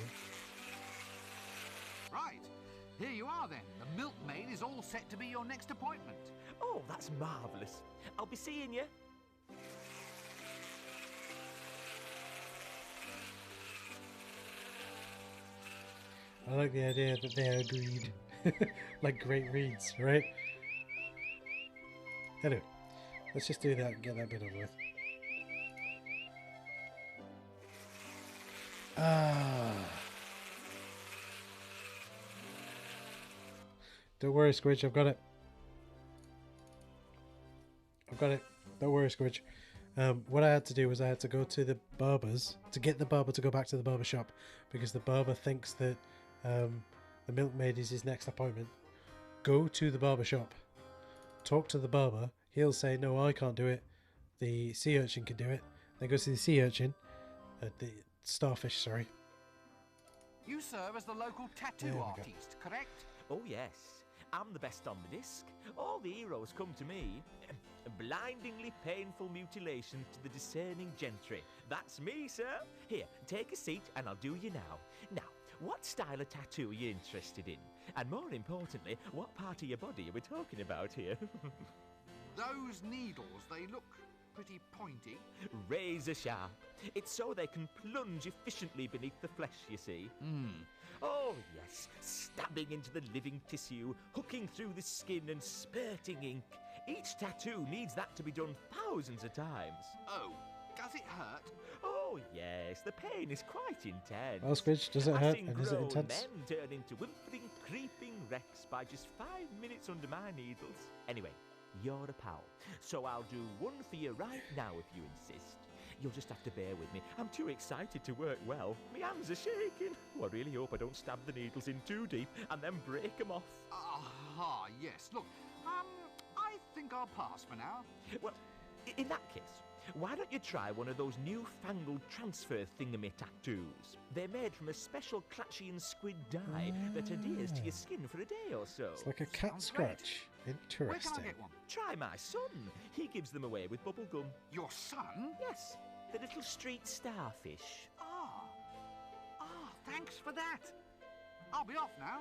Right, here you are then. The milkmaid is all set to be your next appointment.
Oh, that's marvellous. I'll be seeing you.
I like the idea that they agreed. Like great reads, right? Anyway, let's just do that and get that bit over with. Don't worry, Squidge, I've got it. Don't worry, Squidge. What I had to do was I had to go to the barber's to get the barber to go back to the barber shop because the barber thinks that the milkmaid is his next appointment. Go to the barber shop, talk to the barber. He'll say, no, I can't do it. The sea urchin can do it. Then go to the sea urchin, the starfish, sorry.
You serve as the local tattoo artist, correct?
Oh, yes. I'm the best on the disc. All the heroes come to me. Blindingly painful mutilations to the discerning gentry. That's me, sir. Here, take a seat and I'll do you now. Now, what style of tattoo are you interested in? And more importantly, what part of your body are we talking about here?
Those needles, they look pretty pointy.
Razor sharp. It's so they can plunge efficiently beneath the flesh, you see. Oh, yes, stabbing into the living tissue, hooking through the skin and spurting ink. Each tattoo needs that to be done thousands of times.
Oh, does it hurt?
Oh, yes, the pain is quite intense.
Oh, Squidge, does it
I've
hurt
seen
and is it
grown
intense?
men turn into whimpering, creeping wrecks by just 5 minutes under my needles. Anyway, you're a pal, so I'll do one for you right now if you insist. You'll just have to bear with me. I'm too excited to work well. My hands are shaking. Oh, I really hope I don't stab the needles in too deep and then break them off.
Ah, yes. Look, I think I'll pass for now.
Well, in that case, why don't you try one of those newfangled transfer thingamy tattoos? They're made from a special Clatchian squid dye that adheres to your skin for a day or so.
It's like a cat scratch. Interesting.
Where can I get one?
Try my son. He gives them away with bubble gum.
Your son?
Yes, the little street starfish.
Thanks for that. I'll be off now.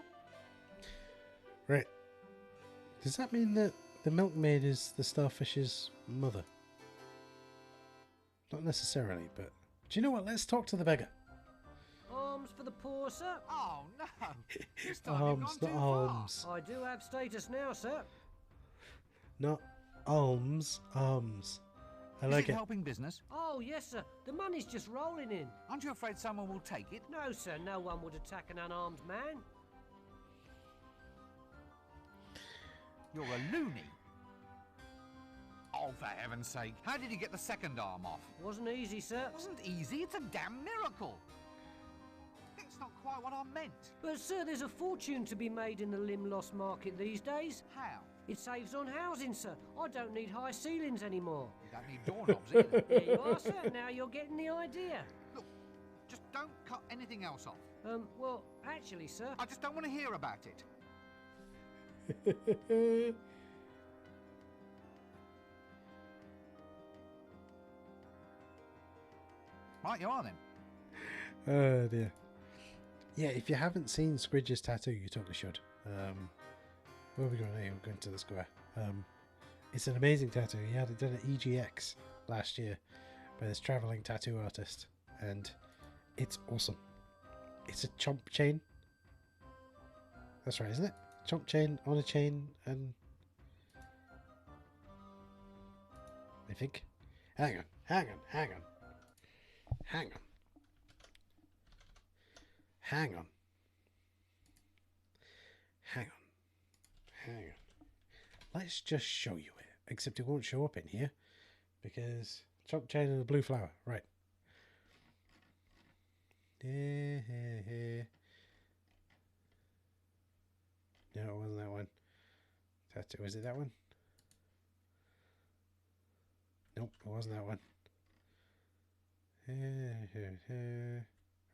Right. Does that mean that the milkmaid is the starfish's mother? Not necessarily, but... Do you know what? Let's talk to the beggar.
Alms for the poor, sir?
Oh, no. This time
Alms, not alms.
I do have status now, sir.
Not alms, alms. I like
Is it
it.
helping business?
Oh, yes, sir. The money's just rolling in.
Aren't you afraid someone will take it?
No, sir. No one would attack an unarmed man.
You're a loony. Oh, for heaven's sake. How did he get the second arm off?
Wasn't easy, sir.
Wasn't easy, it's a damn miracle. That's not quite what I meant.
But, sir, there's a fortune to be made in the limb loss market these days.
How?
It saves on housing, sir. I don't need high ceilings anymore.
You don't need doorknobs either.
There you are, sir. Now you're getting the idea.
Look, just don't cut anything else off.
Well, actually, sir...
I just don't want to hear about it. Right, you are then.
Oh dear. Yeah, if you haven't seen Squidge's tattoo, you totally should. Where are we going now? We're going to the square. It's an amazing tattoo. He had it done at EGX last year by this travelling tattoo artist, and it's awesome. It's a chomp chain. That's right, isn't it? Chomp chain on a chain, and I think. Hang on. Hang on. Let's just show you it. Except it won't show up in here because chomp chain and a blue flower. Right. No, it wasn't that one. Was it that one? Nope, it wasn't that one.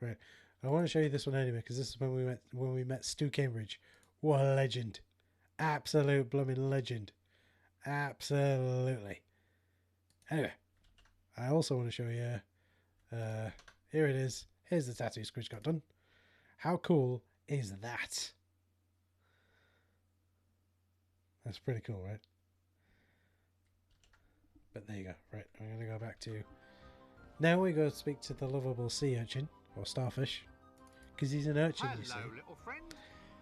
Right. I want to show you this one anyway because this is when we met Stu Cambridge. What a legend. Absolute blooming legend. Absolutely. Anyway, I also want to show you here it is. Here's the tattoo Squidge got done. How cool is that? That's pretty cool, right? But there you go. Right, I'm going to go back to... Now we go speak to the lovable sea urchin, or starfish, because he's an urchin, you see.
Hello, little friend.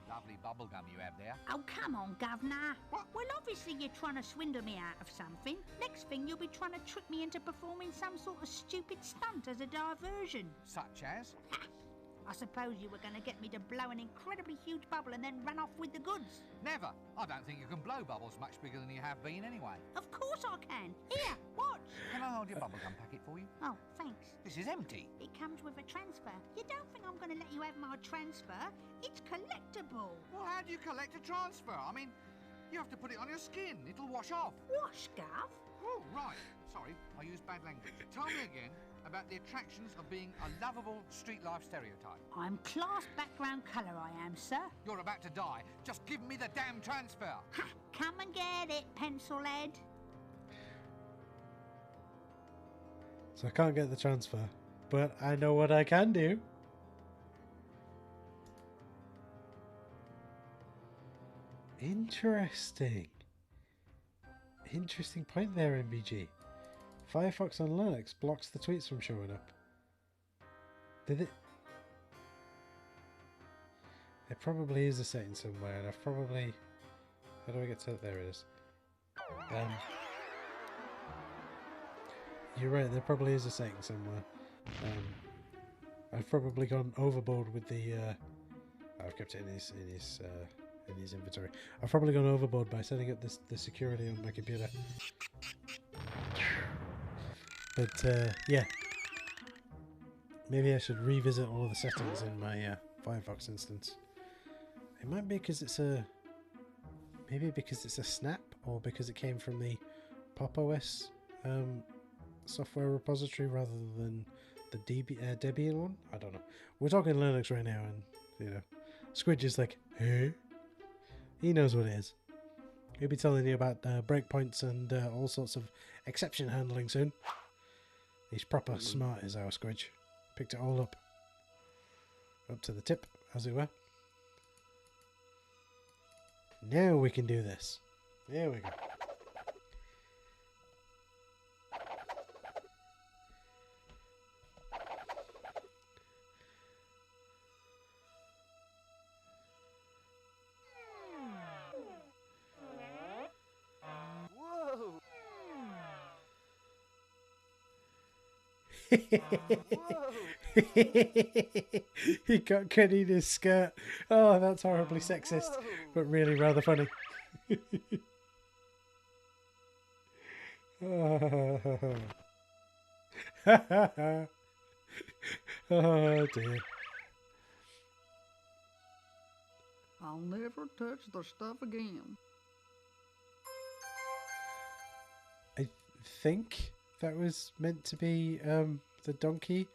Lovely bubblegum you have there.
Oh, come on, Governor. What? Well, obviously you're trying to swindle me out of something. Next thing, you'll be trying to trick me into performing some sort of stupid stunt as a diversion.
Such as?
I suppose you were going to get me to blow an incredibly huge bubble and then run off with the goods.
Never. I don't think you can blow bubbles much bigger than you have been anyway.
Of course I can. Here, watch.
Can I hold your bubblegum packet for you?
Oh, thanks.
This is empty.
It comes with a transfer. You don't think I'm going to let you have my transfer? It's collectible.
Well, how do you collect a transfer? I mean, you have to put it on your skin. It'll wash off.
Wash, Gov?
Oh, right. Sorry, I used bad language. Tell me again about the attractions of being a lovable street life stereotype.
I'm class background colour, I am, sir.
You're about to die. Just give me the damn transfer.
Ha! Come and get it, pencil head.
So I can't get the transfer, but I know what I can do. Interesting. Interesting point there, MBG. Firefox on Linux blocks the tweets from showing up. Did it? There probably is a setting somewhere, and I've probably... How do I get to it? There it is. You're right, there probably is a setting somewhere. I've probably gone overboard with the... I've kept it in his inventory. I've probably gone overboard by setting up the security on my computer. But yeah, maybe I should revisit all of the settings in my Firefox instance. It might be because it's a... Maybe because it's a snap, or because it came from the Pop OS software repository rather than the Debian one. I don't know. We're talking Linux right now, and you know, Squidge is like, hey, he knows what it is. He'll be telling you about breakpoints and all sorts of exception handling soon. He's proper smart, is our Squidge. Picked it all up to the tip, as it were. Now we can do this. There we go. He got Kenny in his skirt. Oh, that's horribly sexist, but really rather funny. Oh dear.
I'll never touch the stuff again.
I think that was meant to be the donkey,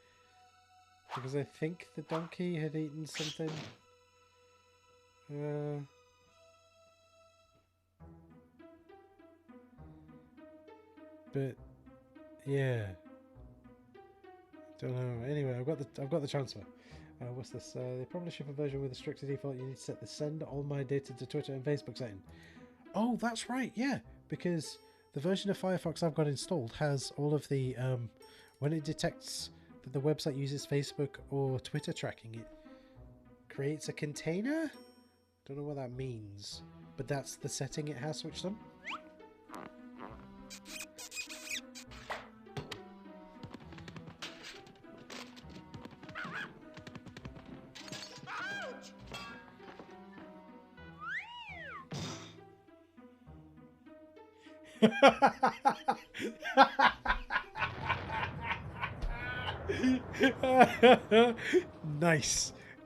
because I think the donkey had eaten something. But yeah, don't know. Anyway, I've got the transfer. What's this? They probably ship a version with a stricter default. You need to set the send all my data to Twitter and Facebook setting. Oh, that's right. Yeah, because the version of Firefox I've got installed has all of the when it detects that the website uses Facebook or Twitter tracking, it creates a container. Don't know what that means, but that's the setting it has switched on.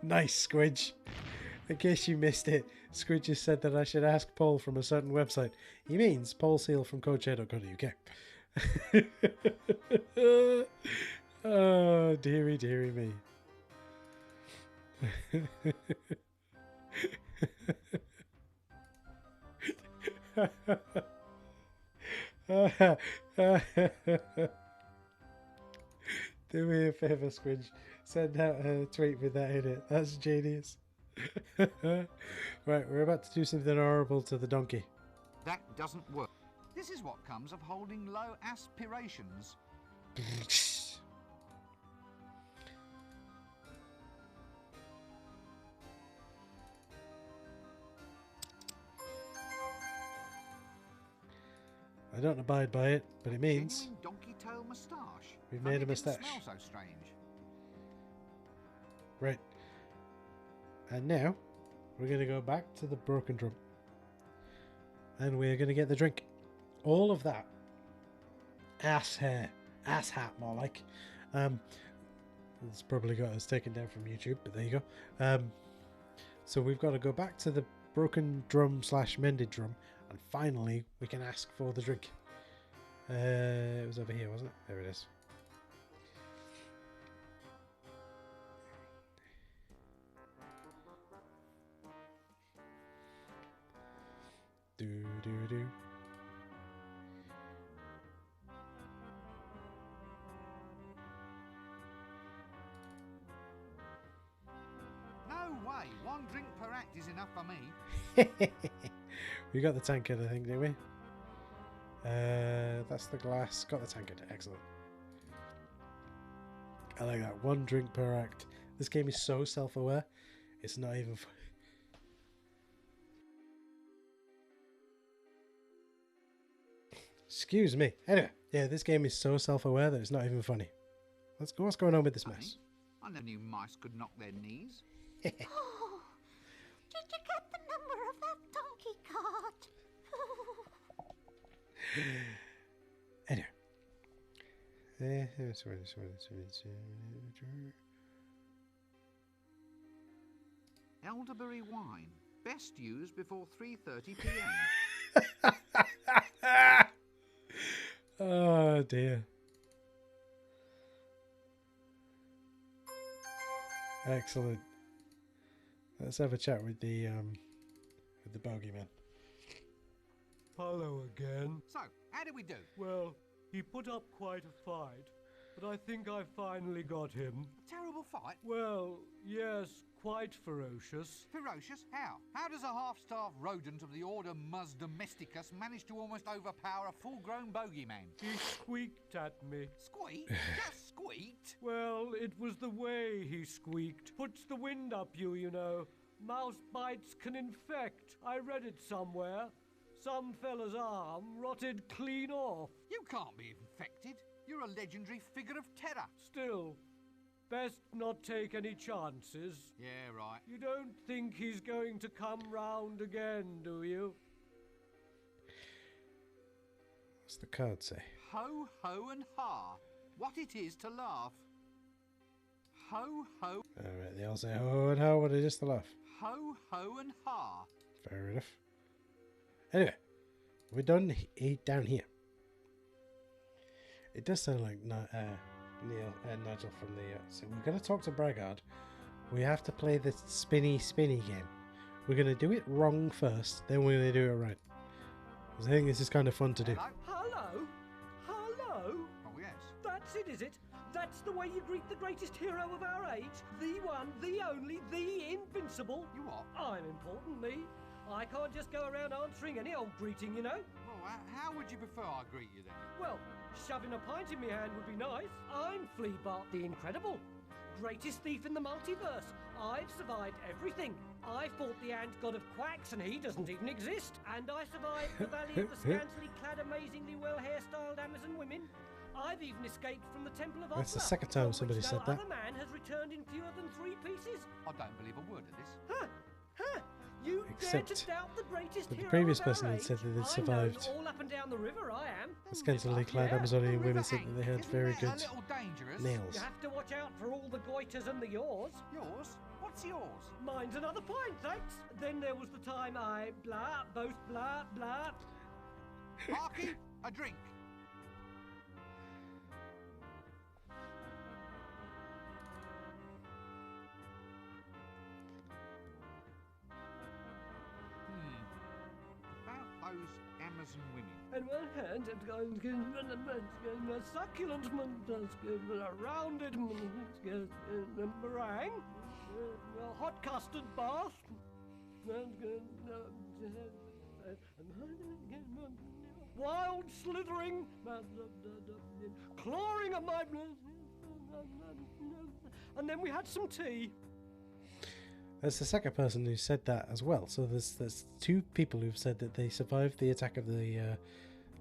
Nice, Squidge. In case you missed it, Squidge has said that I should ask Paul from a certain website. He means Paul Seal from codeshare.co.uk. Oh, dearie me. Do me a favour, Squidge. Send out a tweet with that in it. That's genius. Right, we're about to do something horrible to the donkey.
That doesn't work. This is what comes of holding low aspirations.
I don't abide by it, but it means
Genuine donkey tail moustache.
we've made a moustache.
Smells so strange.
Right. And now we're going to go back to the broken drum. And we're going to get the drink. All of that ass hair, ass hat more like. It's probably got us taken down from YouTube, but there you go. So we've got to go back to the broken drum / mended drum, and finally we can ask for the drink. It was over here, wasn't it? There it is. Do.
No way. One drink per act is enough for me.
We got the tankard, I think, didn't we? That's the glass. Got the tankard. Excellent. I like that. One drink per act. This game is so self-aware. It's not even funny. Excuse me. Anyway, yeah, this game is so self-aware that it's not even funny. What's going on with this mess?
I never knew mice could knock their knees.
Oh, did you get the number of that donkey cart?
Anyway.
Elderberry wine. Best used before 3:30 p.m.
Oh dear. Excellent. Let's have a chat with the bogeyman.
Hello again.
So, how did we do?
Well, he put up quite a fight, but I think I finally got him.
A terrible fight?
Well, yes, quite ferocious.
Ferocious? How? How does a half-starved rodent of the order Mus domesticus manage to almost overpower a full-grown bogeyman?
He squeaked at me.
Squeaked? Just squeaked?
Well, it was the way he squeaked. Puts the wind up you know. Mouse bites can infect. I read it somewhere. Some fella's arm rotted clean off.
You can't be infected. You're a legendary figure of terror.
Still, best not take any chances.
Yeah, right.
You don't think he's going to come round again, do you?
the card say?
Ho, ho, and ha. What it is to laugh. Ho, ho.
Alright, they all say ho and ho, what it is to laugh.
Ho, ho, and ha.
Fair enough. Anyway, we're done down here. It does sound like Nigel from the... so we're going to talk to Braggart. We have to play the spinny game. We're going to do it wrong first, then we're going to do it right. I think this is kind of fun to do.
Hello? Hello?
Oh, yes.
That's it, is it? That's the way you greet the greatest hero of our age? The one, the only, the invincible?
You what?
I'm important, me. I can't just go around answering any old greeting, you know?
Well, how would you prefer I greet you then?
Well, shoving a pint in my hand would be nice. I'm Fleabart the Incredible. Greatest thief in the multiverse. I've survived everything. I fought the ant god of quacks and he doesn't even exist. And I survived the valley of the scantily clad, amazingly well hairstyled Amazon women. I've even escaped from the Temple of
That's the
Opera,
second time
from
somebody
which
said
no
that.
other man has returned in fewer than 3 pieces.
I don't believe a word of this.
Huh? Huh? You dare to doubt the greatest
But the
hero
previous
of our
person had
age?
said that they'd
I'm known
survived.
all up and down the river, I am.
The scantily clad Amazonian women said that they had very good nails.
You have to watch out for all the goiters and the yaws.
Yours? What's yours?
Mine's another pint, thanks. Then there was the time I both blah.
Parky, a drink. About those Amazon women.
And one hand, it's going to succulent, a rounded meringue, a hot custard bath, wild slithering, clawing at my... And then we had some tea.
That's the second person who said that as well. So there's 2 people who've said that they survived the attack of the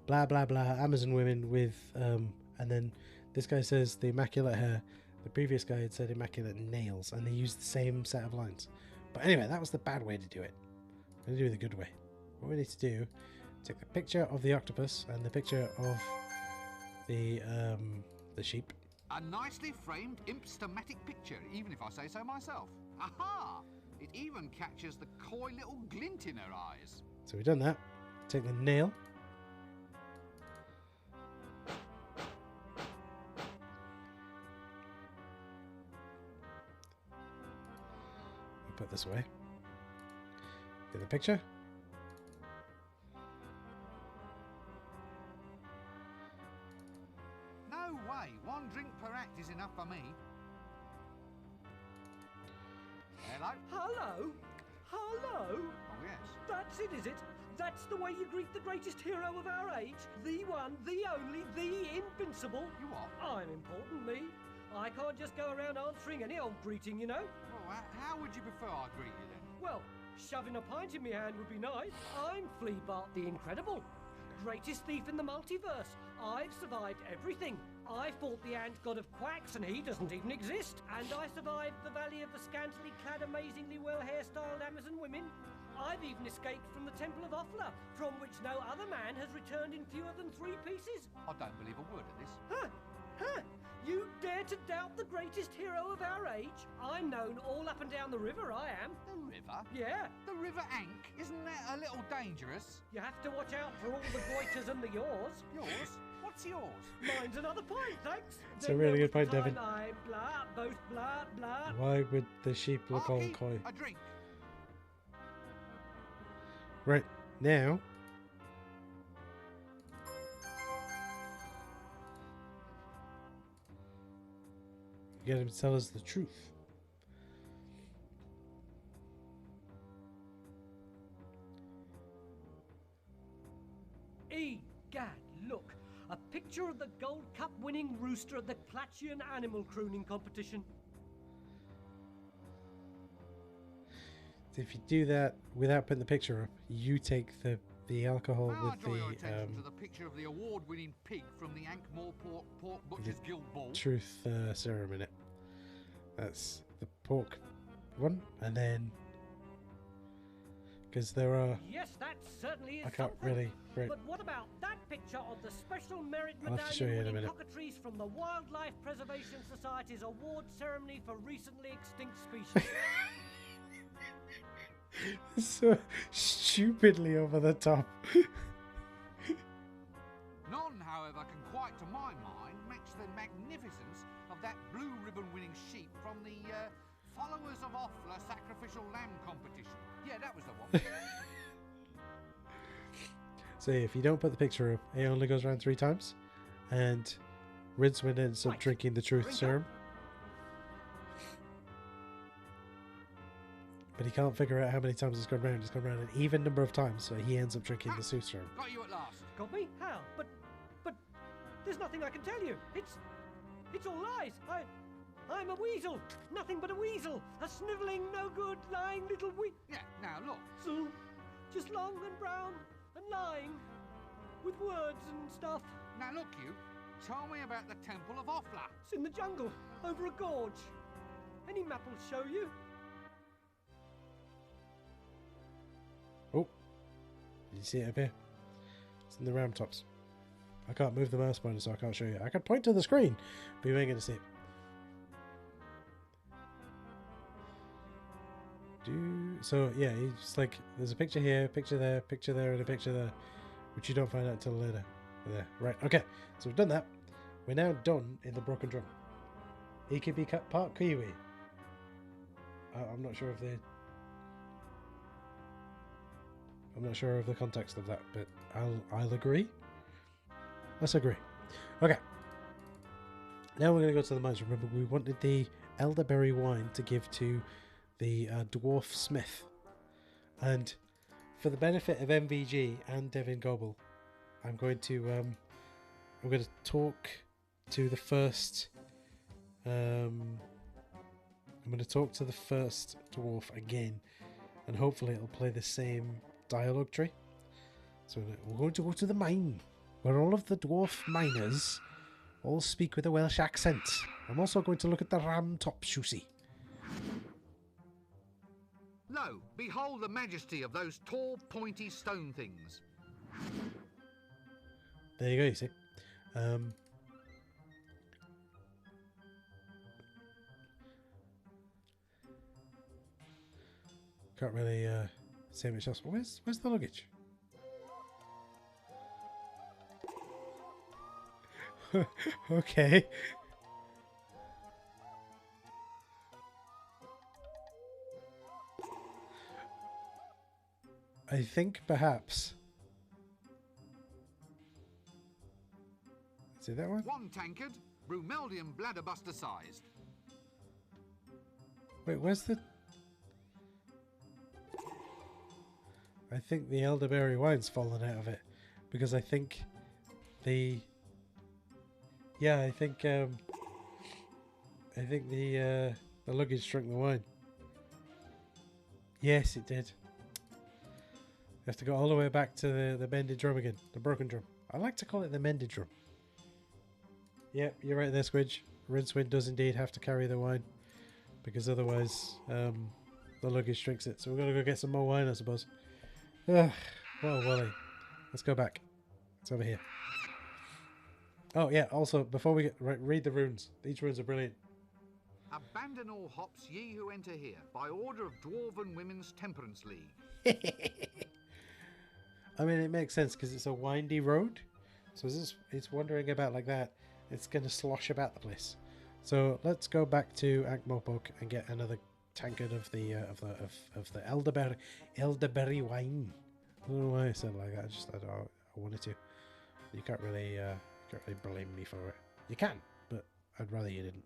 blah blah blah Amazon women with and then this guy says the immaculate hair. The previous guy had said immaculate nails, and they used the same set of lines. But anyway, that was the bad way to do it. We're gonna do it the good way. What we need to do: take the picture of the octopus and the picture of the sheep.
A nicely framed imp-stomatic picture, even if I say so myself. Aha! It even catches the coy little glint in her eyes.
So we've done that. Take the nail. Put it this way. Get the picture.
No way. 1 drink per act is enough for me. Hello?
Hello? Hello?
Oh, yes.
That's it, is it? That's the way you greet the greatest hero of our age? The one, the only, the invincible?
You what?
I'm important, me. I can't just go around answering any old greeting, you know?
Well, how would you prefer I greet you then?
Well, shoving a pint in my hand would be nice. I'm Fleabart the Incredible. Greatest thief in the multiverse. I've survived everything. I fought the ant god of quacks and he doesn't even exist. And I survived the valley of the scantily clad, amazingly well hairstyled Amazon women. I've even escaped from the Temple of Opera, from which no other man has returned in fewer than 3 pieces.
I don't believe a word of this.
Huh? Huh? You dare to doubt the greatest hero of our age? I'm known all up and down the river, I am.
The river?
Yeah.
The River Ank? Isn't that a little dangerous?
You have to watch out for all the goiters and the yaws.
Yours? What's yours?
Mine's another pint, thanks.
It's a really good point, Devin.
I both blah.
Why would the sheep look all coy?
A drink.
Right, now... get him to tell us the truth.
Egad, look. A picture of the Gold Cup winning rooster at the Clatchian Animal Crooning Competition.
If you do that without putting the picture up, you take the alcohol
May I
with
draw your attention to the picture of the award-winning pig from the Ankh-Morpork Pork Butchers Guild Ball?
truth serum in it. That's the pork one, and then because there are.
Yes, that certainly is
I can't
something.
really. Right.
But what about that picture of the Special Merit
I'll have to show you in a
Medallion winning
minute.
cockatoos from the Wildlife Preservation Society's award ceremony for recently extinct species.
So stupidly over the top.
None, however, can quite, to my mind, match the magnificence of that blue ribbon-winning sheep from the Followers of Offler Sacrificial Lamb competition. Yeah, that was the one.
So if you don't put the picture up, it only goes around 3 times, and Rincewind ends up drinking the truth serum. But he can't figure out how many times it's gone round. It's gone round an even number of times, so he ends up drinking the truth serum.
Got you at last.
Got me? How? But there's nothing I can tell you. It's all lies. I'm a weasel. Nothing but a weasel. A snivelling, no good, lying little
Yeah, now look.
So, just long and brown and lying with words and stuff.
Now look, you. Tell me about the Temple of Offler.
It's in the jungle, over a gorge. Any map will show you.
Oh, did you see it up here? It's in the ram tops. I can't move the mouse pointer, so I can't show you. I can point to the screen, but you ain't going to see it. So yeah, it's like there's a picture here, picture there, and a picture there, which you don't find out until later. There, right? Okay, so we've done that. We're now done in the Broken Drum. He could be part Kiwi. I'm not sure of the. I'm not sure of the context of that, but I'll agree. Let's agree. Okay. Now we're going to go to the mines. Remember, we wanted the elderberry wine to give to the dwarf smith, and for the benefit of MVG and Devin Goebel, I'm going to talk to the first. I'm going to talk to the first dwarf again, and hopefully it'll play the same dialogue tree. So we're going to go to the mine, where all of the dwarf miners all speak with a Welsh accent. I'm also going to look at the ram top shoosie.
Lo, behold the majesty of those tall, pointy stone things.
There you go, you see. Can't really say much else. Where's the luggage? Okay. I think perhaps. See that one?
One tankard, Brumeldium bladderbuster sized.
Wait, where's the... I think the elderberry wine's fallen out of it, because I think the... Yeah, I think the luggage drank the wine. Yes, it did. You have to go all the way back to the mended drum again, the broken drum. I like to call it the mended drum. Yep, you're right there, Squidge. Rincewind does indeed have to carry the wine, because otherwise the luggage drinks it. So we're gonna go get some more wine, I suppose. Ugh, well, Wally, let's go back. It's over here. Oh yeah. Also, before we get read the runes. These runes are brilliant.
Abandon all hops, ye who enter here, by order of Dwarven Women's Temperance League.
I mean, it makes sense because it's a windy road, so it's wandering about like that. It's going to slosh about the place. So let's go back to Ankh-Morpork and get another tankard of the elderberry wine. I don't know why I said it like that. I wanted to. You can't really blame me for it. You can, but I'd rather you didn't.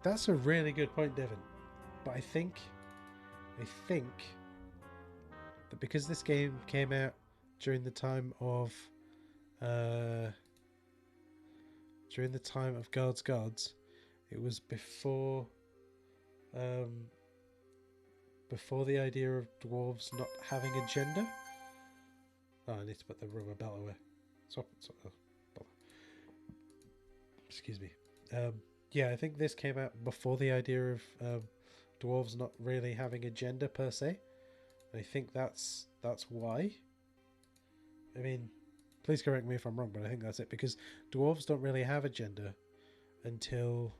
That's a really good point, Devin. But I think that because this game came out during the time of Gods, it was before the idea of dwarves not having a gender. Oh, I need to put the rubber belt away. Swap. Excuse me. Yeah, I think this came out before the idea of dwarves not really having a gender per se. I think that's why. I mean, please correct me if I'm wrong, but I think that's it, because dwarves don't really have a gender until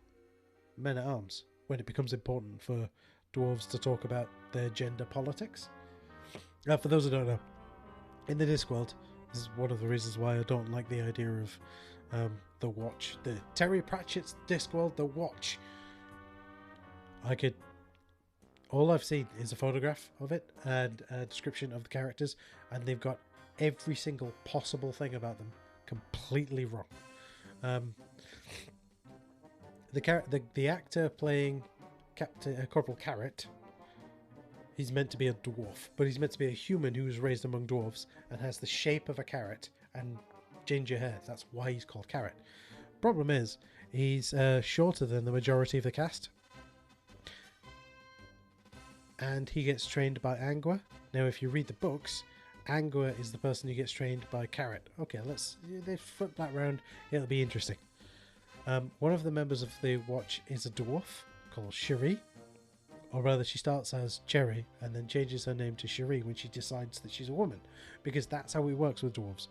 Men-at-Arms, when it becomes important for dwarves to talk about their gender politics. For those who don't know, in the Discworld, this is one of the reasons why I don't like the idea of the Watch. The Terry Pratchett's Discworld, the Watch. All I've seen is a photograph of it and a description of the characters, and they've got every single possible thing about them completely wrong. The actor playing Corporal Carrot, he's meant to be a dwarf, but he's meant to be a human who was raised among dwarves and has the shape of a carrot and ginger hair. That's why he's called Carrot. Problem is, he's shorter than the majority of the cast, and he gets trained by Angua. Now, if you read the books, Angua is the person who gets trained by Carrot. Okay, they flip that round. It'll be interesting. One of the members of the Watch is a dwarf called Cherie, or rather she starts as Cherry and then changes her name to Cherie when she decides that she's a woman, because that's how it works with dwarves.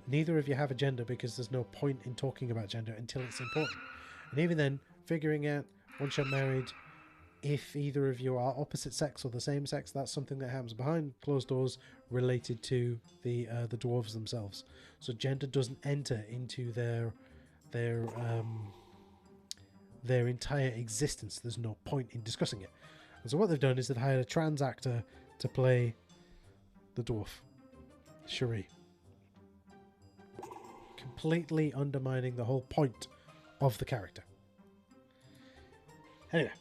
Neither of you have a gender because there's no point in talking about gender until it's important. And even then, figuring out once you're married if either of you are opposite sex or the same sex, that's something that happens behind closed doors related to the dwarves themselves. So gender doesn't enter into their entire existence. There's no point in discussing it. And so what they've done is they've hired a trans actor to play the dwarf, Cherie, completely undermining the whole point of the character. Anyway,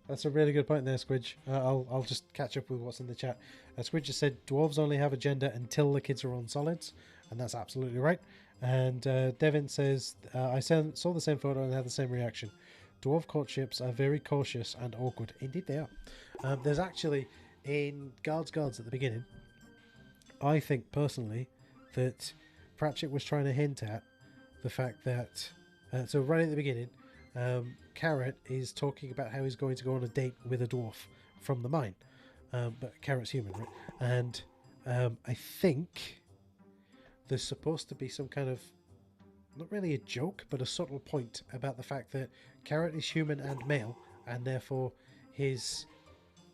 that's a really good point there, Squidge. I'll just catch up with what's in the chat. Squidge just said dwarves only have a gender until the kids are on solids, and that's absolutely right. And Devin says, I saw the same photo and had the same reaction. Dwarf courtships are very cautious and awkward. Indeed they are. There's actually, in Guards at the beginning, I think personally that Pratchett was trying to hint at the fact that so right at the beginning, Carrot is talking about how he's going to go on a date with a dwarf from the mine, but Carrot's human, right? And I think there's supposed to be some kind of, not really a joke, but a subtle point about the fact that Carrot is human and male, and therefore his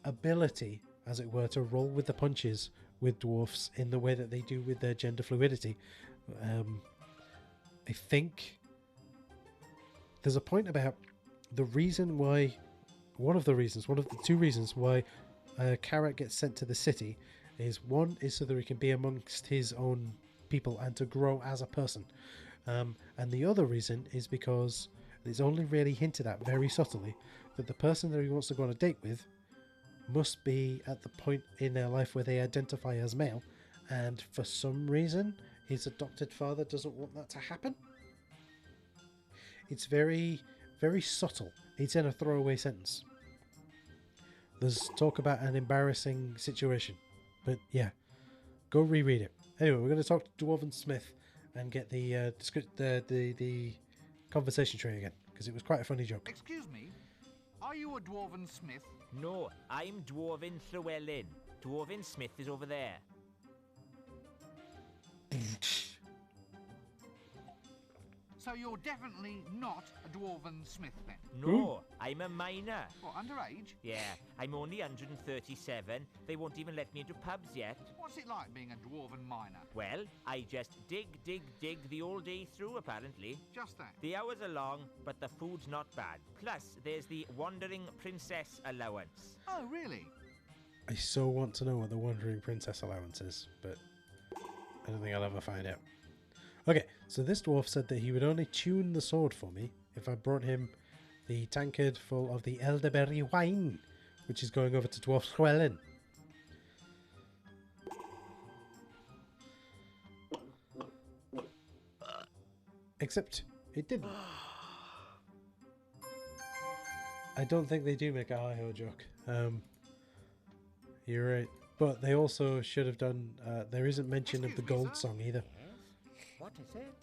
ability, as it were, to roll with the punches with dwarfs in the way that they do with their gender fluidity. I think there's a point about the reason why, one of the two reasons why Carrot gets sent to the city is, one is so that he can be amongst his own people and to grow as a person. And the other reason is because it's only really hinted at very subtly that the person that he wants to go on a date with must be at the point in their life where they identify as male, and for some reason his adopted father doesn't want that to happen. It's very, very subtle. It's in a throwaway sentence. There's talk about an embarrassing situation, but yeah, go reread it. Anyway, we're going to talk to Dwarven Smith and get the conversation tray again, because it was quite a funny joke.
Excuse me, are you a Dwarven Smith?
No, I'm Dwarven Llewellyn. Dwarven Smith is over there.
So you're definitely not a Dwarven Smith then?
No, I'm a miner.
What, underage?
Yeah, I'm only 137. They won't even let me into pubs yet.
What's it like being a Dwarven miner?
Well, I just dig the whole day through, apparently.
Just that?
The hours are long, but the food's not bad. Plus, there's the Wandering Princess allowance.
Oh, really?
I so want to know what the Wandering Princess allowance is, but I don't think I'll ever find out. Okay, so this dwarf said that he would only tune the sword for me if I brought him the tankard full of the elderberry wine, which is going over to Dwarf Llewellyn. Except it didn't. I don't think they do make a hi-ho joke. You're right. But they also should have done. There isn't mention of the gold song either.
What is it?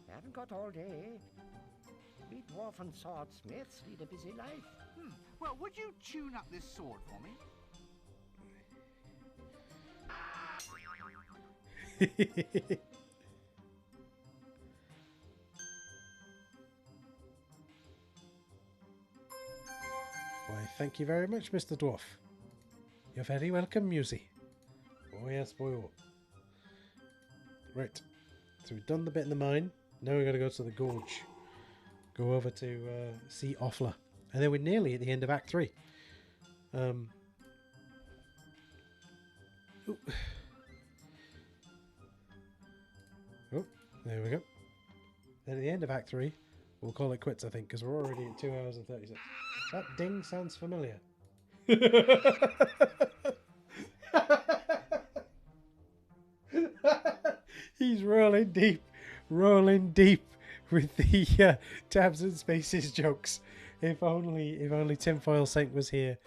Haven't got all day. We dwarf and swordsmiths lead a busy life.
Well, would you tune up this sword for me?
Why, thank you very much, Mr. Dwarf. You're very welcome, Musy. Oh yes, boy. Oh. Right. So we've done the bit in the mine. Now we're going to go to the gorge. Go over to see Offler. And then we're nearly at the end of Act 3. Ooh. Oh, there we go. Then at the end of Act 3, we'll call it quits, I think, because we're already at 2 hours and 36. That ding sounds familiar. He's rolling deep with the tabs and spaces jokes. If only Tinfoil Saint was here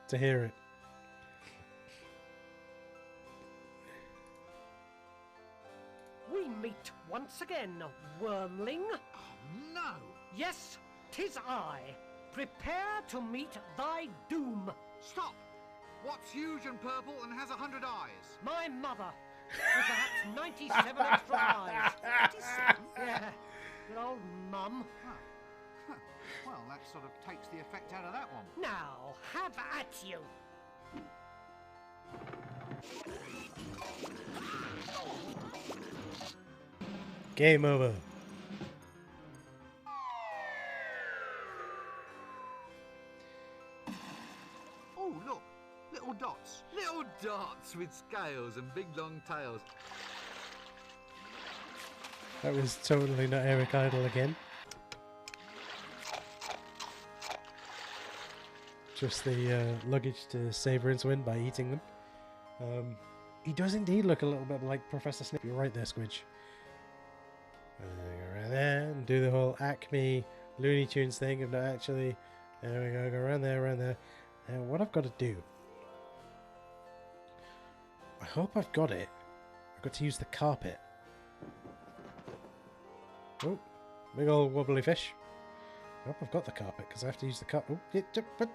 to hear it.
We meet once again, wormling.
Oh, no!
Yes, 'tis I. Prepare to meet thy doom.
Stop! What's huge and purple and has 100 eyes?
My mother. With perhaps 97 extra eyes. 97? Yeah. Good old mum.
Huh. Well, that sort of takes the effect out of that one.
Now, have at you.
Game over.
Oh, look! Little dots. Little dots with scales and big long tails.
That was totally not Eric Idle again. Just the luggage to save Rincewind by eating them. He does indeed look a little bit like Professor Snape. You're right there, Squidge. Go around there and do the whole Acme Looney Tunes thing of not actually. There we go. Go around there, around there. Now, what I've got to do. I hope I've got it. I've got to use the carpet. Oh, big old wobbly fish. I hope I've got the carpet because I have to use the carpet. Oh,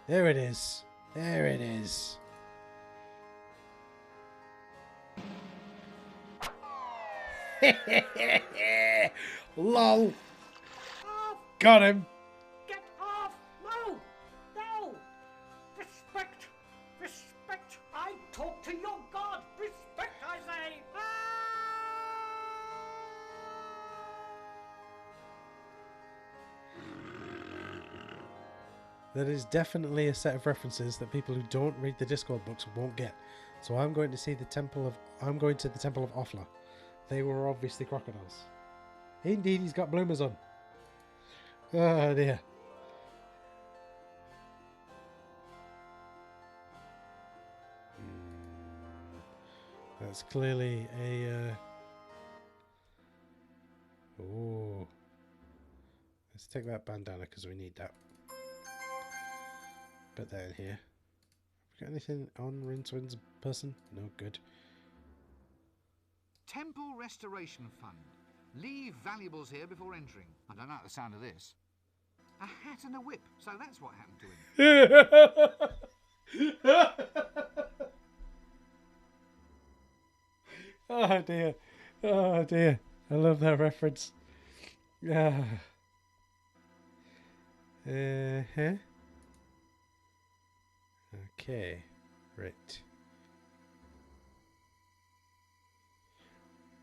there it is. There it is. LOL. Got him.
Get off! No! No! Respect! Respect! I talk to your god! Respect, I say!
That is definitely a set of references that people who don't read the Discworld books won't get. So I'm going to see the Temple of Offler. They were obviously crocodiles. Indeed, he's got bloomers on. Oh dear. That's clearly a. Oh. Let's take that bandana because we need that. Put that in here. Have we got anything on Rincewind's person? No, good.
Temple Restoration Fund. Leave valuables here before entering. I don't like the sound of this. A hat and a whip. So that's what happened to him.
Oh dear. Oh dear. I love that reference. Yeah. Okay. Right.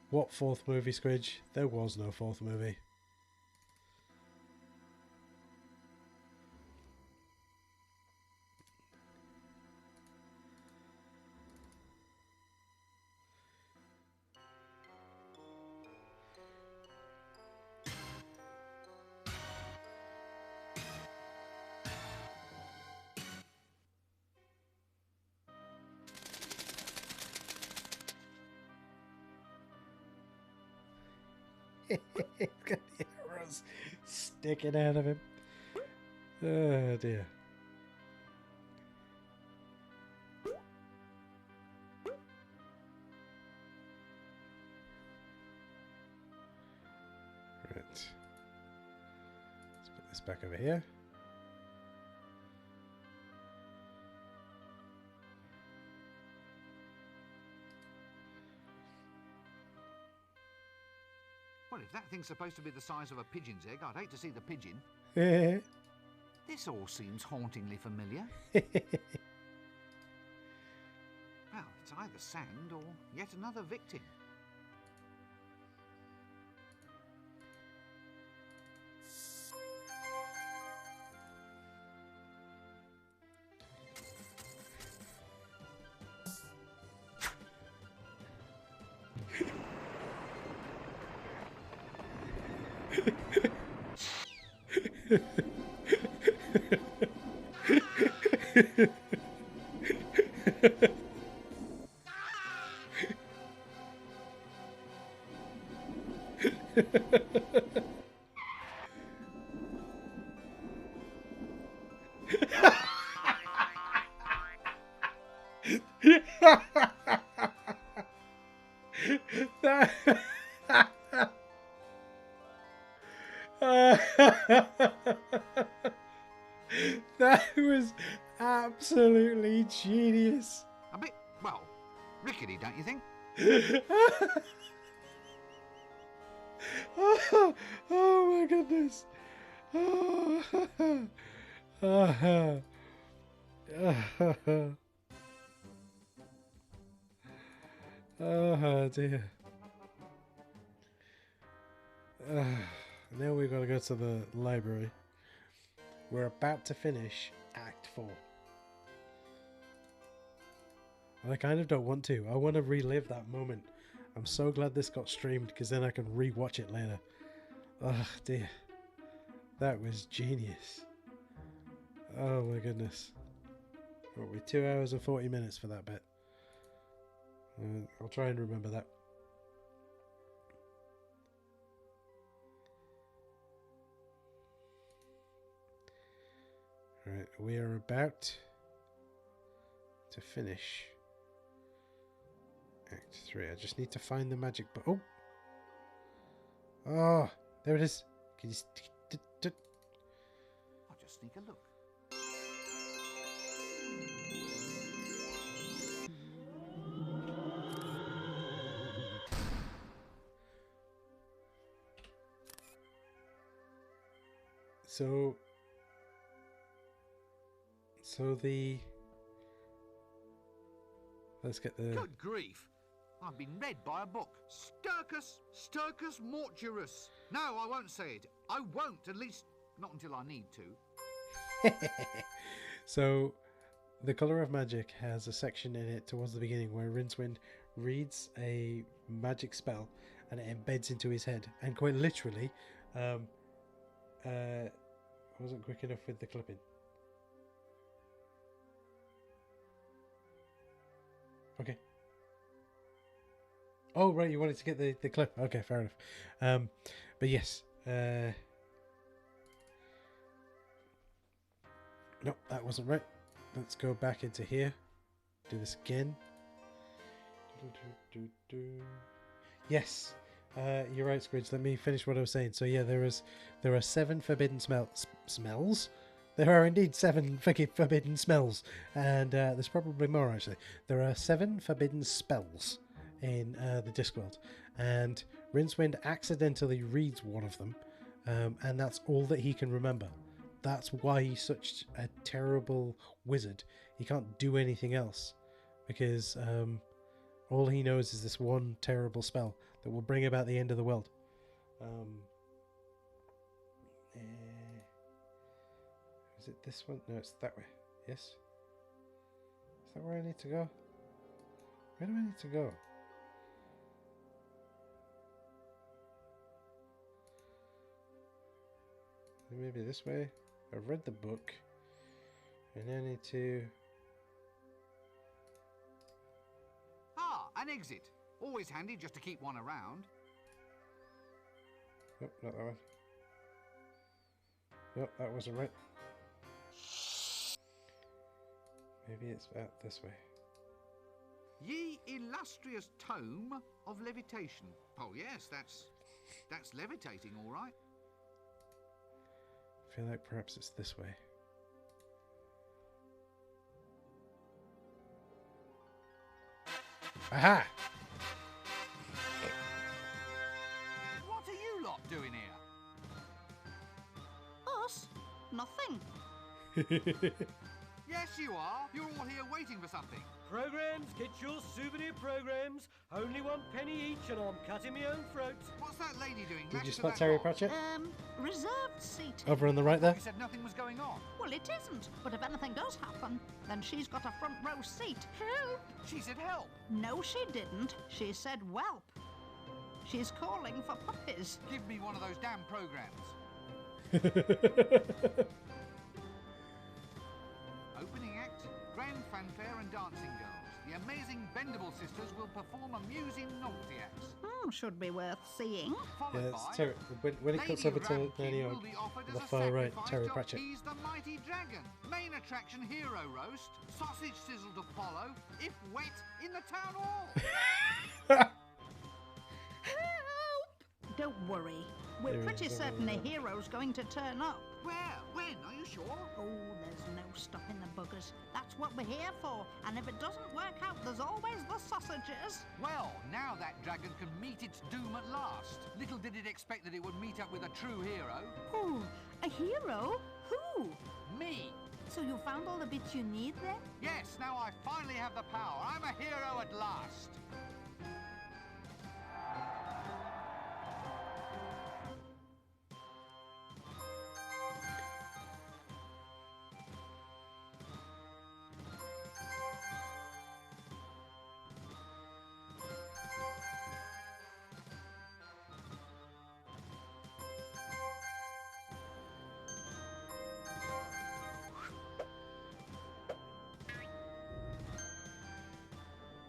What fourth movie, Squidge? There was no fourth movie. He's got the arrows sticking out of him. Oh dear. this back over here.
Well, if that thing's supposed to be the size of a pigeon's egg, I'd hate to see the pigeon. This all seems hauntingly familiar. Well, it's either sand or yet another victim.
That was absolutely genius.
A bit, well, rickety, don't you think?
Oh my goodness. Oh dear. Now we've got to go to the library. We're about to finish Act 4. And I kind of don't want to. I want to relive that moment. I'm so glad this got streamed because then I can re-watch it later. Oh dear. That was genius. Oh my goodness. What, we're 2 hours and 40 minutes for that bit. I'll try and remember that. Right, we are about to finish Act 3. I just need to find the magic oh! Oh, there it is. Can you...
I'll just sneak a look.
So the... Let's get the...
Good grief! I've been read by a book. Sturcus Mortuus. No, I won't say it. I won't, at least not until I need to.
So, The Colour of Magic has a section in it towards the beginning where Rincewind reads a magic spell and it embeds into his head. And quite literally, I wasn't quick enough with the clipping. Okay. Oh, right, you wanted to get the clip. Okay, fair enough. But yes. Nope, that wasn't right. Let's go back into here. Do this again. Yes. You're right, Squidge. Let me finish what I was saying. So yeah, there are 7 forbidden smells. There are indeed 7 forbidden smells, and there's probably more actually. There are 7 forbidden spells in the Discworld, and Rincewind accidentally reads one of them, and that's all that he can remember. That's why he's such a terrible wizard. He can't do anything else, because all he knows is this one terrible spell that will bring about the end of the world. Is it this one? No, it's that way. Yes? Is that where I need to go? Where do I need to go? Maybe this way? I've read the book. And I need to...
Ah, an exit. Always handy just to keep one around.
Nope, not that one. Nope, that wasn't right. Maybe it's out this way.
Ye illustrious tome of levitation. Oh yes, that's levitating, all right.
I feel like perhaps it's this way. Aha!
What are you lot doing here?
Us? Nothing.
Yes, you are. You're all here waiting for something.
Programs, get your souvenir programs. Only 1 penny each, and I'm cutting my own throat.
What's that lady doing?
Did you
lashed to
spot
that
Terry
box?
Pratchett?
Reserved seat.
Over on the right there?
You said nothing was going on.
Well, it isn't. But if anything does happen, then she's got a front row seat. Help!
She said help.
No, she didn't. She said whelp. She's calling for puppies.
Give me one of those damn programs. Opening act, grand fanfare and dancing girls. The amazing Bendable sisters will perform amusing novelty acts.
Should be worth seeing.
Yeah, it's Terry. When it cuts over to Nanny on the far right, Terry Pratchett.
He's the mighty dragon. Main attraction hero roast. Sausage sizzle to follow. If wet, in the town hall.
Help! Don't worry. We're
There
pretty
is
certain a
over there.
hero's going to turn up.
Where? When? Are you sure?
Oh, there's no stopping the buggers. That's what we're here for. And if it doesn't work out, there's always the sausages.
Well, now that dragon can meet its doom at last. Little did it expect that it would meet up with a true hero.
Oh, a hero? Who?
Me.
So you found all the bits you need then?
Yes, now I finally have the power. I'm a hero at last.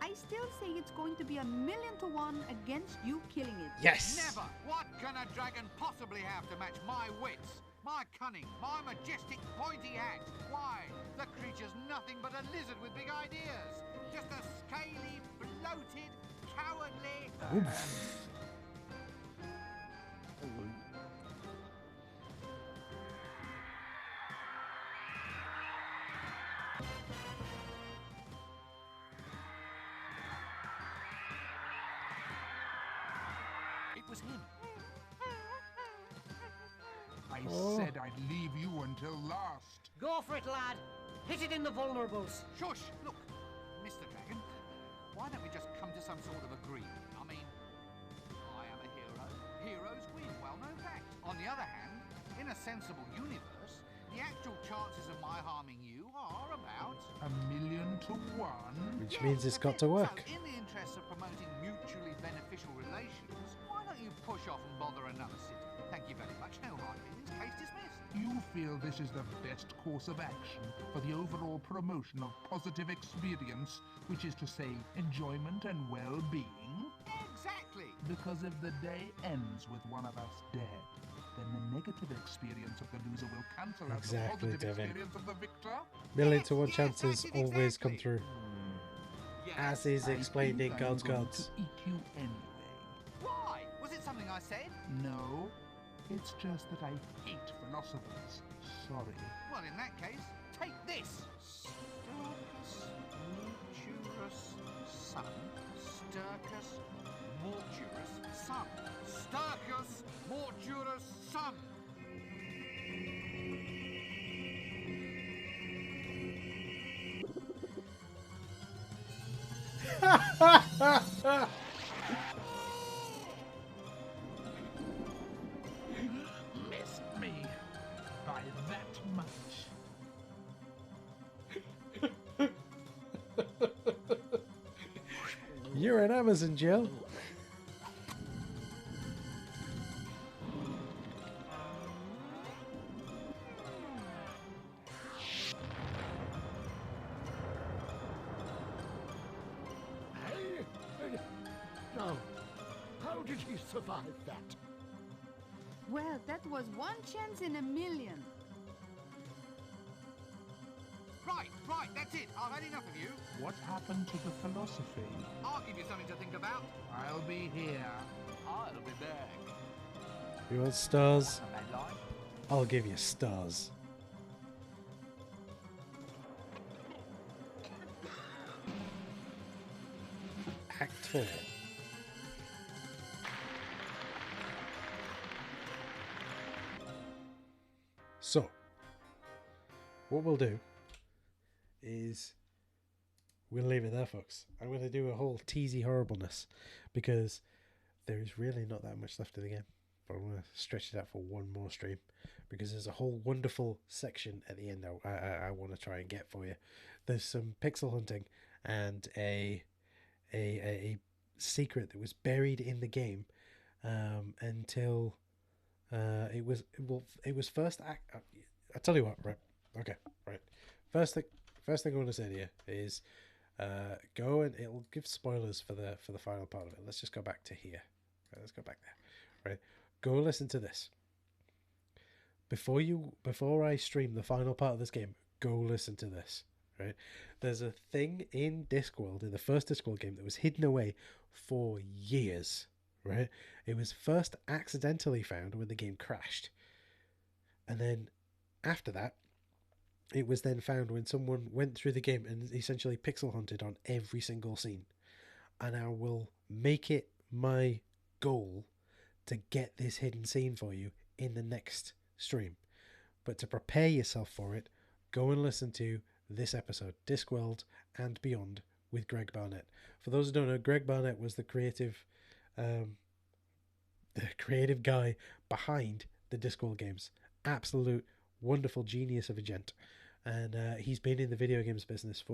I still say it's going to be 1,000,000 to 1 against you killing it.
Yes!
Never! What can a dragon possibly have to match my wits? My cunning, my majestic pointy axe. Why? The creature's nothing but a lizard with big ideas. Just a scaly, bloated, cowardly... It was him.
I
Oh.
said I'd leave you until last.
Go for it, lad. Hit it in the vulnerables.
Shush! Look, Mr. Dragon, why don't we just come to some sort of agreement? I mean, I am a hero. Heroes win, well-known fact. On the other hand, in a sensible universe, the actual chances of my harming you are about...
1,000,000 to 1.
Which
Yes,
means it's got
that's
to
it.
work.
So, in the interest of promoting mutually beneficial relations, why don't you push off and bother another city? Thank you very much. No hard feelings. Case dismissed.
You feel this is the best course of action for the overall promotion of positive experience, which is to say, enjoyment and well-being?
Exactly.
Because if the day ends with one of us dead, then the negative experience of the loser will cancel out
Exactly,
the positive
Devin.
experience of the victor.
1,000,000 to 1
Yes,
chances
that's it,
always come
exactly.
through.
Yes.
As is
I
explained in
think I'm
God's
going
Gods.
to eat you anyway.
Why? Was it something I said?
No, it's just that I hate philosophers. Sorry.
Well, in that case, take this. Sturcus mortuus sum. Sturcus mortuus sum. Sturcus mortuus sum.
Missed me by that much.
You're an Amazon, Jill.
No. How did he survive that?
Well, that was 1 chance in 1,000,000.
Right, that's it. I've had enough of you.
What happened to the philosophy?
I'll give you something to think about.
I'll be here.
I'll be back.
You want stars?
A bad line.
I'll give you stars. Act 4. So, what we'll do is we'll leave it there, folks. I'm going to do a whole teasy horribleness because there is really not that much left of the game. But I'm going to stretch it out for one more stream because there's a whole wonderful section at the end I want to try and get for you. There's some pixel hunting and a secret that was buried in the game until it was first I tell you what, right? Okay, right. First thing I want to say to you is go and it'll give spoilers for the final part of it. Let's just go back to here. Right, let's go back there. Right, go listen to this. Before I stream the final part of this game, go listen to this. Right, there's a thing in Discworld, in the first Discworld game, that was hidden away for years. Right, it was first accidentally found when the game crashed, and then after that, it was then found when someone went through the game and essentially pixel hunted on every single scene. And I will make it my goal to get this hidden scene for you in the next stream. But to prepare yourself for it, go and listen to this episode, Discworld and Beyond, with Greg Barnett. For those who don't know, Greg Barnett was the creative guy behind the Discworld games. Absolute wonderful genius of a gent. And he's been in the video games business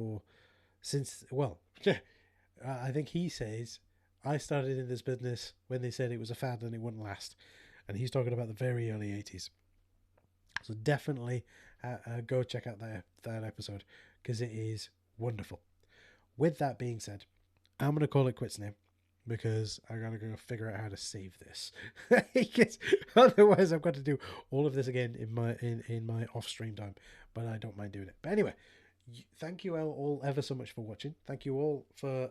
I think he says, I started in this business when they said it was a fad and it wouldn't last. And he's talking about the very early 80s. So definitely go check out that episode because it is wonderful. With that being said, I'm going to call it quits now because I got to go figure out how to save this. Because otherwise I've got to do all of this again in my off-stream time. But I don't mind doing it. But anyway, thank you all ever so much for watching. Thank you all for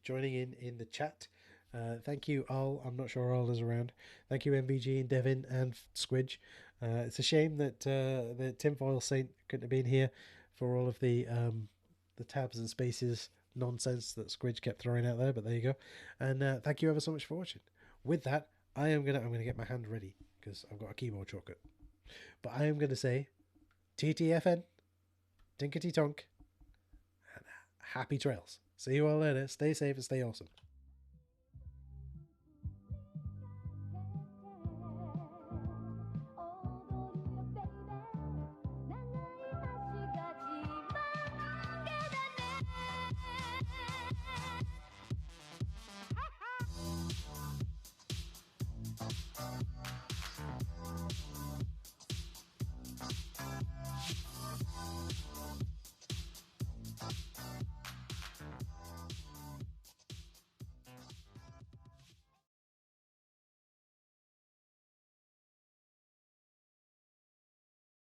joining in the chat. Thank you all. I'm not sure all is around. Thank you MVG and Devin and Squidge. It's a shame that the Tinfoil Saint couldn't have been here for all of the tabs and spaces nonsense that Squidge kept throwing out there. But there you go. And thank you ever so much for watching. With that, I'm gonna get my hand ready because I've got a keyboard shortcut. But I am gonna say TTFN, Tinkety Tonk, and happy trails. See you all later. Stay safe and stay awesome.